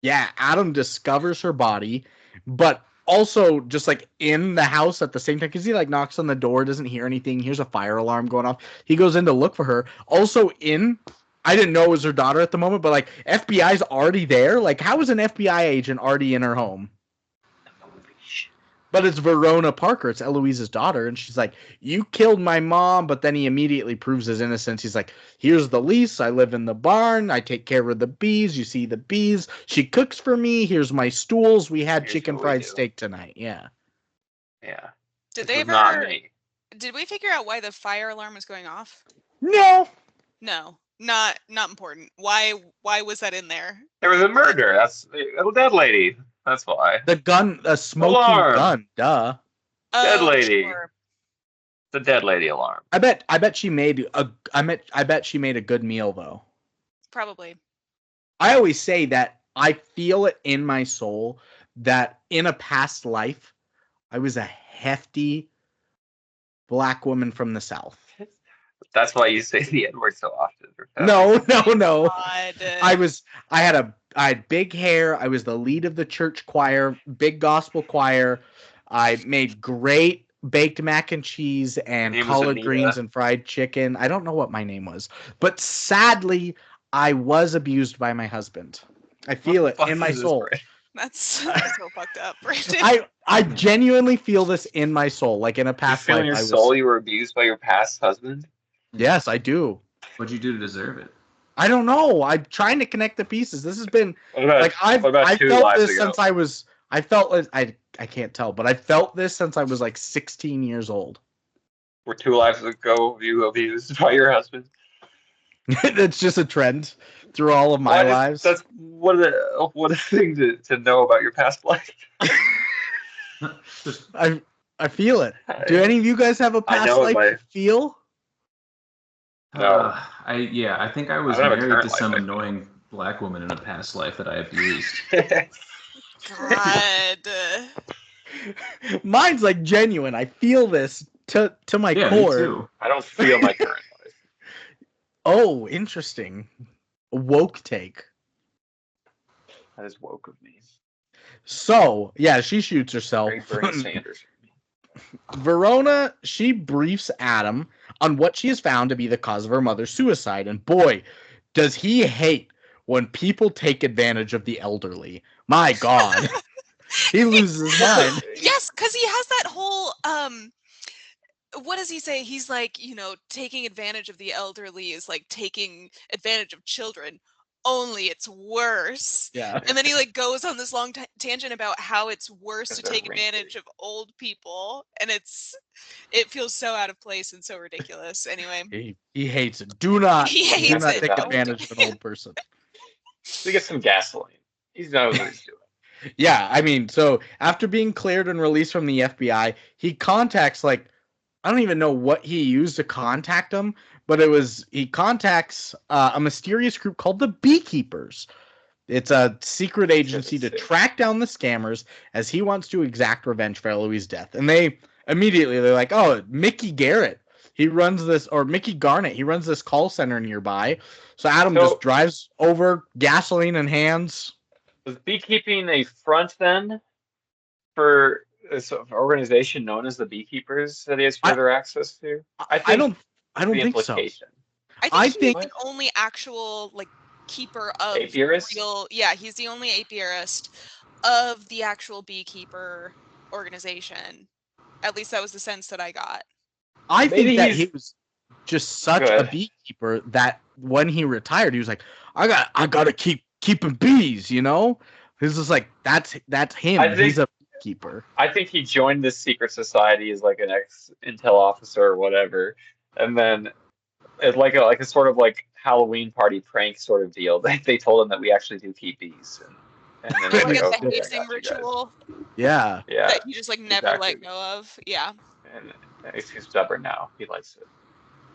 [SPEAKER 1] Yeah, Adam discovers her body, but also just like in the house at the same time, because he like knocks on the door, doesn't hear anything, hears a fire alarm going off. He goes in to look for her. Also I didn't know it was her daughter at the moment, but like FBI's already there. Like, how is an FBI agent already in her home? But it's Verona Parker. It's Eloise's daughter. And she's like, you killed my mom. But then he immediately proves his innocence. He's like, here's the lease. I live in the barn. I take care of the bees. You see the bees. She cooks for me. Here's my stools. We had
[SPEAKER 5] Here's
[SPEAKER 1] chicken
[SPEAKER 5] what we
[SPEAKER 1] fried
[SPEAKER 5] do.
[SPEAKER 1] steak tonight. Yeah.
[SPEAKER 5] Yeah.
[SPEAKER 2] Did
[SPEAKER 5] This
[SPEAKER 2] they
[SPEAKER 5] was not
[SPEAKER 2] ever
[SPEAKER 5] me.
[SPEAKER 2] did we figure out why the fire alarm was going off?
[SPEAKER 1] No.
[SPEAKER 2] No. Not important. Why was that in there?
[SPEAKER 5] There was a murder. That's a dead lady. That's why.
[SPEAKER 1] The gun, a smoking
[SPEAKER 5] Alarm.
[SPEAKER 1] gun. Duh.
[SPEAKER 5] Dead
[SPEAKER 2] Oh,
[SPEAKER 5] lady.
[SPEAKER 2] sure.
[SPEAKER 5] The dead lady alarm.
[SPEAKER 1] I bet she made a good meal though.
[SPEAKER 2] Probably.
[SPEAKER 1] I always say that I feel it in my soul that in a past life, I was a hefty black woman from the South.
[SPEAKER 5] That's why you say the N word so often.
[SPEAKER 1] No.
[SPEAKER 2] God.
[SPEAKER 1] I had big hair. I was the lead of the church choir, big gospel choir. I made great baked mac and cheese and
[SPEAKER 5] Your name was
[SPEAKER 1] collard
[SPEAKER 5] Anita.
[SPEAKER 1] greens and fried chicken. I don't know what my name was, but sadly, I was abused by my husband. I feel
[SPEAKER 5] What
[SPEAKER 1] it
[SPEAKER 5] the fuck
[SPEAKER 1] in my
[SPEAKER 5] is this,
[SPEAKER 1] soul.
[SPEAKER 5] Brandon?
[SPEAKER 2] That's so fucked up, Brandon.
[SPEAKER 1] I genuinely feel this in my soul, like in a
[SPEAKER 5] You
[SPEAKER 1] past
[SPEAKER 5] feel
[SPEAKER 1] life.
[SPEAKER 5] in your
[SPEAKER 1] I was,
[SPEAKER 5] soul you were abused by your past husband?
[SPEAKER 1] yes, I do.
[SPEAKER 3] What'd you do to deserve it?
[SPEAKER 1] I don't know. I'm trying to connect the pieces. This has been
[SPEAKER 5] What about,
[SPEAKER 1] like I
[SPEAKER 5] what about two
[SPEAKER 1] felt
[SPEAKER 5] lives
[SPEAKER 1] this
[SPEAKER 5] ago?
[SPEAKER 1] since I was. I felt it. I can't tell, but I felt this since I was like 16 years old.
[SPEAKER 5] Were 2 lives ago you abused by your husband?
[SPEAKER 1] It's just a trend through all of my lives.
[SPEAKER 5] That's what a thing to know about your past life.
[SPEAKER 1] I feel it. Do any of you guys have a
[SPEAKER 5] I
[SPEAKER 1] past
[SPEAKER 5] know
[SPEAKER 1] life
[SPEAKER 5] my-
[SPEAKER 1] you feel?
[SPEAKER 5] No.
[SPEAKER 3] I think I was
[SPEAKER 5] I don't have a
[SPEAKER 3] married
[SPEAKER 5] current
[SPEAKER 3] to
[SPEAKER 5] life,
[SPEAKER 3] some
[SPEAKER 5] I think.
[SPEAKER 3] annoying black woman in a past life that I abused.
[SPEAKER 2] God.
[SPEAKER 1] Mine's like genuine. I feel this to my
[SPEAKER 3] Yeah, me
[SPEAKER 1] core.
[SPEAKER 3] too.
[SPEAKER 5] I don't feel my current life.
[SPEAKER 1] Oh, interesting. A woke take.
[SPEAKER 5] That is woke of me.
[SPEAKER 1] So, yeah, she shoots herself.
[SPEAKER 5] Very Bernie Sanders.
[SPEAKER 1] Verona, she briefs Adam on what she has found to be the cause of her mother's suicide. And boy, does he hate when people take advantage of the elderly. My God. He loses his mind.
[SPEAKER 2] Yes, because he has that whole what does he say? He's like, taking advantage of the elderly is like taking advantage of children. only it's worse.
[SPEAKER 1] Yeah.
[SPEAKER 2] And then he like goes on this long tangent about how it's worse to
[SPEAKER 5] They're
[SPEAKER 2] take advantage of old people, and it feels so out of place and so ridiculous. Anyway,
[SPEAKER 1] He hates it. Do not
[SPEAKER 2] He hates it.
[SPEAKER 1] take advantage of an old person.
[SPEAKER 5] To get some gasoline. He's knows what he's doing.
[SPEAKER 1] Yeah, I mean, so after being cleared and released from the FBI, he contacts I don't even know what he used to contact them, but he contacts a mysterious group called the Beekeepers. It's a secret agency to track down the scammers as he wants to exact revenge for Eloise's death. And they're like, oh, Mickey Garrett. Mickey Garnett. He runs this call center nearby. So Adam just drives over, gasoline in hands.
[SPEAKER 5] Was beekeeping a front then for this organization known as the Beekeepers that he has further access to?
[SPEAKER 1] I don't think so.
[SPEAKER 2] I think he's the only actual keeper of
[SPEAKER 5] apiarist?
[SPEAKER 2] He's the only apiarist of the actual beekeeper organization. At least that was the sense that I got.
[SPEAKER 1] I think that he was just such a beekeeper that when he retired, he was like, I gotta keep keeping bees, you know? He's just like, that's him. He's a beekeeper.
[SPEAKER 5] I think he joined this secret society as like an ex-intel officer or whatever, and then it's like a sort of like Halloween party prank sort of deal. They told him that we actually do keep bees, and then
[SPEAKER 2] like a hazing ritual.
[SPEAKER 1] Yeah.
[SPEAKER 2] That he just never let go of. Yeah.
[SPEAKER 5] And he's stubborn now. He likes it.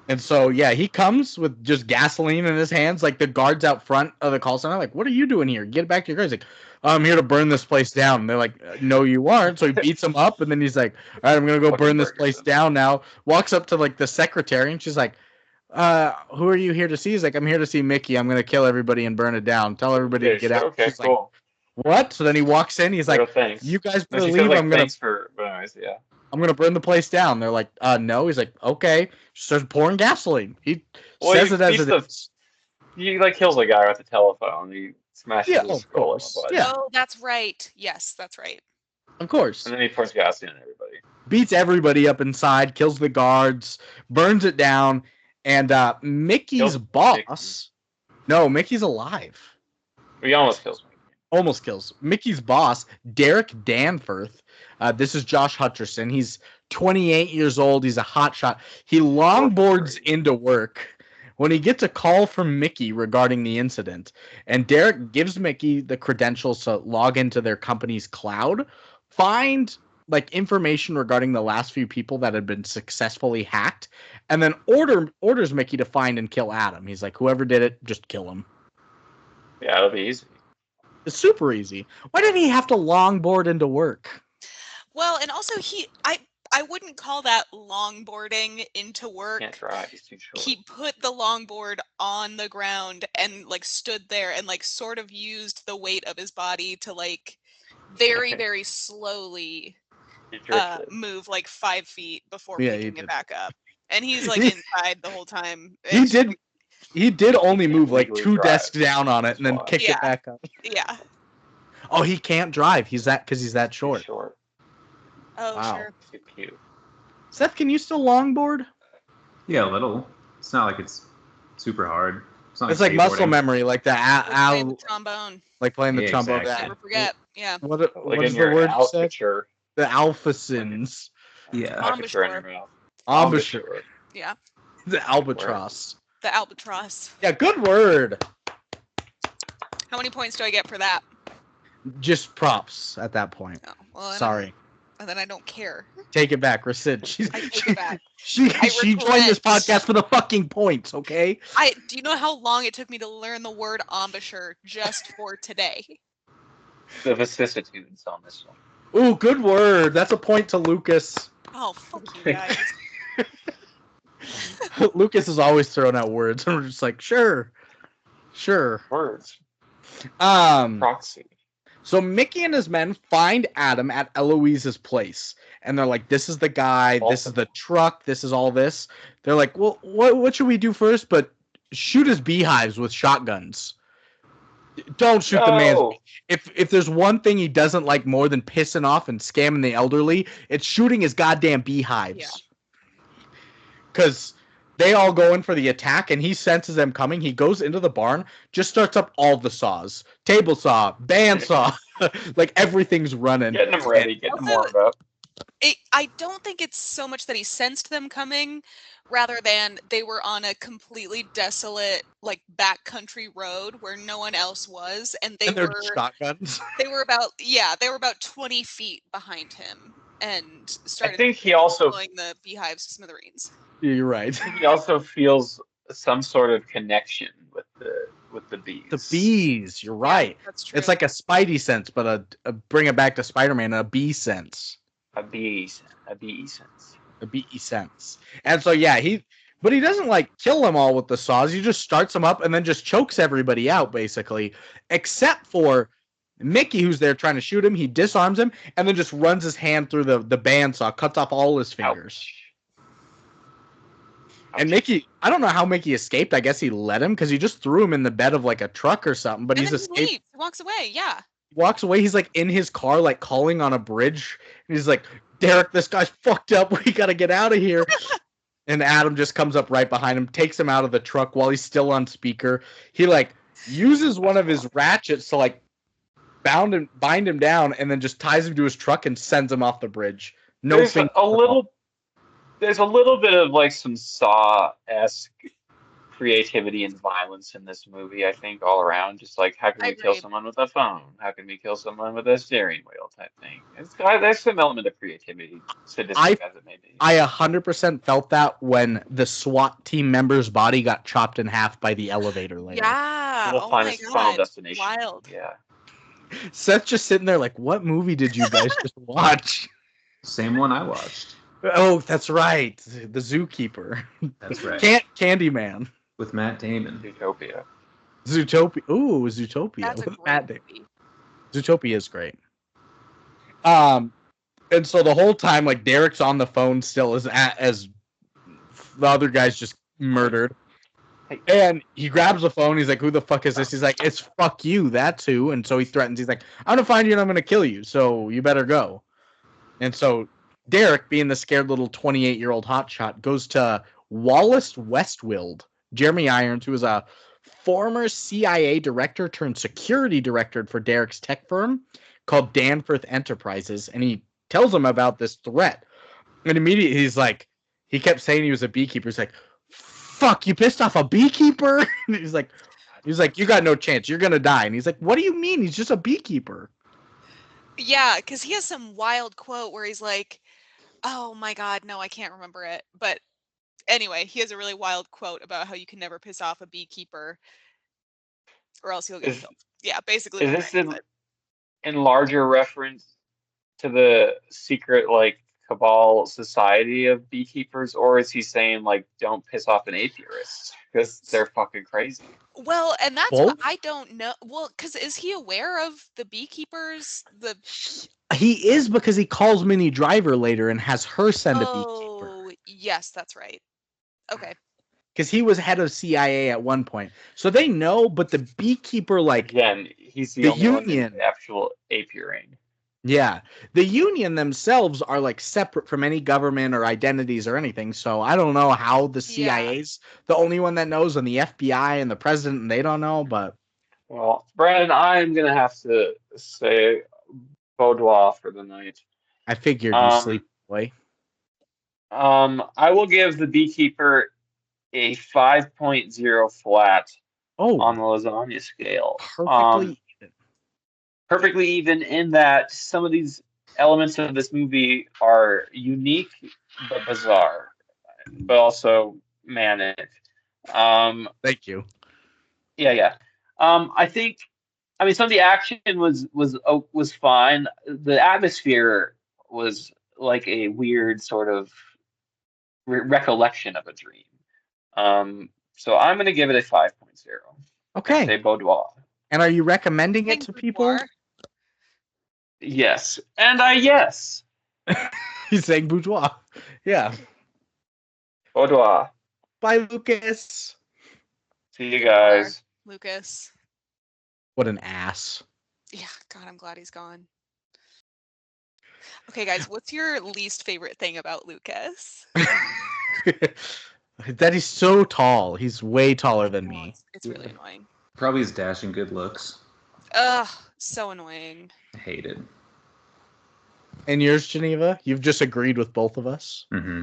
[SPEAKER 1] And so, he comes with just gasoline in his hands. Like, the guards out front of the call center, like, what are you doing here? Get back to your car. He's like, I'm here to burn this place down. And they're like, no, you aren't. So he beats them up, and then he's like, all right, I'm going to go burn this place down now. Walks up to, the secretary, and she's like, who are you here to see? He's like, I'm here to see Mickey. I'm going to kill everybody and burn it down. Tell everybody to get out.
[SPEAKER 5] Okay,
[SPEAKER 1] she's
[SPEAKER 5] cool.
[SPEAKER 1] Like, what? So then he walks in. He's like, you guys better leave. I'm going to burn the place down. They're like, no. He's like, okay. Starts pouring gasoline. He says it as it is.
[SPEAKER 5] He kills a guy with the telephone. He smashes his skull.
[SPEAKER 2] Oh, that's right. Yes, that's right.
[SPEAKER 1] Of course.
[SPEAKER 5] And then he pours gasoline on everybody.
[SPEAKER 1] Beats everybody up inside, kills the guards, burns it down, and Mickey's boss. No, Mickey's alive.
[SPEAKER 5] He almost kills Mickey.
[SPEAKER 1] Almost kills. Mickey's boss, Derek Danforth. This is Josh Hutcherson. He's 28 years old. He's a hotshot. He longboards into work when he gets a call from Mickey regarding the incident. And Derek gives Mickey the credentials to log into their company's cloud, find information regarding the last few people that had been successfully hacked, and then orders Mickey to find and kill Adam. He's like, whoever did it, just kill him.
[SPEAKER 5] Yeah, it'll be easy.
[SPEAKER 1] It's super easy. Why did he have to longboard into work?
[SPEAKER 2] Well, and also I wouldn't call that longboarding into work.
[SPEAKER 5] Can't drive, he's too short.
[SPEAKER 2] He put the longboard on the ground and stood there and sort of used the weight of his body to very, very slowly move 5 feet before picking it back up. And he's inside the whole time.
[SPEAKER 1] He did only move 2 desks down on it and then kick it back up.
[SPEAKER 2] Yeah.
[SPEAKER 1] Oh, he can't drive. He's that short.
[SPEAKER 5] He's short.
[SPEAKER 2] Oh,
[SPEAKER 1] wow.
[SPEAKER 2] Sure.
[SPEAKER 5] He's cute.
[SPEAKER 1] Seth, can you still longboard?
[SPEAKER 3] Yeah, a little. It's not it's super hard.
[SPEAKER 1] It's like muscle memory, like the
[SPEAKER 2] playing the trombone.
[SPEAKER 1] Like playing the trombone.
[SPEAKER 3] Exactly.
[SPEAKER 2] Never forget. Yeah.
[SPEAKER 1] What is the word you said? The alphasins.
[SPEAKER 3] Yeah.
[SPEAKER 1] Embouchure.
[SPEAKER 2] Yeah.
[SPEAKER 1] The albatross.
[SPEAKER 2] The albatross.
[SPEAKER 1] Yeah, good word.
[SPEAKER 2] How many points do I get for that?
[SPEAKER 1] Just props at that point.
[SPEAKER 2] Oh, well,
[SPEAKER 1] sorry.
[SPEAKER 2] And then I don't care.
[SPEAKER 1] Take it back, rescind.
[SPEAKER 2] I take it back.
[SPEAKER 1] She joined this podcast for the fucking points, okay?
[SPEAKER 2] Do you know how long it took me to learn the word embouchure just for today?
[SPEAKER 5] The vicissitudes on this one.
[SPEAKER 1] Ooh, good word. That's a point to Lucas.
[SPEAKER 2] Oh, fuck you guys.
[SPEAKER 1] Lucas is always throwing out words, and we're just like, sure.
[SPEAKER 5] Words.
[SPEAKER 1] Proxy. So Mickey and his men find Adam at Eloise's place, and they're like, this is the guy, this is the truck, this is all this. They're like, well, what should we do first? But shoot his beehives with shotguns. Don't shoot the man. If there's one thing he doesn't like more than pissing off and scamming the elderly, it's shooting his goddamn beehives. Because they all go in for the attack, and he senses them coming. He goes into the barn, just starts up all the saws. Table saw, band saw. Like, everything's running.
[SPEAKER 5] Getting them ready, getting them warmed up.
[SPEAKER 2] I don't think it's so much that he sensed them coming, rather than they were on a completely desolate, like, backcountry road where no one else was, and
[SPEAKER 1] And they're shotguns.
[SPEAKER 2] They were about 20 feet behind him, and started.
[SPEAKER 5] I think he also
[SPEAKER 2] blowing the beehives to smithereens.
[SPEAKER 1] You're right.
[SPEAKER 5] He also feels some sort of connection with the bees.
[SPEAKER 1] The bees. You're right.
[SPEAKER 2] Yeah, that's true.
[SPEAKER 1] It's like a Spidey sense, but a bring it back to Spider-Man, a bee sense.
[SPEAKER 5] A bee sense.
[SPEAKER 1] A bee sense. And so yeah, but he doesn't like kill them all with the saws. He just starts them up and then just chokes everybody out, basically, except for Mickey, who's there trying to shoot him. He disarms him and then just runs his hand through the bandsaw, cuts off all his fingers.
[SPEAKER 5] Ouch.
[SPEAKER 1] And Mickey, I don't know how Mickey escaped. I guess he let him because he just threw him in the bed of like a truck or something. But
[SPEAKER 2] and
[SPEAKER 1] he's
[SPEAKER 2] then
[SPEAKER 1] escaped.
[SPEAKER 2] He leaves, walks away. Yeah.
[SPEAKER 1] Walks away. He's like in his car, like calling on a bridge. And he's like, Derek, this guy's fucked up. We gotta get out of here. And Adam just comes up right behind him, takes him out of the truck while he's still on speaker. He like uses one of his ratchets to like bind him down, and then just ties him to his truck and sends him off the bridge.
[SPEAKER 5] There's a little bit of like some Saw-esque creativity and violence in this movie, I think, all around. Just like, how can we kill someone with a phone? How can we kill someone with a steering wheel type thing? There's some element of creativity, sadistic as it may be.
[SPEAKER 1] I 100% felt that when the SWAT team member's body got chopped in half by the elevator later.
[SPEAKER 2] Yeah.
[SPEAKER 5] We'll find his final destination.
[SPEAKER 2] Wild.
[SPEAKER 5] Yeah.
[SPEAKER 1] Seth's just sitting there like, what movie did you guys just watch?
[SPEAKER 3] Same one I watched.
[SPEAKER 1] Oh, that's right. The Zookeeper.
[SPEAKER 3] That's right.
[SPEAKER 1] Candyman.
[SPEAKER 3] With Matt Damon.
[SPEAKER 1] Zootopia. Ooh, Zootopia.
[SPEAKER 2] That's
[SPEAKER 1] with
[SPEAKER 2] a
[SPEAKER 1] Matt
[SPEAKER 2] great
[SPEAKER 1] Damon.
[SPEAKER 2] movie.
[SPEAKER 1] Zootopia is great. And so the whole time, like, Derek's on the phone still as the other guy's just murdered. And he grabs the phone. He's like, who the fuck is this? He's like, it's fuck you. That's who. And so he threatens. He's like, I'm going to find you and I'm going to kill you. So you better go. And so Derek, being the scared little 28-year-old hotshot, goes to Wallace Westwild, Jeremy Irons, who is a former CIA director turned security director for Derek's tech firm called Danforth Enterprises. And he tells him about this threat. And immediately he kept saying he was a beekeeper. He's like, fuck, you pissed off a beekeeper? he's like, you got no chance. You're going to die. And he's like, what do you mean? He's just a beekeeper.
[SPEAKER 2] Yeah, because he has some wild quote where he's like, oh my God, no, I can't remember it. But anyway, he has a really wild quote about how you can never piss off a beekeeper or else you'll get killed. Yeah, basically.
[SPEAKER 5] Is this in larger reference to the secret, like, cabal society of beekeepers, or is he saying, like, don't piss off an apiarist because they're fucking crazy?
[SPEAKER 2] Well, and that's what I don't know. Well, because is he aware of the beekeepers?
[SPEAKER 1] He is, because he calls Minnie Driver later and has her send a beekeeper.
[SPEAKER 2] Oh, yes, that's right. Okay.
[SPEAKER 1] Because he was head of CIA at one point. So they know, but the beekeeper, like...
[SPEAKER 5] Again, he's the only one in the actual apiaring.
[SPEAKER 1] Yeah. The union themselves are, like, separate from any government or identities or anything. So I don't know how the CIA's the only one that knows, and the FBI and the president, and they don't know, but...
[SPEAKER 5] Well, Brandon, I'm going to have to say Boudoir for the night.
[SPEAKER 1] I figured you sleep, boy.
[SPEAKER 5] I will give the Beekeeper a 5.0 flat on the lasagna scale. Perfectly even in that some of these elements of this movie are unique but bizarre, but also manic.
[SPEAKER 1] Thank you.
[SPEAKER 5] Yeah. I think, some of the action was fine. The atmosphere was like a weird sort of recollection of a dream. So I'm going to give it a 5.0.
[SPEAKER 1] Okay.
[SPEAKER 5] Say Boudoir.
[SPEAKER 1] And are you recommending it to people?
[SPEAKER 5] Yes. And yes.
[SPEAKER 1] He's saying boudoir. Yeah.
[SPEAKER 5] Boudoir.
[SPEAKER 1] Bye, Lucas.
[SPEAKER 5] See you guys.
[SPEAKER 2] Lucas.
[SPEAKER 1] What an ass.
[SPEAKER 2] Yeah, God, I'm glad he's gone. Okay, guys, what's your least favorite thing about Lucas?
[SPEAKER 1] That he's so tall. He's way taller than me.
[SPEAKER 2] It's really annoying.
[SPEAKER 3] Probably his dashing good looks.
[SPEAKER 2] Ugh, so annoying.
[SPEAKER 3] I hate it.
[SPEAKER 1] And yours, Geneva? You've just agreed with both of us?
[SPEAKER 3] Mm-hmm.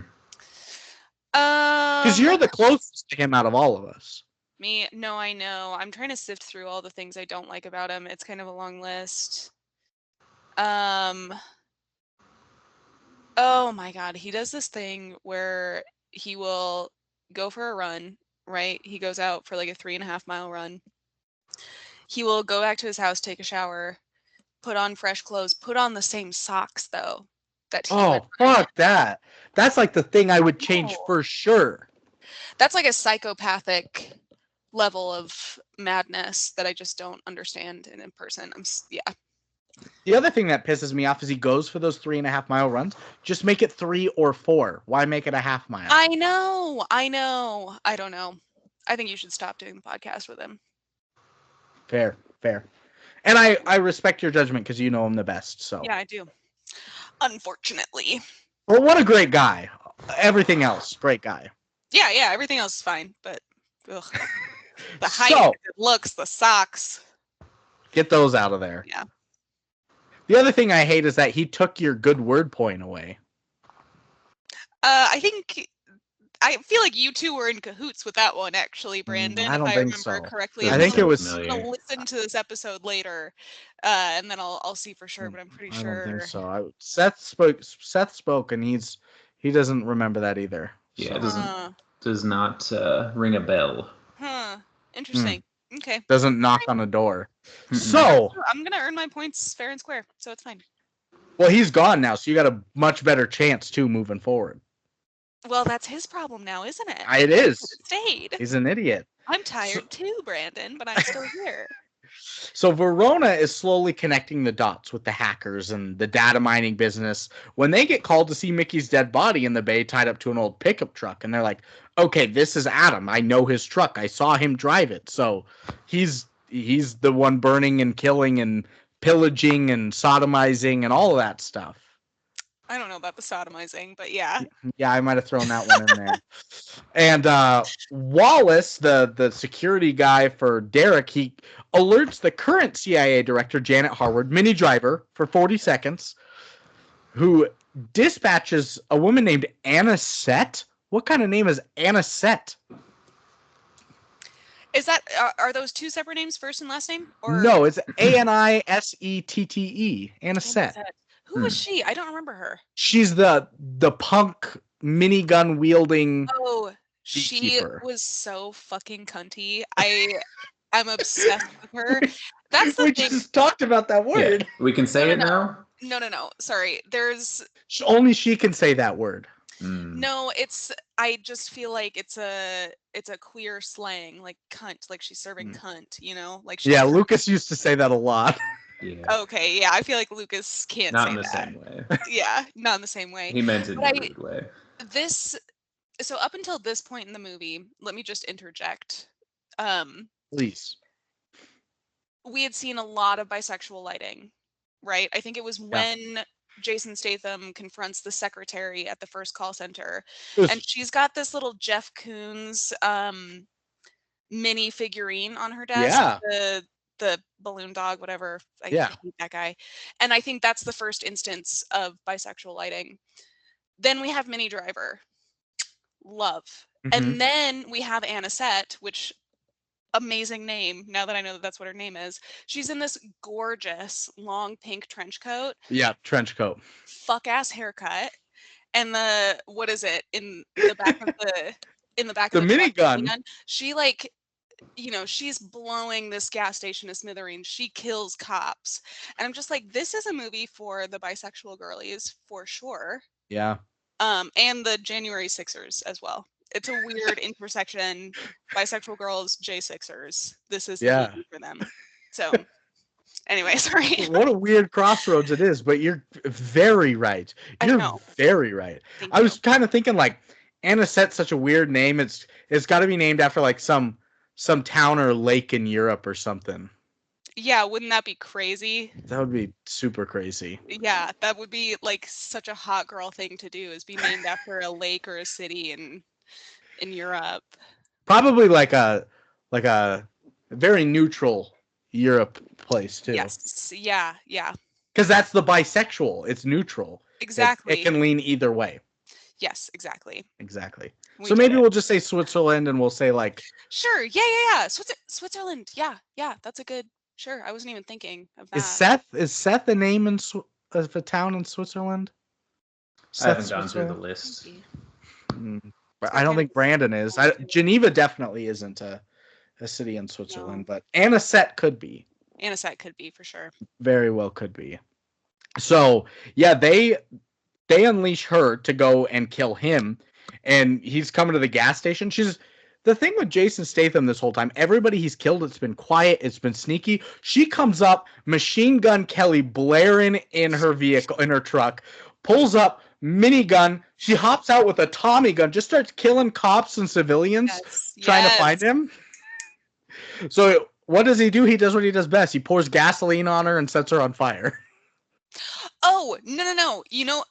[SPEAKER 1] Because you're the closest to him out of all of us.
[SPEAKER 2] Me? No, I know. I'm trying to sift through all the things I don't like about him. It's kind of a long list. Oh my God. He does this thing where he will go for a run, right? He goes out for like a 3.5-mile run. He will go back to his house, take a shower, put on fresh clothes, put on the same socks though.
[SPEAKER 1] Fuck that. That's like the thing I would change for sure.
[SPEAKER 2] That's like a psychopathic level of madness that I just don't understand in person. Yeah.
[SPEAKER 1] The other thing that pisses me off is he goes for those 3.5-mile runs. Just make it 3 or 4. Why make it a half mile?
[SPEAKER 2] I know. I don't know. I think you should stop doing the podcast with him.
[SPEAKER 1] Fair. And I respect your judgment because you know him the best. So
[SPEAKER 2] yeah, I do. Unfortunately.
[SPEAKER 1] Well, what a great guy. Everything else, great guy.
[SPEAKER 2] Yeah, everything else is fine, but ugh. The height, the looks, the socks. Get
[SPEAKER 1] those out of there.
[SPEAKER 2] Yeah.
[SPEAKER 1] The other thing I hate is that he took your good word point away.
[SPEAKER 2] I feel like you two were in cahoots with that one, actually, Brandon.
[SPEAKER 1] I don't think so.
[SPEAKER 2] If I remember correctly.
[SPEAKER 1] I think it was.
[SPEAKER 2] I'm gonna listen to this episode later, and then I'll see for sure. But I'm pretty sure.
[SPEAKER 1] I don't think so. Seth spoke, and he doesn't remember that either.
[SPEAKER 3] Yeah, so. Does not ring a bell.
[SPEAKER 2] Huh. Interesting. Okay.
[SPEAKER 1] Doesn't knock on a door. So
[SPEAKER 2] I'm gonna earn my points fair and square, so it's fine.
[SPEAKER 1] Well, he's gone now, so you got a much better chance too moving forward.
[SPEAKER 2] Well, that's his problem now, isn't it?
[SPEAKER 1] It is.
[SPEAKER 2] Stayed.
[SPEAKER 1] He's an idiot.
[SPEAKER 2] I'm tired too, Brandon, but I'm still here.
[SPEAKER 1] So Verona is slowly connecting the dots with the hackers and the data mining business when they get called to see Mickey's dead body in the bay tied up to an old pickup truck. And they're like, okay, this is Adam. I know his truck. I saw him drive it. So he's the one burning and killing and pillaging and sodomizing and all of that stuff.
[SPEAKER 2] I don't know about the sodomizing, but yeah.
[SPEAKER 1] Yeah, I might have thrown that one in there. And Wallace, the security guy for Derek, he alerts the current CIA director, Janet Harwood, Minnie Driver, for 40 seconds, who dispatches a woman named Anisette. What kind of name is Anisette?
[SPEAKER 2] Is that are those two separate names, first and last name? Or
[SPEAKER 1] no, it's Anisette. Anisette.
[SPEAKER 2] Who was she? I don't remember her.
[SPEAKER 1] She's the punk minigun wielding.
[SPEAKER 2] Oh, Beekeeper. She was so fucking cunty. I'm obsessed with her. That's the
[SPEAKER 1] thing.
[SPEAKER 2] We
[SPEAKER 1] just talked about that word.
[SPEAKER 3] Yeah, we can say it now.
[SPEAKER 2] No. Sorry. There's
[SPEAKER 1] only she can say that word.
[SPEAKER 2] No, I just feel like it's a queer slang, like cunt, like she's serving cunt, you know? Like
[SPEAKER 1] Lucas used to say that a lot.
[SPEAKER 3] Yeah.
[SPEAKER 2] Okay, yeah, I feel like Lucas can't
[SPEAKER 3] not
[SPEAKER 2] say
[SPEAKER 3] in the
[SPEAKER 2] that.
[SPEAKER 3] same way.
[SPEAKER 2] Yeah, not in the same way.
[SPEAKER 3] He meant it in a weird way.
[SPEAKER 2] So up until this point in the movie, let me just interject.
[SPEAKER 1] Please.
[SPEAKER 2] We had seen a lot of bisexual lighting, right? I think it was when Jason Statham confronts the secretary at the first call center, and she's got this little Jeff Koons mini figurine on her desk.
[SPEAKER 1] Yeah.
[SPEAKER 2] The balloon dog, whatever. I hate that guy. And I think that's the first instance of bisexual lighting. Then we have Minnie Driver. Love. Mm-hmm. And then we have Anisette, which amazing name. Now that I know that that's what her name is. She's in this gorgeous long pink trench coat.
[SPEAKER 1] Yeah, trench coat.
[SPEAKER 2] Fuck ass haircut. And what is it? In the back of the
[SPEAKER 1] minigun.
[SPEAKER 2] She she's blowing this gas station to smithereens. She kills cops. And I'm just like, this is a movie for the bisexual girlies for sure.
[SPEAKER 1] Yeah.
[SPEAKER 2] And the January Sixers as well. It's a weird intersection. Bisexual girls, J6ers. This is the movie for them. So anyway, sorry.
[SPEAKER 1] What a weird crossroads it is, but you're very right. You're very right. I was kind of thinking like Anisette's such a weird name. It's got to be named after like some town or lake in Europe or something.
[SPEAKER 2] Yeah, wouldn't that be crazy?
[SPEAKER 1] That would be super crazy.
[SPEAKER 2] Yeah, that would be like such a hot girl thing to do, is be named after a lake or a city in Europe.
[SPEAKER 1] Probably like a very neutral Europe place too.
[SPEAKER 2] Yes. Yeah. Yeah.
[SPEAKER 1] Because that's the bisexual. It's neutral.
[SPEAKER 2] Exactly.
[SPEAKER 1] It can lean either way.
[SPEAKER 2] Yes. Exactly.
[SPEAKER 1] Exactly.
[SPEAKER 2] We
[SPEAKER 1] So
[SPEAKER 2] get
[SPEAKER 1] maybe
[SPEAKER 2] it.
[SPEAKER 1] we'll just say Switzerland, and we'll say like.
[SPEAKER 2] Sure. Yeah. Switzerland. Yeah. That's a good. Sure. I wasn't even thinking of that.
[SPEAKER 1] Is Seth a name of a town in Switzerland?
[SPEAKER 3] I haven't gone through the list.
[SPEAKER 1] But I don't think Brandon is. Geneva definitely isn't a city in Switzerland, but Anisette could be.
[SPEAKER 2] Anisette could be for sure.
[SPEAKER 1] Very well could be. So yeah, they unleash her to go and kill him, and he's coming to the gas station. The thing with Jason Statham this whole time, everybody he's killed, it's been quiet, it's been sneaky. She comes up, Machine Gun Kelly blaring in her vehicle, in her truck, pulls up, minigun. She hops out with a Tommy gun, just starts killing cops and civilians trying to find him. So what does he do? He does what he does best. He pours gasoline on her and sets her on fire.
[SPEAKER 2] Oh, no. You know,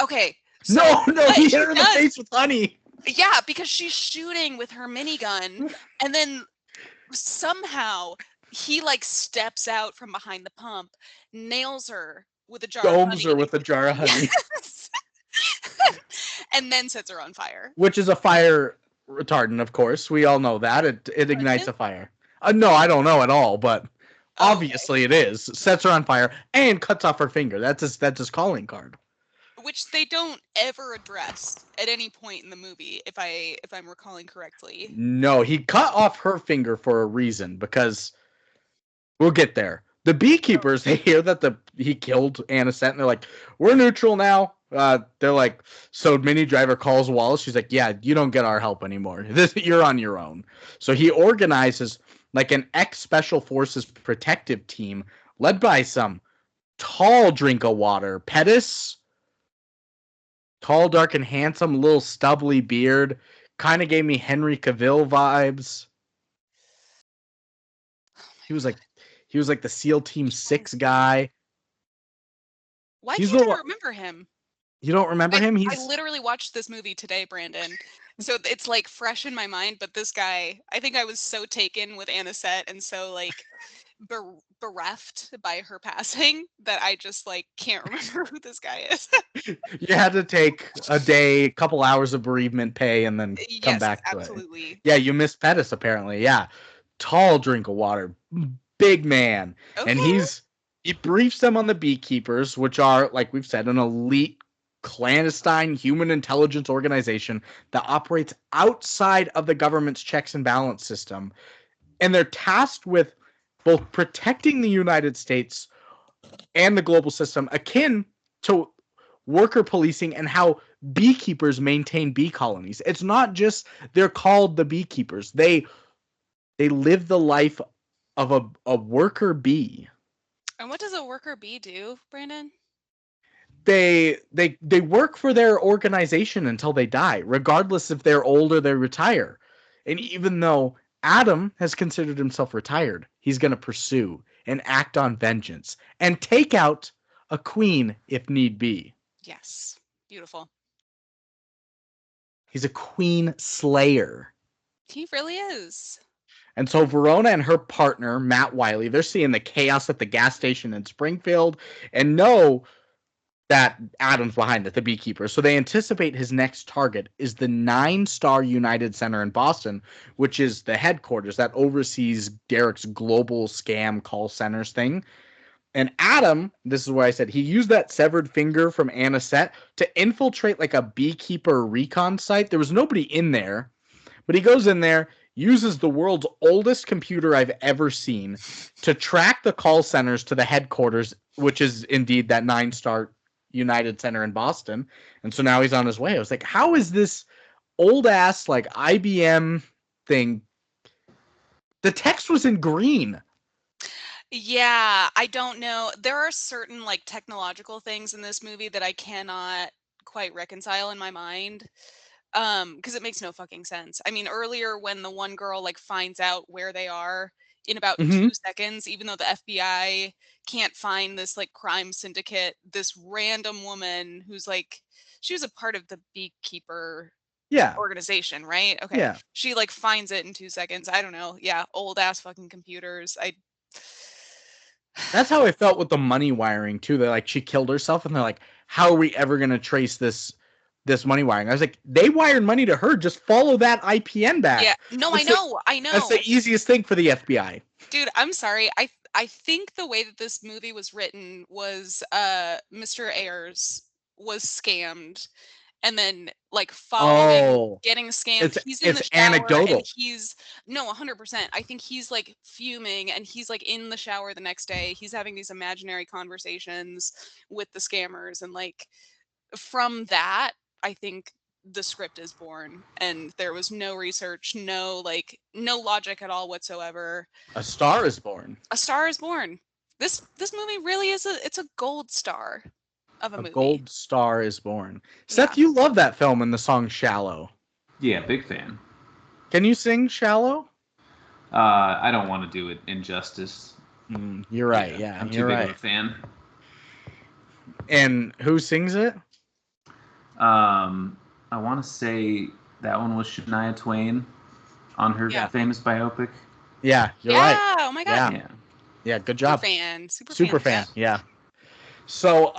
[SPEAKER 2] okay. So
[SPEAKER 1] no, he hit her in the face with honey.
[SPEAKER 2] Yeah, because she's shooting with her minigun, and then somehow he like steps out from behind the pump, nails her with a jar of honey.
[SPEAKER 1] Domes her with a jar of honey.
[SPEAKER 2] Yes. And then sets her on fire.
[SPEAKER 1] Which is a fire retardant, of course. We all know that. It ignites a fire. No, I don't know at all, but obviously it is. Sets her on fire and cuts off her finger. That's his calling card.
[SPEAKER 2] Which they don't ever address at any point in the movie, if I'm recalling correctly.
[SPEAKER 1] No, he cut off her finger for a reason, because we'll get there. The beekeepers, they hear that he killed Anisette, and they're like, "We're neutral now." They're like, so Mini Driver calls Wallace. She's like, "Yeah, you don't get our help anymore. You're on your own." So he organizes like an ex-special forces protective team led by some tall drink of water. Pettis. Tall, dark, and handsome, little stubbly beard. Kind of gave me Henry Cavill vibes. He was like the SEAL Team 6 guy.
[SPEAKER 2] Why can't I remember him?
[SPEAKER 1] You don't remember him?
[SPEAKER 2] I literally watched this movie today, Brandon. So it's like fresh in my mind, but this guy, I think I was so taken with Anisette and so like bereft by her passing that I just like can't remember who this guy is.
[SPEAKER 1] You had to take a couple hours of bereavement pay and then come back to
[SPEAKER 2] absolutely.
[SPEAKER 1] It. Yeah, you missed Pettis apparently. Yeah. Tall drink of water. Big man. Okay. And he briefs them on the Beekeepers, which are, like we've said, an elite clandestine human intelligence organization that operates outside of the government's checks and balance system. And they're tasked with both protecting the United States and the global system, akin to worker policing and how beekeepers maintain bee colonies. It's not just they're called the Beekeepers. They live the life of a worker bee.
[SPEAKER 2] And what does a worker bee do, Brandon?
[SPEAKER 1] They work for their organization until they die, regardless if they're old or they retire. And even though Adam has considered himself retired, he's going to pursue and act on vengeance and take out a queen if need be.
[SPEAKER 2] Yes. Beautiful.
[SPEAKER 1] He's a queen slayer.
[SPEAKER 2] He really is.
[SPEAKER 1] And so Verona and her partner, Matt Wiley, they're seeing the chaos at the gas station in Springfield and know that Adam's behind it, the Beekeeper. So they anticipate his next target is the 9-Star United Center in Boston, which is the headquarters that oversees Derek's global scam call centers thing. And Adam, this is where I said, he used that severed finger from Anisette to infiltrate like a Beekeeper recon site. There was nobody in there, but he goes in there, uses the world's oldest computer I've ever seen to track the call centers to the headquarters, which is indeed that 9-Star United Center in Boston. And so now he's on his way. I was like, how is this old ass like IBM thing? The text was in green.
[SPEAKER 2] Yeah, I don't know. There are certain like technological things in this movie that I cannot quite reconcile in my mind. Because it makes no fucking sense. I mean, earlier when the one girl like finds out where they are in about 2 seconds, even though the FBI can't find this like crime syndicate, this random woman who's like, she was a part of the Beekeeper
[SPEAKER 1] Yeah.
[SPEAKER 2] organization, right? Okay.
[SPEAKER 1] Yeah.
[SPEAKER 2] She like finds it in 2 seconds. I don't know. Yeah, old ass fucking computers.
[SPEAKER 1] That's how I felt with the money wiring too. They're like, she killed herself, and they're like, how are we ever gonna trace this money wiring? I was like, they wired money to her. Just follow that IPN back.
[SPEAKER 2] Yeah. No,
[SPEAKER 1] That's
[SPEAKER 2] I know.
[SPEAKER 1] That's the easiest thing for the FBI.
[SPEAKER 2] Dude, I'm sorry. I think the way that this movie was written was Mr. Ayers was scammed, and then like following getting scammed, he's in the shower
[SPEAKER 1] anecdotal.
[SPEAKER 2] and he's 100%. I think he's like fuming, and he's like in the shower the next day. He's having these imaginary conversations with the scammers, and like from that, I think the script is born, and there was no research, no logic at all whatsoever.
[SPEAKER 1] A Star is Born.
[SPEAKER 2] A Star is Born. This movie really is it's a gold star of a movie.
[SPEAKER 1] Gold Star is Born. Seth, you love that film and the song Shallow.
[SPEAKER 3] Yeah, big fan.
[SPEAKER 1] Can you sing Shallow?
[SPEAKER 3] I don't want to do it injustice.
[SPEAKER 1] You're right. Yeah,
[SPEAKER 3] I'm too big of a fan.
[SPEAKER 1] And who sings it?
[SPEAKER 3] I want to say that one was Shania Twain on her famous biopic.
[SPEAKER 1] Yeah, you're right.
[SPEAKER 2] Yeah, oh my god.
[SPEAKER 1] Yeah, good job.
[SPEAKER 2] Super fan.
[SPEAKER 1] Yeah. So,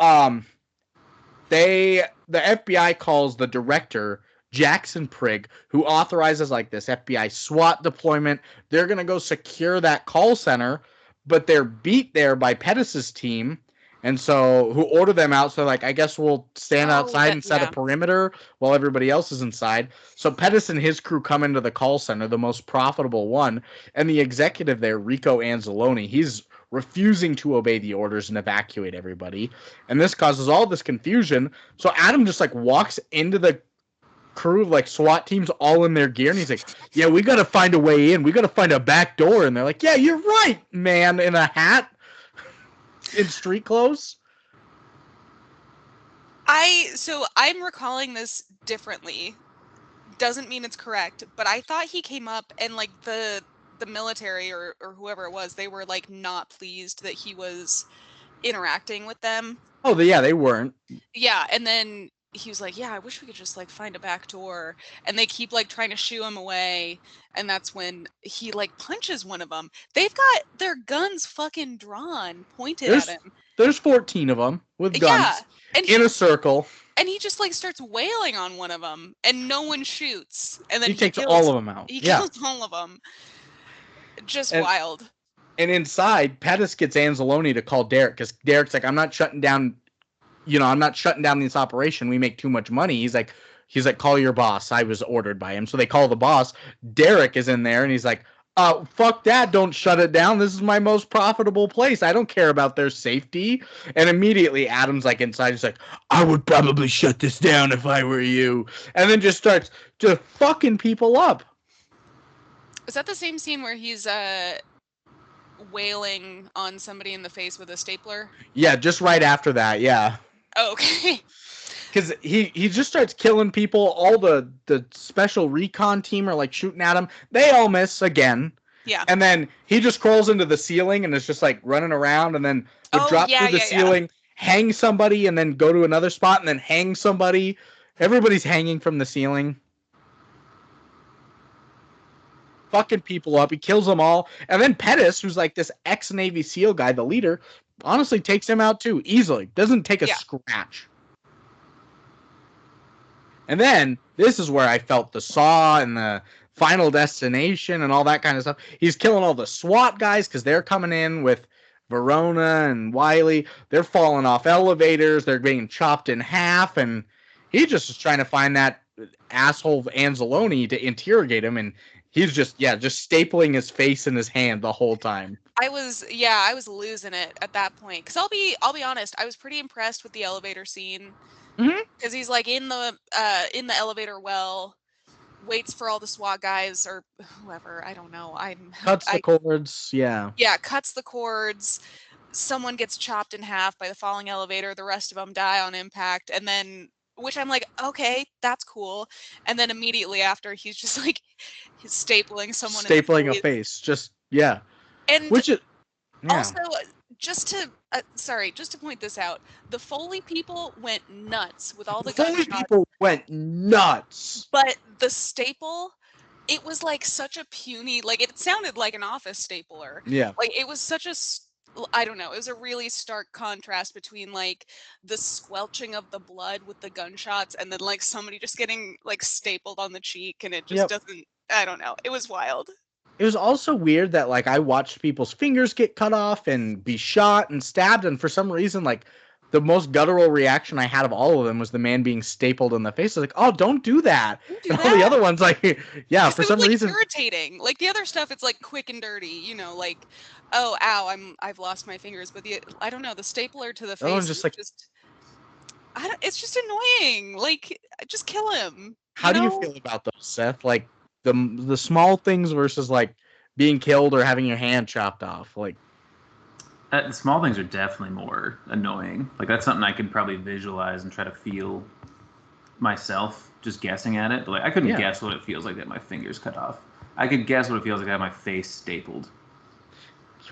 [SPEAKER 1] the FBI calls the director, Jackson Prigg, who authorizes like this FBI SWAT deployment. They're going to go secure that call center, but they're beat there by Pettis's team. And so, who order them out? So, like, I guess we'll stand outside and set a perimeter while everybody else is inside. So, Pettis and his crew come into the call center, the most profitable one. And the executive there, Rico Anzalone, he's refusing to obey the orders and evacuate everybody. And this causes all this confusion. So, Adam just, like, walks into the crew of, like, SWAT teams all in their gear. And he's like, yeah, we got to find a way in. We got to find a back door. And they're like, yeah, you're right, man, in a hat. In street clothes?
[SPEAKER 2] I'm recalling this differently. Doesn't mean it's correct, but I thought he came up and like the military or whoever it was, they were like not pleased that he was interacting with them.
[SPEAKER 1] Oh, they weren't.
[SPEAKER 2] Yeah, and then he was like, yeah, I wish we could just like find a back door, and they keep like trying to shoo him away, and that's when he like punches one of them. They've got their guns fucking drawn, pointed at him.
[SPEAKER 1] There's 14 of them with guns in a circle.
[SPEAKER 2] And he just like starts wailing on one of them, and no one shoots. And then
[SPEAKER 1] he takes all of them out.
[SPEAKER 2] He kills all of them. Just wild.
[SPEAKER 1] And inside, Pettis gets Anzalone to call Derek, because Derek's like, I'm not shutting down this operation. We make too much money. He's like, call your boss. I was ordered by him. So they call the boss. Derek is in there, and he's like, fuck that. Don't shut it down. This is my most profitable place. I don't care about their safety. And immediately Adam's like inside. He's like, I would probably shut this down if I were you. And then just starts just fucking people up.
[SPEAKER 2] Is that the same scene where he's wailing on somebody in the face with a stapler?
[SPEAKER 1] Yeah, just right after that. Yeah.
[SPEAKER 2] Oh, okay.
[SPEAKER 1] Because he just starts killing people. All the special recon team are like shooting at him. They all miss again.
[SPEAKER 2] Yeah.
[SPEAKER 1] And then he just crawls into the ceiling and is just like running around, and then would drop through the ceiling, hang somebody, and then go to another spot and then hang somebody. Everybody's hanging from the ceiling. Fucking people up. He kills them all. And then Pettis, who's like this ex-Navy SEAL guy, the leader, honestly takes him out too, easily. Doesn't take a scratch. And then, this is where I felt the Saw and the Final Destination and all that kind of stuff. He's killing all the SWAT guys because they're coming in with Verona and Wiley. They're falling off elevators. They're being chopped in half. And he just is trying to find that asshole Anzalone to interrogate him. And he's just stapling his face in his hand the whole time.
[SPEAKER 2] I was losing it at that point. Because I'll be honest, I was pretty impressed with the elevator scene. Because he's like in the elevator well, waits for all the SWAT guys or whoever, I don't know.
[SPEAKER 1] Cuts the cords, yeah.
[SPEAKER 2] Yeah, cuts the cords. Someone gets chopped in half by the falling elevator. The rest of them die on impact, and then, which I'm like, okay, that's cool. And then immediately after, he's just like, he's stapling someone.
[SPEAKER 1] Stapling a face, just yeah.
[SPEAKER 2] And
[SPEAKER 1] which is
[SPEAKER 2] also just to point this out, the Foley people went nuts with all the
[SPEAKER 1] Foley
[SPEAKER 2] gunshots.
[SPEAKER 1] people went nuts.
[SPEAKER 2] But the staple, it was like such a puny, like it sounded like an office stapler.
[SPEAKER 1] Yeah.
[SPEAKER 2] Like it was such a, I don't know, it was a really stark contrast between like the squelching of the blood with the gunshots and then like somebody just getting like stapled on the cheek, and it just doesn't, I don't know. It was wild.
[SPEAKER 1] It was also weird that like I watched people's fingers get cut off and be shot and stabbed, and for some reason like the most guttural reaction I had of all of them was the man being stapled in the face. I was like, oh, don't do that.
[SPEAKER 2] Don't do
[SPEAKER 1] and
[SPEAKER 2] that.
[SPEAKER 1] all the other ones, like, yeah, for
[SPEAKER 2] It
[SPEAKER 1] some
[SPEAKER 2] was, like,
[SPEAKER 1] reason,
[SPEAKER 2] irritating. Like the other stuff, it's like quick and dirty, you know, like, oh, ow, I've lost my fingers. But I don't know, the stapler to the face,
[SPEAKER 1] one's just like,
[SPEAKER 2] it's just annoying. Like, just kill him.
[SPEAKER 1] How do you feel about those, Seth? Like the small things versus like being killed or having your hand chopped off, like.
[SPEAKER 3] The small things are definitely more annoying. Like that's something I could probably visualize and try to feel myself just guessing at it. But like I couldn't guess what it feels like to have my fingers cut off. I could guess what it feels like to have my face stapled.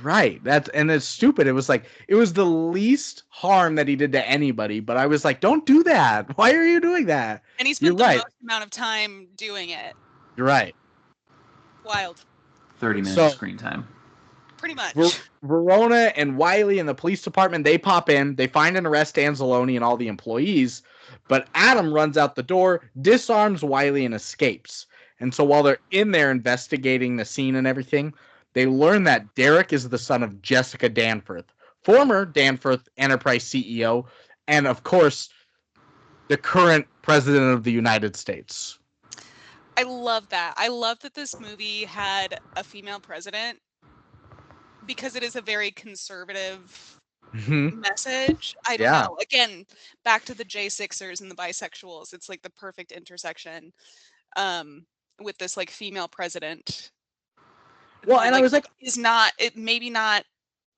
[SPEAKER 1] Right. It's stupid. It was like it was the least harm that he did to anybody, but I was like, don't do that. Why are you doing that?
[SPEAKER 2] And he spent the most amount of time doing it.
[SPEAKER 1] You're right.
[SPEAKER 2] Wild.
[SPEAKER 3] 30 minutes of screen time.
[SPEAKER 2] Pretty much.
[SPEAKER 1] Verona and Wiley and the police department, they pop in. They find and arrest Anzalone and all the employees. But Adam runs out the door, disarms Wiley, and escapes. And so while they're in there investigating the scene and everything, they learn that Derek is the son of Jessica Danforth, former Danforth Enterprise CEO, and, of course, the current president of the United States.
[SPEAKER 2] I love that. I love that this movie had a female president, because it is a very conservative message. I don't know. Again, back to the J6ers and the bisexuals. It's like the perfect intersection with this like female president.
[SPEAKER 1] Well, and I was like,
[SPEAKER 2] maybe not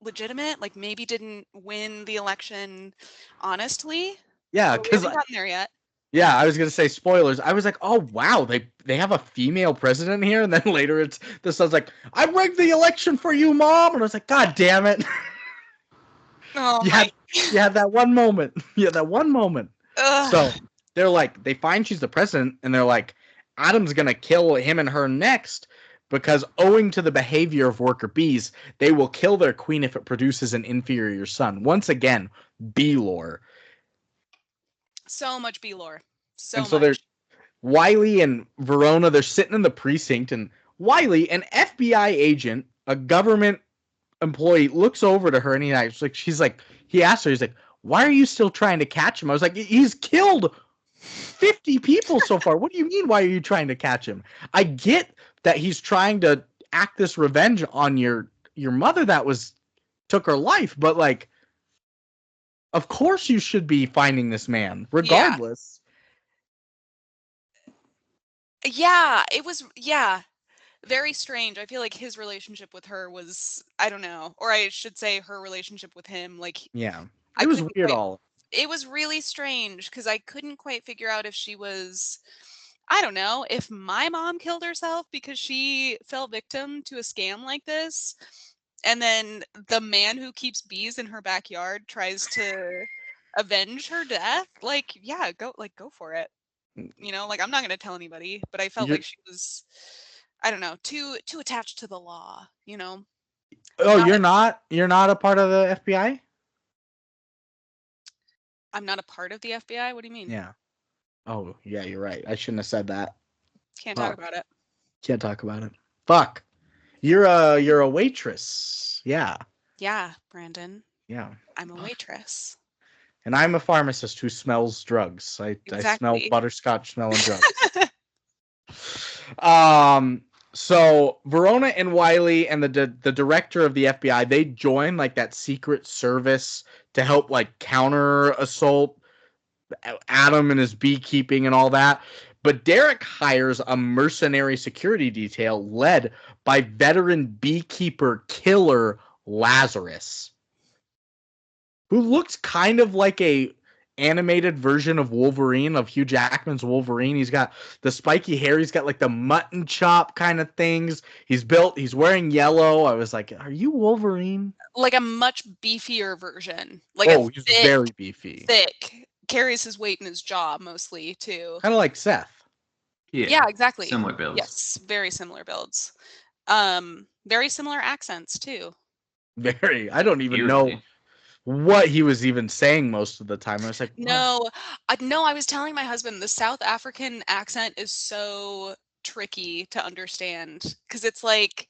[SPEAKER 2] legitimate, like maybe didn't win the election honestly.
[SPEAKER 1] Yeah,
[SPEAKER 2] because we haven't gotten there yet.
[SPEAKER 1] Yeah, I was gonna say spoilers. I was like, oh wow, they have a female president here, and then later it's the son's like, I rigged the election for you, Mom, and I was like, God damn it.
[SPEAKER 2] Oh,
[SPEAKER 1] you had that one moment. Yeah, that one moment. So they're like, they find she's the president, and they're like, Adam's gonna kill him and her next, because owing to the behavior of worker bees, they will kill their queen if it produces an inferior son. Once again, bee lore.
[SPEAKER 2] So much B lore.
[SPEAKER 1] So there's Wiley and Verona, they're sitting in the precinct, and Wiley, an FBI agent, a government employee, looks over to her, and he asks her, he's like, why are you still trying to catch him? I was like, he's killed 50 people so far. What do you mean, why are you trying to catch him? I get that he's trying to act this revenge on your mother that took her life, but like, of course you should be finding this man, regardless.
[SPEAKER 2] Yeah, it was, very strange. I feel like his relationship with her was, I don't know, or I should say her relationship with him, like...
[SPEAKER 1] Yeah, it was weird
[SPEAKER 2] It was really strange, because I couldn't quite figure out if she was... I don't know, if my mom killed herself because she fell victim to a scam like this, and then the man who keeps bees in her backyard tries to avenge her death. Like, yeah, go for it. You know, like, I'm not going to tell anybody, but I felt like she was, I don't know, too attached to the law, you know?
[SPEAKER 1] Oh, you're not a part of the FBI?
[SPEAKER 2] I'm not a part of the FBI? What do you mean?
[SPEAKER 1] Yeah. Oh, yeah, you're right. I shouldn't have said that.
[SPEAKER 2] Can't talk about it.
[SPEAKER 1] Can't talk about it. Fuck. You're a waitress. Yeah.
[SPEAKER 2] Yeah, Brandon.
[SPEAKER 1] Yeah.
[SPEAKER 2] I'm a waitress.
[SPEAKER 1] And I'm a pharmacist who smells drugs. I smell butterscotch smelling drugs. So Verona and Wiley and the director of the FBI, they join like that secret service to help like counter assault Adam and his beekeeping and all that. But Derek hires a mercenary security detail led by veteran beekeeper killer Lazarus, who looks kind of like a animated version of Wolverine, of Hugh Jackman's Wolverine. He's got the spiky hair. He's got like the mutton chop kind of things. He's wearing yellow. I was like, are you Wolverine?
[SPEAKER 2] Like a much beefier version. Like
[SPEAKER 1] he's very beefy.
[SPEAKER 2] Thick. Carries his weight in his jaw mostly too.
[SPEAKER 1] Kind of like Seth.
[SPEAKER 2] Yeah, exactly.
[SPEAKER 3] Similar builds.
[SPEAKER 2] Yes, very similar builds. Very similar accents too.
[SPEAKER 1] Very. I don't even know what he was even saying most of the time. I was like,
[SPEAKER 2] no, I was telling my husband the South African accent is so tricky to understand because it's like,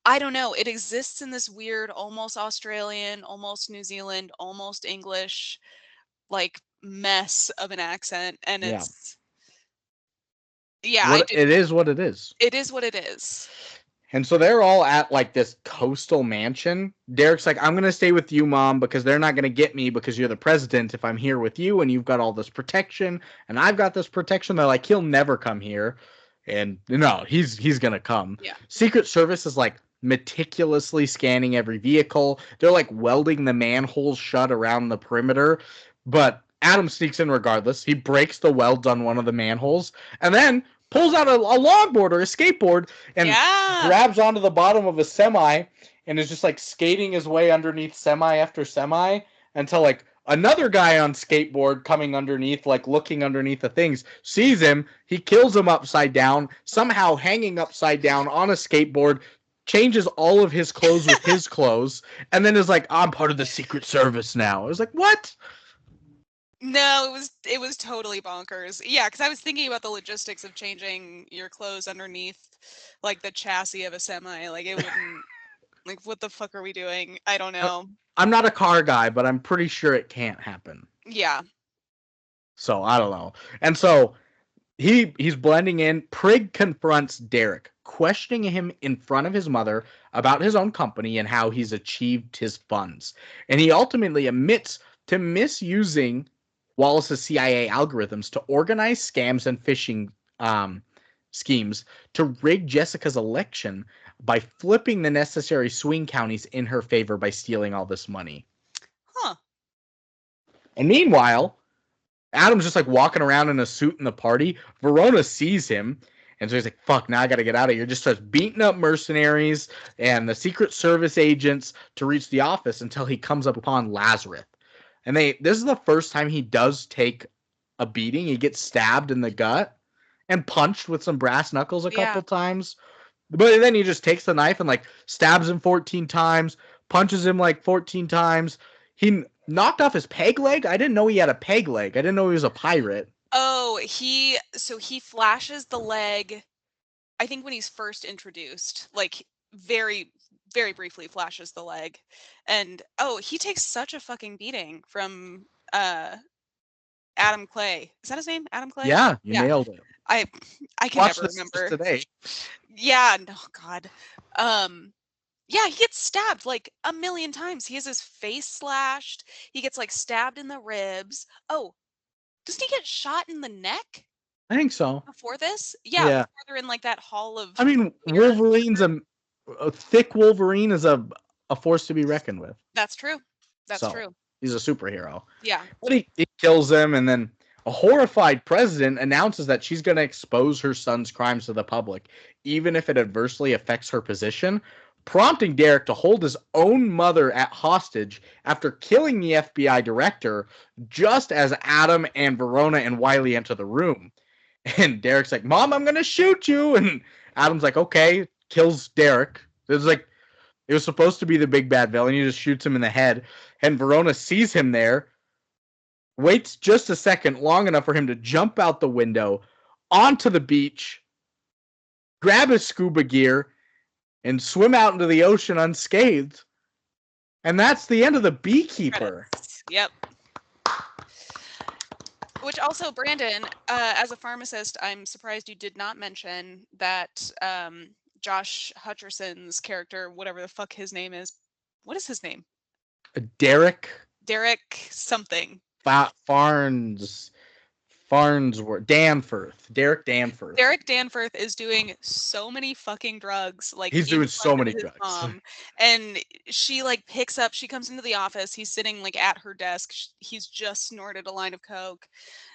[SPEAKER 2] I don't know, it exists in this weird, almost Australian, almost New Zealand, almost English, like mess of an accent, and it's
[SPEAKER 1] it is what it is.
[SPEAKER 2] It is what it is.
[SPEAKER 1] And so they're all at like this coastal mansion. Derek's like, I'm going to stay with you, Mom, because they're not going to get me because you're the president if I'm here with you and you've got all this protection and I've got this protection. They're like, he'll never come here. And no, he's going to come.
[SPEAKER 2] Yeah.
[SPEAKER 1] Secret Service is like meticulously scanning every vehicle. They're like welding the manholes shut around the perimeter. But Adam sneaks in regardless. He breaks the welds on one of the manholes and then pulls out a longboard or a skateboard and grabs onto the bottom of a semi and is just like skating his way underneath semi after semi until like another guy on skateboard coming underneath, like looking underneath the things, sees him. He kills him upside down, somehow hanging upside down on a skateboard, changes all of his clothes with his clothes, and then is like, I'm part of the Secret Service now. I was like, what?
[SPEAKER 2] No, it was totally bonkers. Yeah, because I was thinking about the logistics of changing your clothes underneath, like the chassis of a semi. Like it wouldn't. Like what the fuck are we doing? I don't know.
[SPEAKER 1] I'm not a car guy, but I'm pretty sure it can't happen.
[SPEAKER 2] Yeah.
[SPEAKER 1] So I don't know. And so he's blending in. Prig confronts Derek, questioning him in front of his mother about his own company and how he's achieved his funds. And he ultimately admits to misusing Wallace's CIA algorithms to organize scams and phishing schemes to rig Jessica's election by flipping the necessary swing counties in her favor by stealing all this money.
[SPEAKER 2] Huh.
[SPEAKER 1] And meanwhile, Adam's just like walking around in a suit in the party. Verona sees him, and so he's like, fuck, now I gotta get out of here. Just starts beating up mercenaries and the Secret Service agents to reach the office until he comes up upon Lazarus. And this is the first time he does take a beating. He gets stabbed in the gut and punched with some brass knuckles a couple times. But then he just takes the knife and like stabs him 14 times, punches him like 14 times. He knocked off his peg leg. I didn't know he had a peg leg. I didn't know he was a pirate.
[SPEAKER 2] Oh, he flashes the leg, I think when he's first introduced, like very, very briefly flashes the leg. And he takes such a fucking beating from Adam Clay. Is that his name? Adam Clay?
[SPEAKER 1] Yeah, you nailed it.
[SPEAKER 2] I can
[SPEAKER 1] Watch
[SPEAKER 2] never
[SPEAKER 1] this
[SPEAKER 2] remember.
[SPEAKER 1] Today.
[SPEAKER 2] Yeah, no, God. Yeah, he gets stabbed like a million times. He has his face slashed. He gets like stabbed in the ribs. Oh, doesn't he get shot in the neck?
[SPEAKER 1] I think so.
[SPEAKER 2] Before this? Yeah. Before they're in like that hall of...
[SPEAKER 1] I mean, Wolverine's a thick Wolverine is a force to be reckoned with.
[SPEAKER 2] That's true. That's true.
[SPEAKER 1] He's a superhero.
[SPEAKER 2] Yeah.
[SPEAKER 1] But he kills him, and then a horrified president announces that she's going to expose her son's crimes to the public, even if it adversely affects her position, prompting Derek to hold his own mother at hostage after killing the FBI director just as Adam and Verona and Wiley enter the room. And Derek's like, Mom, I'm going to shoot you. And Adam's like, okay, kills Derek. It was supposed to be the big bad villain. He just shoots him in the head. And Verona sees him there, waits just a second, long enough for him to jump out the window onto the beach, grab his scuba gear, and swim out into the ocean unscathed. And that's the end of the Beekeeper.
[SPEAKER 2] Credits. Yep. Which also, Brandon, as a pharmacist, I'm surprised you did not mention that Josh Hutcherson's character, whatever the fuck his name is. What is his name?
[SPEAKER 1] Derek
[SPEAKER 2] something.
[SPEAKER 1] Farnes. Danforth. Derek Danforth.
[SPEAKER 2] Derek Danforth is doing so many fucking drugs. Like
[SPEAKER 1] He's
[SPEAKER 2] in
[SPEAKER 1] doing
[SPEAKER 2] front
[SPEAKER 1] so
[SPEAKER 2] of
[SPEAKER 1] many
[SPEAKER 2] his
[SPEAKER 1] drugs.
[SPEAKER 2] mom. And she like picks up. She comes into the office. He's sitting like at her desk. He's just snorted a line of coke.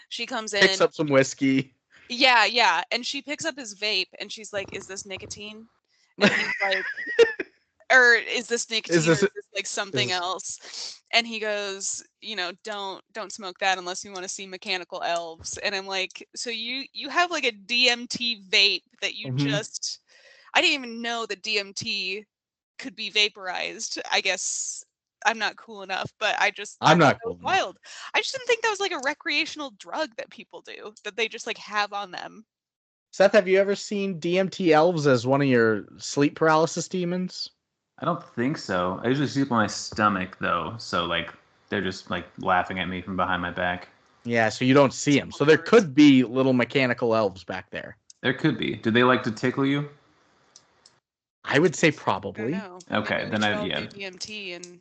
[SPEAKER 2] She comes in.
[SPEAKER 1] Picks up some whiskey.
[SPEAKER 2] Yeah. And she picks up his vape and she's like, "Is this nicotine?" And he's like, or is this nicotine or is this like something else? And he goes, don't smoke that unless you want to see mechanical elves. And I'm like, so you have like a DMT vape that you just, I didn't even know that DMT could be vaporized. I guess I'm not cool enough, but
[SPEAKER 1] I'm not cool enough.
[SPEAKER 2] Wild. I just didn't think that was like a recreational drug that people do, that they just like have on them.
[SPEAKER 1] Seth, have you ever seen DMT elves as one of your sleep paralysis demons?
[SPEAKER 3] I don't think so. I usually sleep on my stomach though, so like they're just like laughing at me from behind my back.
[SPEAKER 1] Yeah, so you don't see them. So there could be little mechanical elves back there.
[SPEAKER 3] There could be. Do they like to tickle you?
[SPEAKER 1] I would say probably.
[SPEAKER 3] Okay, then
[SPEAKER 2] DMT and.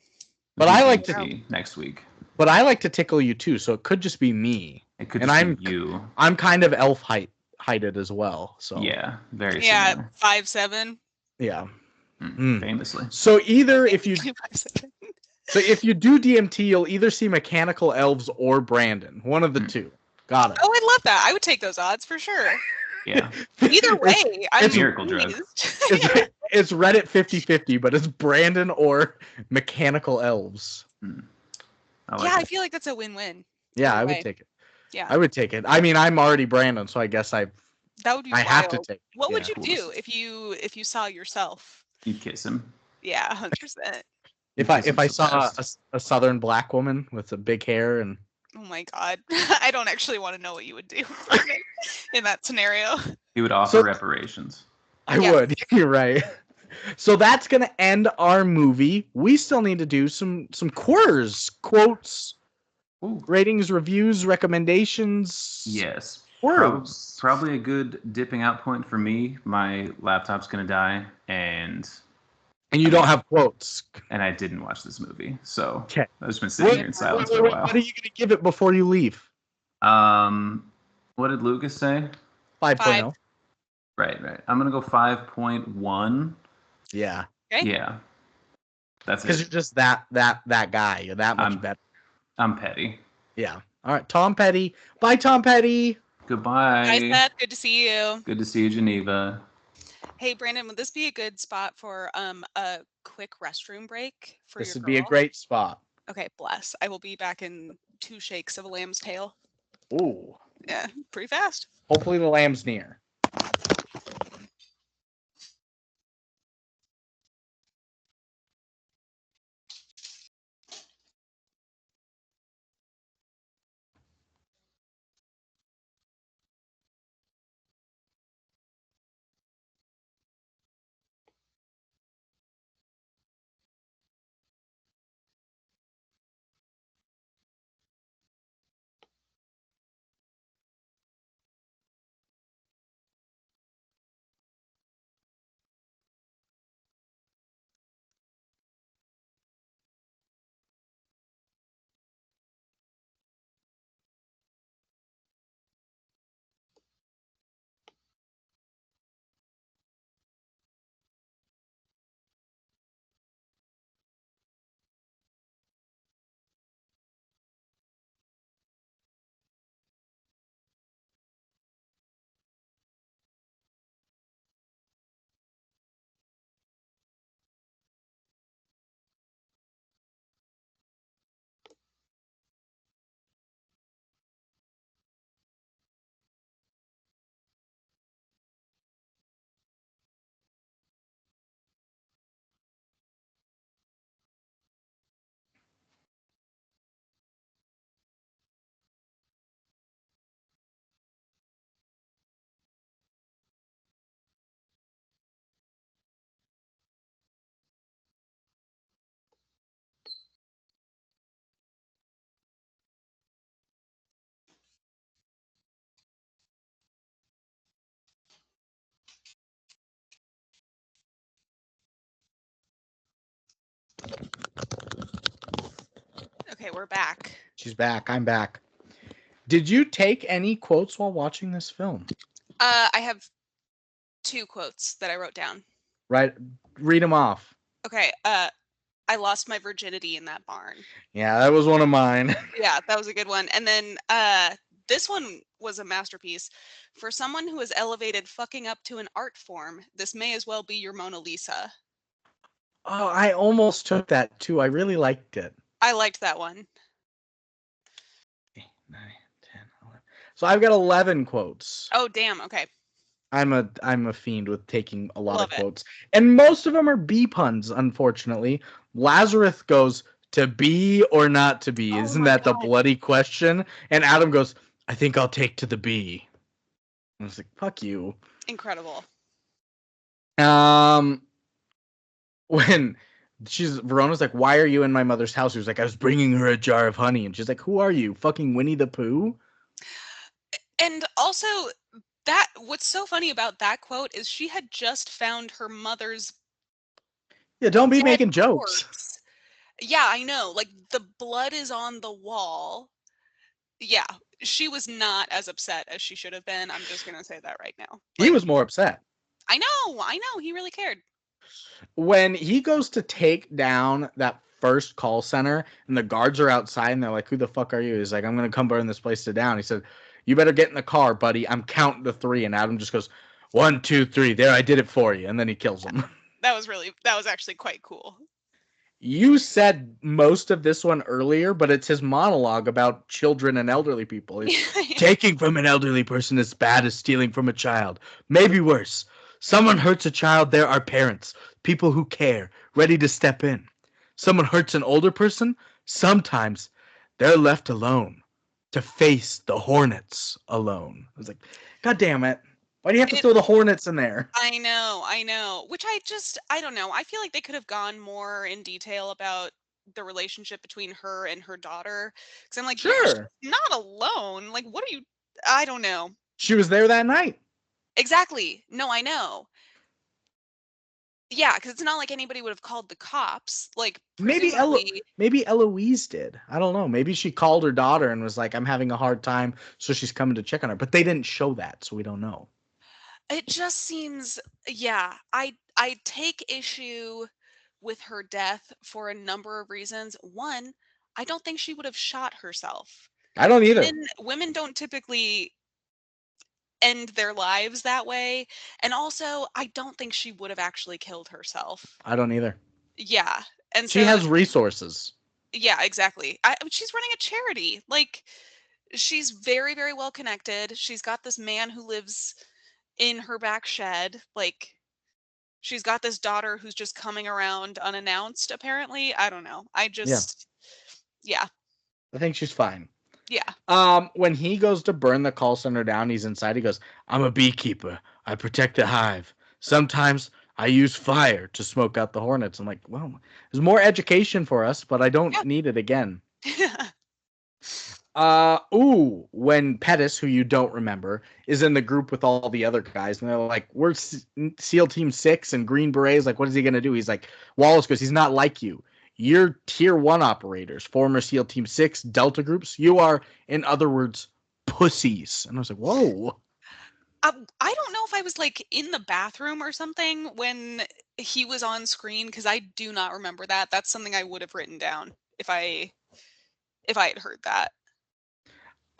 [SPEAKER 1] But I like
[SPEAKER 3] to next week.
[SPEAKER 1] But I like to tickle you too, so it could just be me.
[SPEAKER 3] It could just be you.
[SPEAKER 1] I'm kind of elf heighted as well. So
[SPEAKER 3] yeah, very similar.
[SPEAKER 2] 5'7".
[SPEAKER 1] Yeah.
[SPEAKER 3] Famously.
[SPEAKER 1] So either if you do DMT, you'll either see mechanical elves or Brandon. One of the two. Got it.
[SPEAKER 2] Oh, I love that. I would take those odds for sure.
[SPEAKER 3] Yeah.
[SPEAKER 2] Either way,
[SPEAKER 3] it's a miracle drug.
[SPEAKER 1] It's Reddit 50-50, but it's Brandon or mechanical elves.
[SPEAKER 2] I feel like that's a win-win.
[SPEAKER 1] Yeah, I would take it.
[SPEAKER 2] Yeah.
[SPEAKER 1] I would take it. I mean, I'm already Brandon, so I guess that would be wild. Have to take it.
[SPEAKER 2] What would you do if you saw yourself?
[SPEAKER 3] You'd kiss him.
[SPEAKER 2] Yeah, 100%.
[SPEAKER 1] If I saw a southern black woman with a big hair and.
[SPEAKER 2] Oh my god, I don't actually want to know what you would do in that scenario.
[SPEAKER 3] He would offer reparations.
[SPEAKER 1] I would. You're right. So that's gonna end our movie. We still need to do some quotes, ratings, reviews, recommendations.
[SPEAKER 3] Yes.
[SPEAKER 1] Words.
[SPEAKER 3] Probably a good dipping out point for me. My laptop's gonna die, and
[SPEAKER 1] you don't have quotes.
[SPEAKER 3] And I didn't watch this movie, so
[SPEAKER 1] okay.
[SPEAKER 3] I've just been sitting here in silence for a while.
[SPEAKER 1] What are you gonna give it before you leave?
[SPEAKER 3] What did Lucas say?
[SPEAKER 1] 5.0.
[SPEAKER 3] Right. I'm gonna go 5.1.
[SPEAKER 1] Yeah.
[SPEAKER 2] Okay.
[SPEAKER 3] Yeah. That's it.
[SPEAKER 1] Because you're just that guy. You're that much better.
[SPEAKER 3] I'm petty.
[SPEAKER 1] Yeah. All right, Tom Petty. Bye, Tom Petty.
[SPEAKER 3] Goodbye.
[SPEAKER 2] Bye, Seth. Good to see you.
[SPEAKER 3] Good to see you, Geneva.
[SPEAKER 2] Hey, Brandon, would this be a good spot for a quick restroom break for
[SPEAKER 1] this
[SPEAKER 2] your
[SPEAKER 1] would be a great spot.
[SPEAKER 2] Okay, bless. I will be back in 2 shakes of a lamb's tail.
[SPEAKER 1] Ooh.
[SPEAKER 2] Yeah, pretty fast.
[SPEAKER 1] Hopefully the lamb's near.
[SPEAKER 2] Okay, we're back.
[SPEAKER 1] She's back. I'm back. Did you take any quotes while watching this film?
[SPEAKER 2] I have 2 quotes that I wrote down.
[SPEAKER 1] Right, read them off.
[SPEAKER 2] Okay. I lost my virginity in that barn.
[SPEAKER 1] Yeah, that was one of mine.
[SPEAKER 2] Yeah, that was a good one. And then this one was a masterpiece. For someone who has elevated fucking up to an art form, this may as well be your Mona Lisa.
[SPEAKER 1] Oh, I almost took that too. I really liked it.
[SPEAKER 2] I liked that one.
[SPEAKER 1] 8, 9, 10, 11. So I've got 11 quotes.
[SPEAKER 2] Oh, damn. Okay.
[SPEAKER 1] I'm a fiend with taking a lot
[SPEAKER 2] Love
[SPEAKER 1] of quotes. And most of them are bee puns, unfortunately. Lazarus goes, to be or not to be?
[SPEAKER 2] Oh
[SPEAKER 1] Isn't
[SPEAKER 2] my
[SPEAKER 1] that the
[SPEAKER 2] God.
[SPEAKER 1] bloody question? And Adam goes, I think I'll take to the bee. I was like, fuck you.
[SPEAKER 2] Incredible.
[SPEAKER 1] When Verona's like, why are you in my mother's house? He was like, I was bringing her a jar of honey. And she's like, who are you? Fucking Winnie the Pooh?
[SPEAKER 2] And also, what's so funny about that quote is she had just found her mother's
[SPEAKER 1] Yeah, don't be
[SPEAKER 2] dead
[SPEAKER 1] making jokes.
[SPEAKER 2] corpse. Yeah, I know. Like, the blood is on the wall. Yeah, she was not as upset as she should have been. I'm just gonna say that right now.
[SPEAKER 1] He was more upset.
[SPEAKER 2] I know. He really cared.
[SPEAKER 1] When he goes to take down that first call center and the guards are outside and they're like, who the fuck are you? He's like, I'm going to come burn this place down. He said, you better get in the car, buddy. I'm counting to 3. And Adam just goes, 1, 2, 3. There, I did it for you. And then he kills him.
[SPEAKER 2] That was actually quite cool.
[SPEAKER 1] You said most of this one earlier, but it's his monologue about children and elderly people. Taking from an elderly person is bad as stealing from a child. Maybe worse. Someone hurts a child, there are parents, people who care, ready to step in. Someone hurts an older person, sometimes they're left alone to face the hornets alone. I was like, God damn it. Why do you have to throw the hornets in there?
[SPEAKER 2] I know. Which I don't know. I feel like they could have gone more in detail about the relationship between her and her daughter. Because I'm like,
[SPEAKER 1] sure,
[SPEAKER 2] she's not alone. Like, what are you? I don't know.
[SPEAKER 1] She was there that night.
[SPEAKER 2] Exactly. No, I know. Yeah, because it's not like anybody would have called the cops. Like,
[SPEAKER 1] maybe Eloise did. I don't know. Maybe she called her daughter and was like, I'm having a hard time, so she's coming to check on her. But they didn't show that, so we don't know.
[SPEAKER 2] It just seems, yeah, I take issue with her death for a number of reasons. One, I don't think she would have shot herself.
[SPEAKER 1] I don't either.
[SPEAKER 2] Women don't typically end their lives that way. And also, I don't think she would have actually killed herself.
[SPEAKER 1] I don't either.
[SPEAKER 2] Yeah. And
[SPEAKER 1] she has resources.
[SPEAKER 2] Yeah, exactly. She's running a charity. Like, she's very, very well connected. She's got this man who lives in her back shed. Like, she's got this daughter who's just coming around unannounced, apparently. I don't know. Yeah.
[SPEAKER 1] I think she's fine.
[SPEAKER 2] Yeah.
[SPEAKER 1] When he goes to burn the call center down, he's inside. He goes, I'm a beekeeper. I protect the hive. Sometimes I use fire to smoke out the hornets. I'm like, well, there's more education for us, but I don't need it again. When Pettis, who you don't remember, is in the group with all the other guys, and they're like, we're SEAL Team 6 and Green Berets. Like, what is he going to do? He's like, Wallace goes, he's not like you. You're Tier 1 operators, former SEAL Team 6, Delta groups. You are, in other words, pussies. And I was like, whoa.
[SPEAKER 2] I don't know if I was, like, in the bathroom or something when he was on screen, because I do not remember that. That's something I would have written down if I had heard that.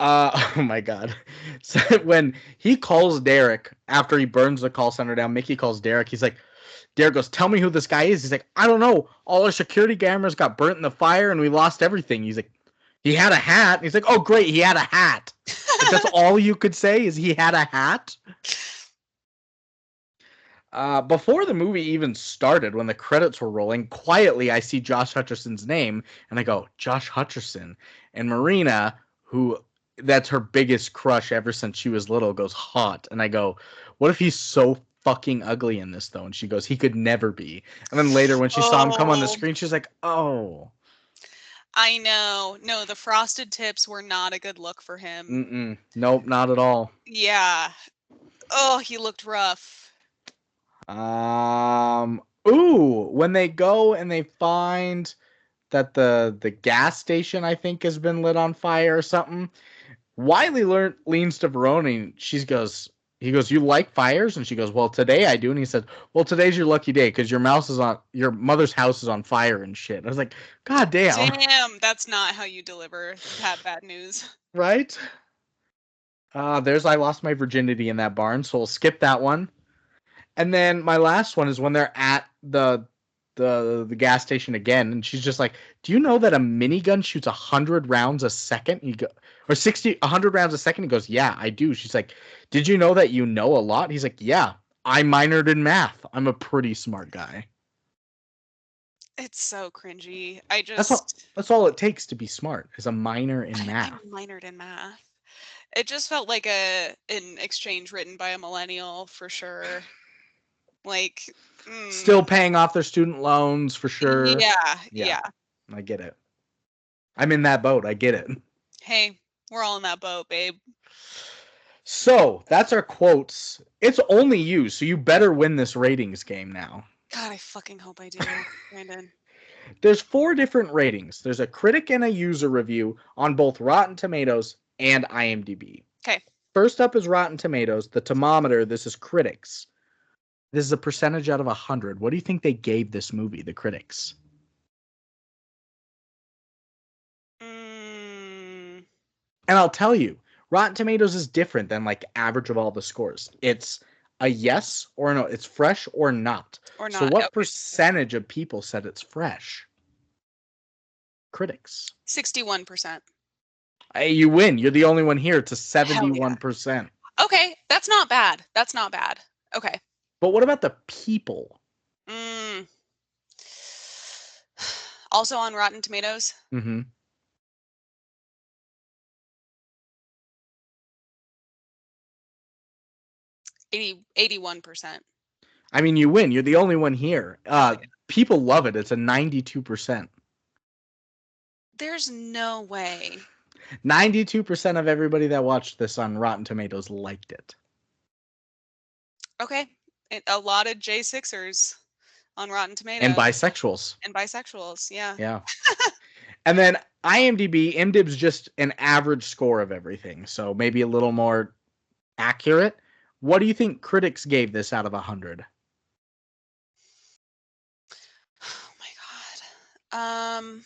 [SPEAKER 1] Oh my God. So when he calls Derek after he burns the call center down, Mickey calls Derek. He's like, Derek goes, tell me who this guy is. He's like, I don't know. All our security cameras got burnt in the fire and we lost everything. He's like, he had a hat. And he's like, oh, great. He had a hat. Like, that's all you could say is he had a hat. Before the movie even started, when the credits were rolling, quietly I see Josh Hutcherson's name and I go, Josh Hutcherson. And Marina, who that's her biggest crush ever since she was little, goes, hot. And I go, what if he's so fucking ugly in this though? And she goes, he could never be. And then later when she saw him come on the screen, she's like, oh.
[SPEAKER 2] I know. No, the frosted tips were not a good look for him.
[SPEAKER 1] Nope, not at all.
[SPEAKER 2] Yeah. Oh, he looked rough.
[SPEAKER 1] When they go and they find that the gas station, I think, has been lit on fire or something, Wiley leans to Verona and he goes, "You like fires?" And she goes, "Well, today I do." And he said, "Well, today's your lucky day because your mother's house is on fire and shit." I was like, "God damn."
[SPEAKER 2] Damn, that's not how you deliver bad news.
[SPEAKER 1] Right? There's I lost my virginity in that barn, so we'll skip that one. And then my last one is when they're at the gas station again, and she's just like, "Do you know that a minigun shoots 100 rounds a second?" You go, or 100 rounds a second. He goes, "Yeah, I do." She's like, "Did you know that you know a lot?" He's like, "Yeah, I minored in math. I'm a pretty smart guy."
[SPEAKER 2] It's so cringy.
[SPEAKER 1] That's all it takes to be smart is a minor in math.
[SPEAKER 2] I minored in math. It just felt like an exchange written by a millennial for sure. Like,
[SPEAKER 1] still paying off their student loans for sure.
[SPEAKER 2] Yeah.
[SPEAKER 1] I get it. I'm in that boat. I get it.
[SPEAKER 2] Hey, we're all in that boat, babe.
[SPEAKER 1] So that's our quotes. It's only you, so you better win this ratings game now.
[SPEAKER 2] God, I fucking hope I do, Brandon.
[SPEAKER 1] There's 4 different ratings. There's a critic and a user review on both Rotten Tomatoes and IMDb.
[SPEAKER 2] Okay.
[SPEAKER 1] First up is Rotten Tomatoes. The thermometer, this is critics. This is a percentage out of 100. What do you think they gave this movie, the critics? And I'll tell you, Rotten Tomatoes is different than like average of all the scores. It's a yes or no. It's fresh or not. So what percentage of people said it's fresh? Critics.
[SPEAKER 2] 61%.
[SPEAKER 1] Hey, you win. You're the only one here. It's a 71%.
[SPEAKER 2] Yeah. Okay, that's not bad. Okay.
[SPEAKER 1] But what about the people?
[SPEAKER 2] Also on Rotten Tomatoes?
[SPEAKER 1] Mm-hmm.
[SPEAKER 2] 81%.
[SPEAKER 1] I mean, you win. You're the only one here. People love it. It's a 92%.
[SPEAKER 2] There's no way.
[SPEAKER 1] 92% of everybody that watched this on Rotten Tomatoes liked it.
[SPEAKER 2] Okay. A lot of J6ers on Rotten Tomatoes.
[SPEAKER 1] And bisexuals.
[SPEAKER 2] Yeah.
[SPEAKER 1] Yeah. And then IMDb's just an average score of everything, so maybe a little more accurate. What do you think critics gave this out of 100?
[SPEAKER 2] Oh my God.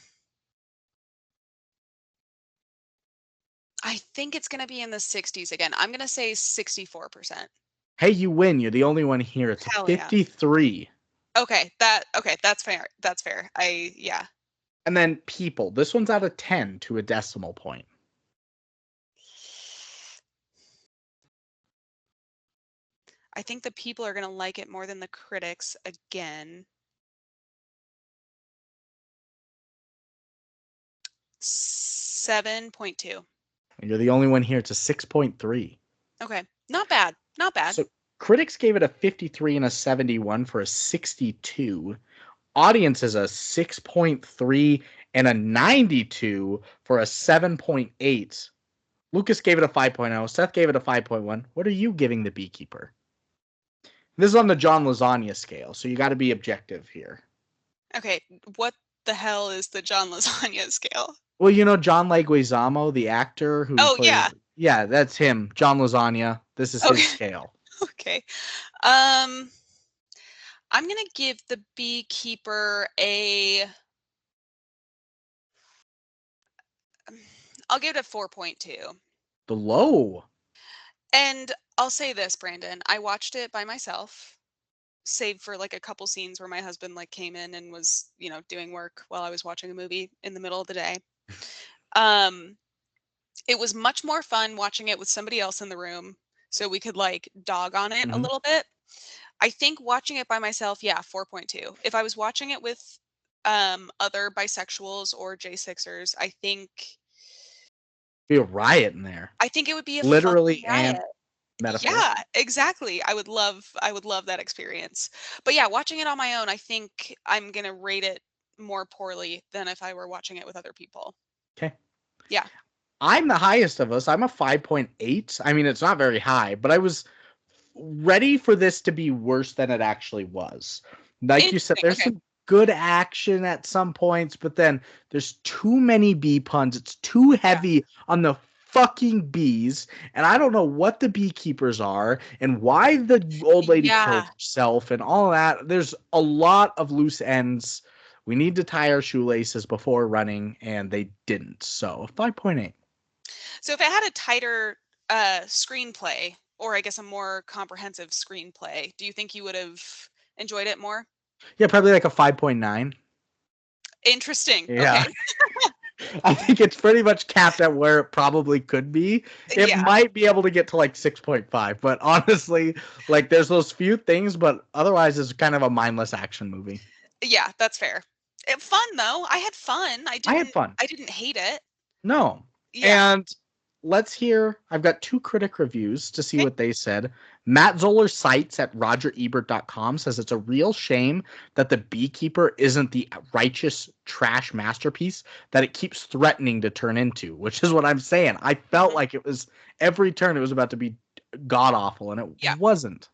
[SPEAKER 2] I think it's going to be in the 60s again. I'm going to say 64%.
[SPEAKER 1] Hey, you win. You're the only one here. It's 53.
[SPEAKER 2] Yeah. Okay, that's fair. Yeah.
[SPEAKER 1] And then people. This one's out of 10 to a decimal point.
[SPEAKER 2] I think the people are going to like it more than the critics again. 7.2.
[SPEAKER 1] And you're the only one here. It's a 6.3.
[SPEAKER 2] Okay. Not bad.
[SPEAKER 1] So critics gave it a 53 and a 71 for a 62. Audience is a 6.3 and a 92 for a 7.8. Lucas gave it a 5.0. Seth gave it a 5.1. What are you giving the Beekeeper? This is on the John Lasagna scale, so you got to be objective here.
[SPEAKER 2] Okay, what the hell is the John Lasagna scale?
[SPEAKER 1] Well, you know John Leguizamo, the actor who yeah, that's him. John Lasagna. This is his scale.
[SPEAKER 2] Okay. I'm going to give the Beekeeper I'll give it a 4.2.
[SPEAKER 1] The low.
[SPEAKER 2] And I'll say this, Brandon. I watched it by myself, save for like a couple scenes where my husband like came in and was, doing work while I was watching a movie in the middle of the day. It was much more fun watching it with somebody else in the room so we could like dog on it a little bit. I think watching it by myself, 4.2. If I was watching it with other bisexuals or J6ers, I think
[SPEAKER 1] be a riot in there.
[SPEAKER 2] I think it would be a
[SPEAKER 1] literally
[SPEAKER 2] riot.
[SPEAKER 1] And metaphor.
[SPEAKER 2] Yeah, exactly. I would love that experience. But yeah, watching it on my own, I think I'm going to rate it more poorly than if I were watching it with other people.
[SPEAKER 1] Okay.
[SPEAKER 2] Yeah.
[SPEAKER 1] I'm the highest of us. I'm a 5.8. I mean, it's not very high, but I was ready for this to be worse than it actually was. Like you said, there's some good action at some points, but then there's too many B puns. It's too heavy on the fucking bees, and I don't know what the beekeepers are and why the old lady killed herself and all that. There's a lot of loose ends. We need to tie our shoelaces before running, and they didn't. So 5.8.
[SPEAKER 2] So if it had a tighter screenplay, or I guess a more comprehensive screenplay, do you think you would have enjoyed it more?
[SPEAKER 1] Yeah, probably like a 5.9.
[SPEAKER 2] Interesting.
[SPEAKER 1] Yeah.
[SPEAKER 2] Okay.
[SPEAKER 1] I think it's pretty much capped at where it probably could be. It might be able to get to like 6.5, but honestly, like there's those few things, but otherwise it's kind of a mindless action movie.
[SPEAKER 2] Yeah, that's fair. Fun though. I had fun.
[SPEAKER 1] I had fun.
[SPEAKER 2] I didn't hate it.
[SPEAKER 1] No.
[SPEAKER 2] Yeah.
[SPEAKER 1] And let's hear, I've got 2 critic reviews to see what they said. Matt Zoller Cites at RogerEbert.com says it's a real shame that The Beekeeper isn't the righteous trash masterpiece that it keeps threatening to turn into, which is what I'm saying. I felt like it was every turn it was about to be god-awful, and it wasn't.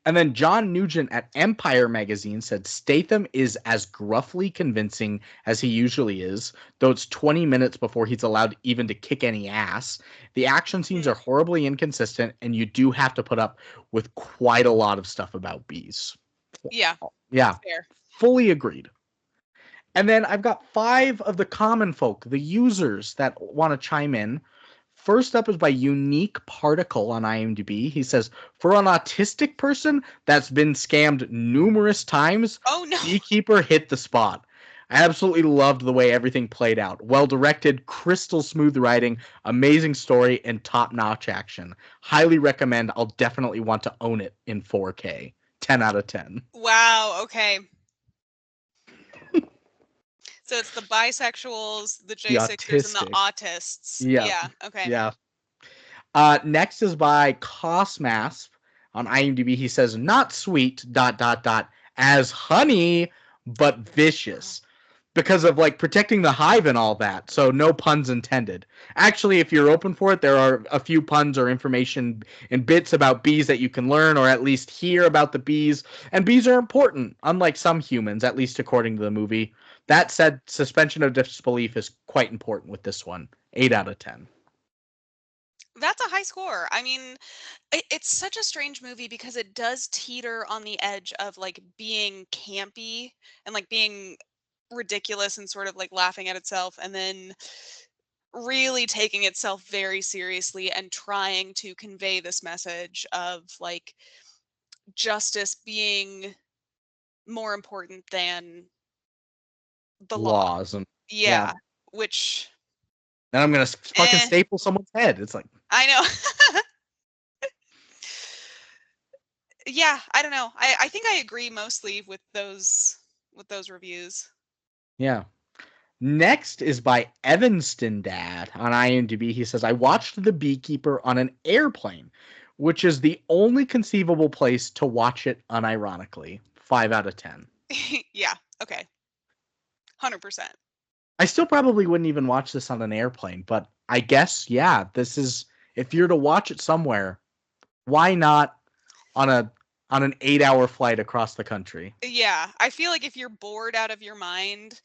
[SPEAKER 1] And then John Nugent at Empire Magazine said Statham is as gruffly convincing as he usually is, though it's 20 minutes before he's allowed even to kick any ass. The action scenes are horribly inconsistent, and you do have to put up with quite a lot of stuff about bees.
[SPEAKER 2] Yeah.
[SPEAKER 1] Yeah.
[SPEAKER 2] Fair.
[SPEAKER 1] Fully agreed. And then I've got 5 of the common folk, the users that want to chime in. First up is by Unique Particle on IMDb. He says, for an autistic person that's been scammed numerous times,
[SPEAKER 2] oh no,
[SPEAKER 1] Beekeeper hit the spot. I absolutely loved the way everything played out. Well-directed, crystal smooth writing, amazing story, and top-notch action. Highly recommend. I'll definitely want to own it in 4K. 10 out of 10.
[SPEAKER 2] Wow, okay. So it's the bisexuals, the J6ers, and the autists. Yeah. Okay.
[SPEAKER 1] Yeah. Next is by Cosmasp on IMDb. He says, not sweet, ... as honey, but vicious. Because of like protecting the hive and all that. So no puns intended. Actually, if you're open for it, there are a few puns or information and bits about bees that you can learn or at least hear about the bees. And bees are important, unlike some humans, at least according to the movie. That said, suspension of disbelief is quite important with this one. 8 out of 10.
[SPEAKER 2] That's a high score. I mean, it's such a strange movie because it does teeter on the edge of like being campy and like being ridiculous and sort of like laughing at itself, and then really taking itself very seriously and trying to convey this message of like justice being more important than the
[SPEAKER 1] laws. And
[SPEAKER 2] yeah, which
[SPEAKER 1] then I'm gonna fucking staple someone's head. It's like,
[SPEAKER 2] I know. Yeah, I don't know. I think I agree mostly with those reviews.
[SPEAKER 1] Yeah. Next is by Evanston Dad on IMDb. He says, I watched The Beekeeper on an airplane, which is the only conceivable place to watch it unironically. 5 out of 10.
[SPEAKER 2] Yeah, okay. 100%.
[SPEAKER 1] I still probably wouldn't even watch this on an airplane, but I guess, yeah, this is, if you're to watch it somewhere, why not on an 8-hour flight across the country?
[SPEAKER 2] Yeah, I feel like if you're bored out of your mind,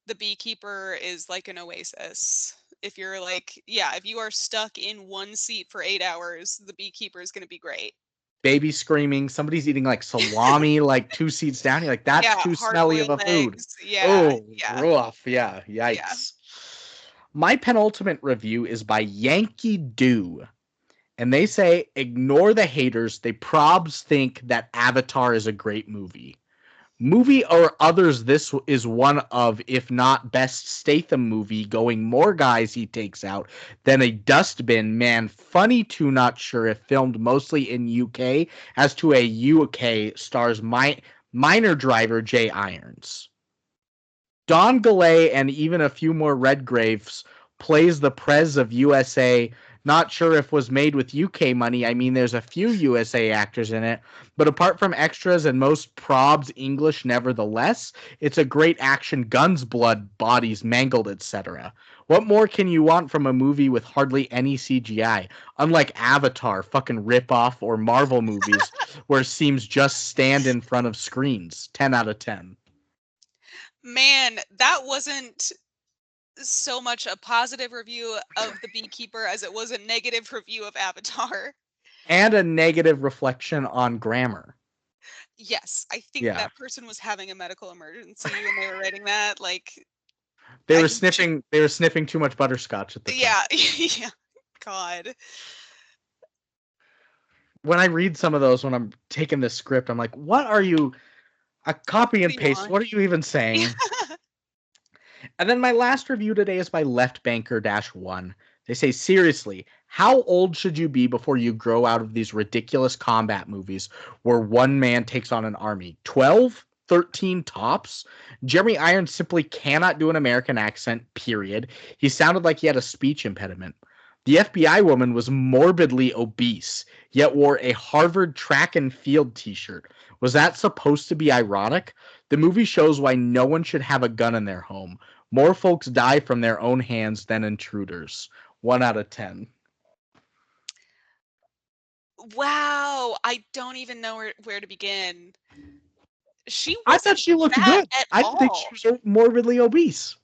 [SPEAKER 2] The Beekeeper is like an oasis. If you're like, if you are stuck in one seat for 8 hours, The Beekeeper is going to be great.
[SPEAKER 1] Baby screaming, somebody's eating like salami like 2 seats down. You're like, that's too smelly of a food.
[SPEAKER 2] Yeah.
[SPEAKER 1] Rough. Yeah. Yikes. Yeah. My penultimate review is by Yankee Do. And they say, ignore the haters. They probs think that Avatar is a great movie. Movie or others, this is one of, if not best Statham movie, going more guys he takes out than a dustbin. Man, funny too, not sure if filmed mostly in UK, as to a UK stars minor driver Jay Irons. Don Galley and even a few more Redgraves plays the Prez of USA. Not sure if was made with UK money. I mean, there's a few USA actors in it, but apart from extras and most probs English nevertheless, it's a great action, guns, blood, bodies, mangled, etc. What more can you want from a movie with hardly any CGI? Unlike Avatar, fucking rip-off, or Marvel movies, where scenes just stand in front of screens. 10 out of 10.
[SPEAKER 2] Man, that wasn't so much a positive review of The Beekeeper as it was a negative review of Avatar.
[SPEAKER 1] And a negative reflection on grammar.
[SPEAKER 2] Yes, I think
[SPEAKER 1] Yeah.
[SPEAKER 2] that person was having a medical emergency when they were writing that. Like,
[SPEAKER 1] They were sniffing too much butterscotch at the time.
[SPEAKER 2] yeah, yeah. God.
[SPEAKER 1] When I read some of those, when I'm taking the script, I'm like, what are you? A copy and paste. What are you even saying? And then my last review today is by Left Banker -1. They say, seriously, how old should you be before you grow out of these ridiculous combat movies where one man takes on an army? 12? 13 tops? Jeremy Irons simply cannot do an American accent, period. He sounded like he had a speech impediment. The FBI woman was morbidly obese, yet wore a Harvard track and field t-shirt. Was that supposed to be ironic? The movie shows why no one should have a gun in their home. More folks die from their own hands than intruders. 1 out of 10.
[SPEAKER 2] Wow, I don't even know where to begin.
[SPEAKER 1] I thought she looked good. I didn't think she was morbidly obese.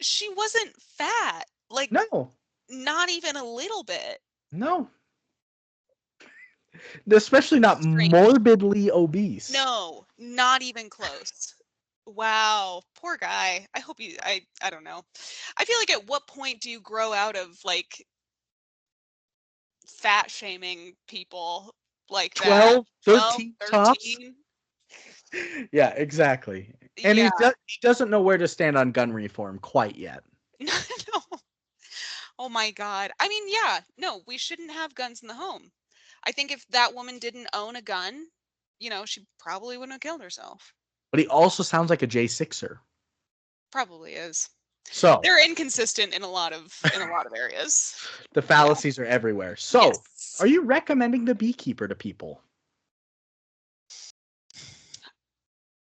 [SPEAKER 2] She wasn't fat. Like,
[SPEAKER 1] no.
[SPEAKER 2] Not even a little bit.
[SPEAKER 1] No. Especially not morbidly obese.
[SPEAKER 2] No, not even close. Wow, poor guy. I hope I don't know. I feel like at what point do you grow out of like fat shaming people like
[SPEAKER 1] 12,
[SPEAKER 2] that?
[SPEAKER 1] 13 tops? Yeah, exactly. And he doesn't know where to stand on gun reform quite yet.
[SPEAKER 2] No. Oh my God. I mean, yeah, no, we shouldn't have guns in the home. I think if that woman didn't own a gun, she probably wouldn't have killed herself.
[SPEAKER 1] But he also sounds like a J6er.
[SPEAKER 2] Probably is.
[SPEAKER 1] So
[SPEAKER 2] they're inconsistent in a lot of areas.
[SPEAKER 1] The fallacies are everywhere. So, yes. Are you recommending The Beekeeper to people?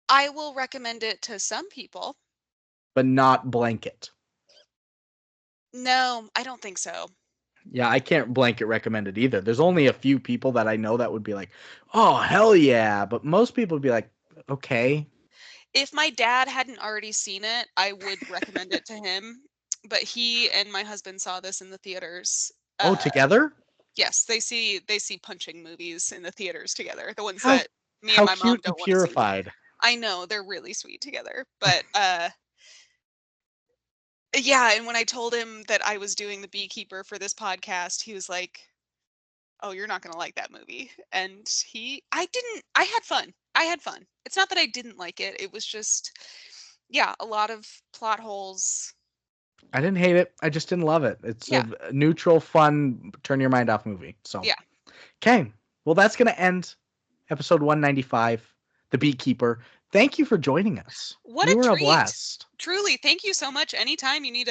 [SPEAKER 2] I will recommend it to some people.
[SPEAKER 1] But not blanket.
[SPEAKER 2] No, I don't think so.
[SPEAKER 1] Yeah, I can't blanket recommend it either. There's only a few people that I know that would be like, oh, hell yeah. But most people would be like, okay.
[SPEAKER 2] If my dad hadn't already seen it, I would recommend it to him. But he and my husband saw this in the theaters.
[SPEAKER 1] Together?
[SPEAKER 2] Yes, they see punching movies in the theaters together. The ones that me and my mom don't want to see.
[SPEAKER 1] Purified.
[SPEAKER 2] I know, they're really sweet together. But yeah, and when I told him that I was doing The Beekeeper for this podcast, he was like, oh, you're not going to like that movie. And I had fun. It's not that I didn't like it. It was just, a lot of plot holes.
[SPEAKER 1] I didn't hate it. I just didn't love it. It's a neutral, fun, turn your mind off movie. So,
[SPEAKER 2] yeah.
[SPEAKER 1] Okay. Well, that's going to end episode 195, The Beekeeper. Thank you for joining us.
[SPEAKER 2] What
[SPEAKER 1] you
[SPEAKER 2] were
[SPEAKER 1] a blast.
[SPEAKER 2] Truly, thank you so much. Anytime you need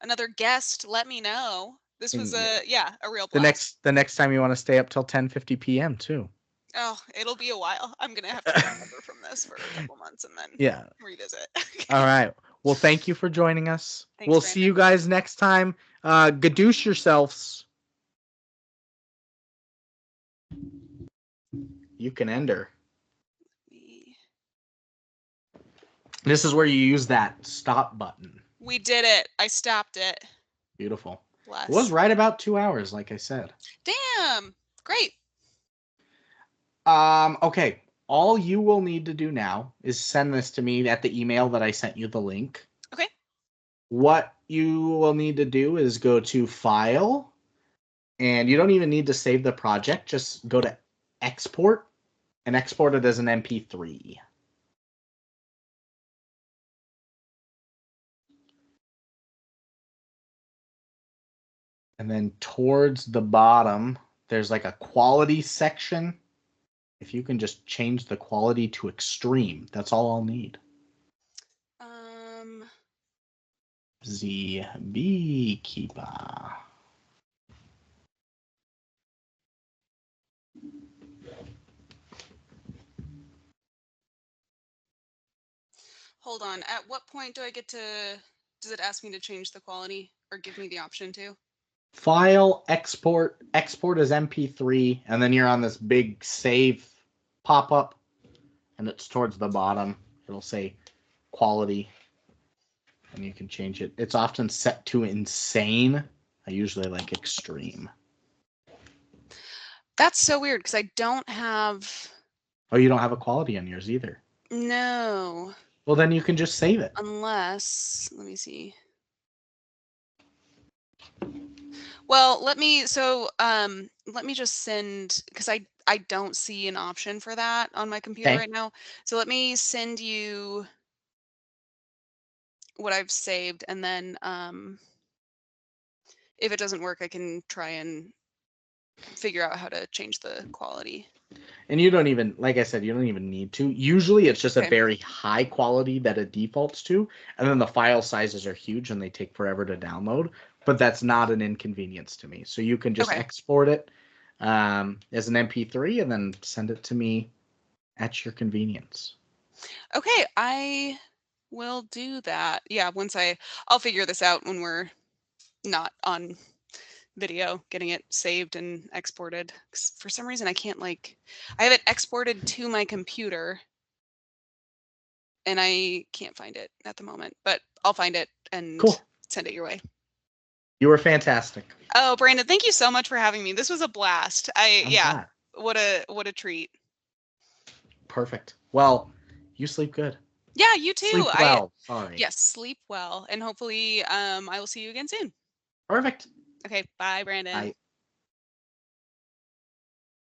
[SPEAKER 2] another guest, let me know. This was a real blast.
[SPEAKER 1] The next time you want to stay up till 10:50 p.m. too.
[SPEAKER 2] Oh, it'll be a while. I'm gonna have to recover from this for a couple months and then revisit.
[SPEAKER 1] All right. Well, thank you for joining us.
[SPEAKER 2] Thanks,
[SPEAKER 1] we'll
[SPEAKER 2] Brandon.
[SPEAKER 1] See you guys next time. Gadoosh yourselves. You can end her. This is where you use that stop button.
[SPEAKER 2] We did it. I stopped it.
[SPEAKER 1] Beautiful.
[SPEAKER 2] Bless.
[SPEAKER 1] It was right about 2 hours, like I said.
[SPEAKER 2] Damn. Great.
[SPEAKER 1] Okay. All you will need to do now is send this to me at the email that I sent you the link.
[SPEAKER 2] Okay.
[SPEAKER 1] What you will need to do is go to File, and you don't even need to save the project. Just go to Export and export it as an MP3. And then towards the bottom, there's like a quality section. If you can just change the quality to extreme, that's all I'll need. The Beekeeper.
[SPEAKER 2] Hold on. At what point do I get to... Does it ask me to change the quality or give me the option to?
[SPEAKER 1] File, export as MP3, and then you're on this big save pop-up, and it's towards the bottom. It'll say quality. and you can change it. It's often set to insane. I usually like extreme.
[SPEAKER 2] That's so weird because I don't have.
[SPEAKER 1] Oh, you don't have a quality on yours either.
[SPEAKER 2] No.
[SPEAKER 1] Well, then you can just save it.
[SPEAKER 2] Unless, let me see. Well, let me just send, because I don't see an option for that on my computer
[SPEAKER 1] Okay.
[SPEAKER 2] right now. So let me send you what I've saved, and then if it doesn't work, I can try and figure out how to change the quality.
[SPEAKER 1] And you don't even, like I said, you don't even need to. Usually it's just a
[SPEAKER 2] Okay.
[SPEAKER 1] very high quality that it defaults to, and then the file sizes are huge and they take forever to download, but that's not an inconvenience to me. So you can just
[SPEAKER 2] Okay.
[SPEAKER 1] export it as an MP3 and then send it to me at your convenience.
[SPEAKER 2] Okay, I will do that. Yeah, I'll figure this out when we're not on video, getting it saved and exported. 'Cause for some reason I can't I have it exported to my computer and I can't find it at the moment, but I'll find it and
[SPEAKER 1] Cool.
[SPEAKER 2] send it your way.
[SPEAKER 1] You were fantastic.
[SPEAKER 2] Oh, Brandon, thank you so much for having me. This was a blast.
[SPEAKER 1] I'm glad.
[SPEAKER 2] What a treat.
[SPEAKER 1] Perfect. Well, you sleep good.
[SPEAKER 2] Yeah, you too.
[SPEAKER 1] Sleep well. Sorry.
[SPEAKER 2] Yes, sleep well, and hopefully I will see you again soon.
[SPEAKER 1] Perfect.
[SPEAKER 2] Okay, bye, Brandon.
[SPEAKER 1] Bye.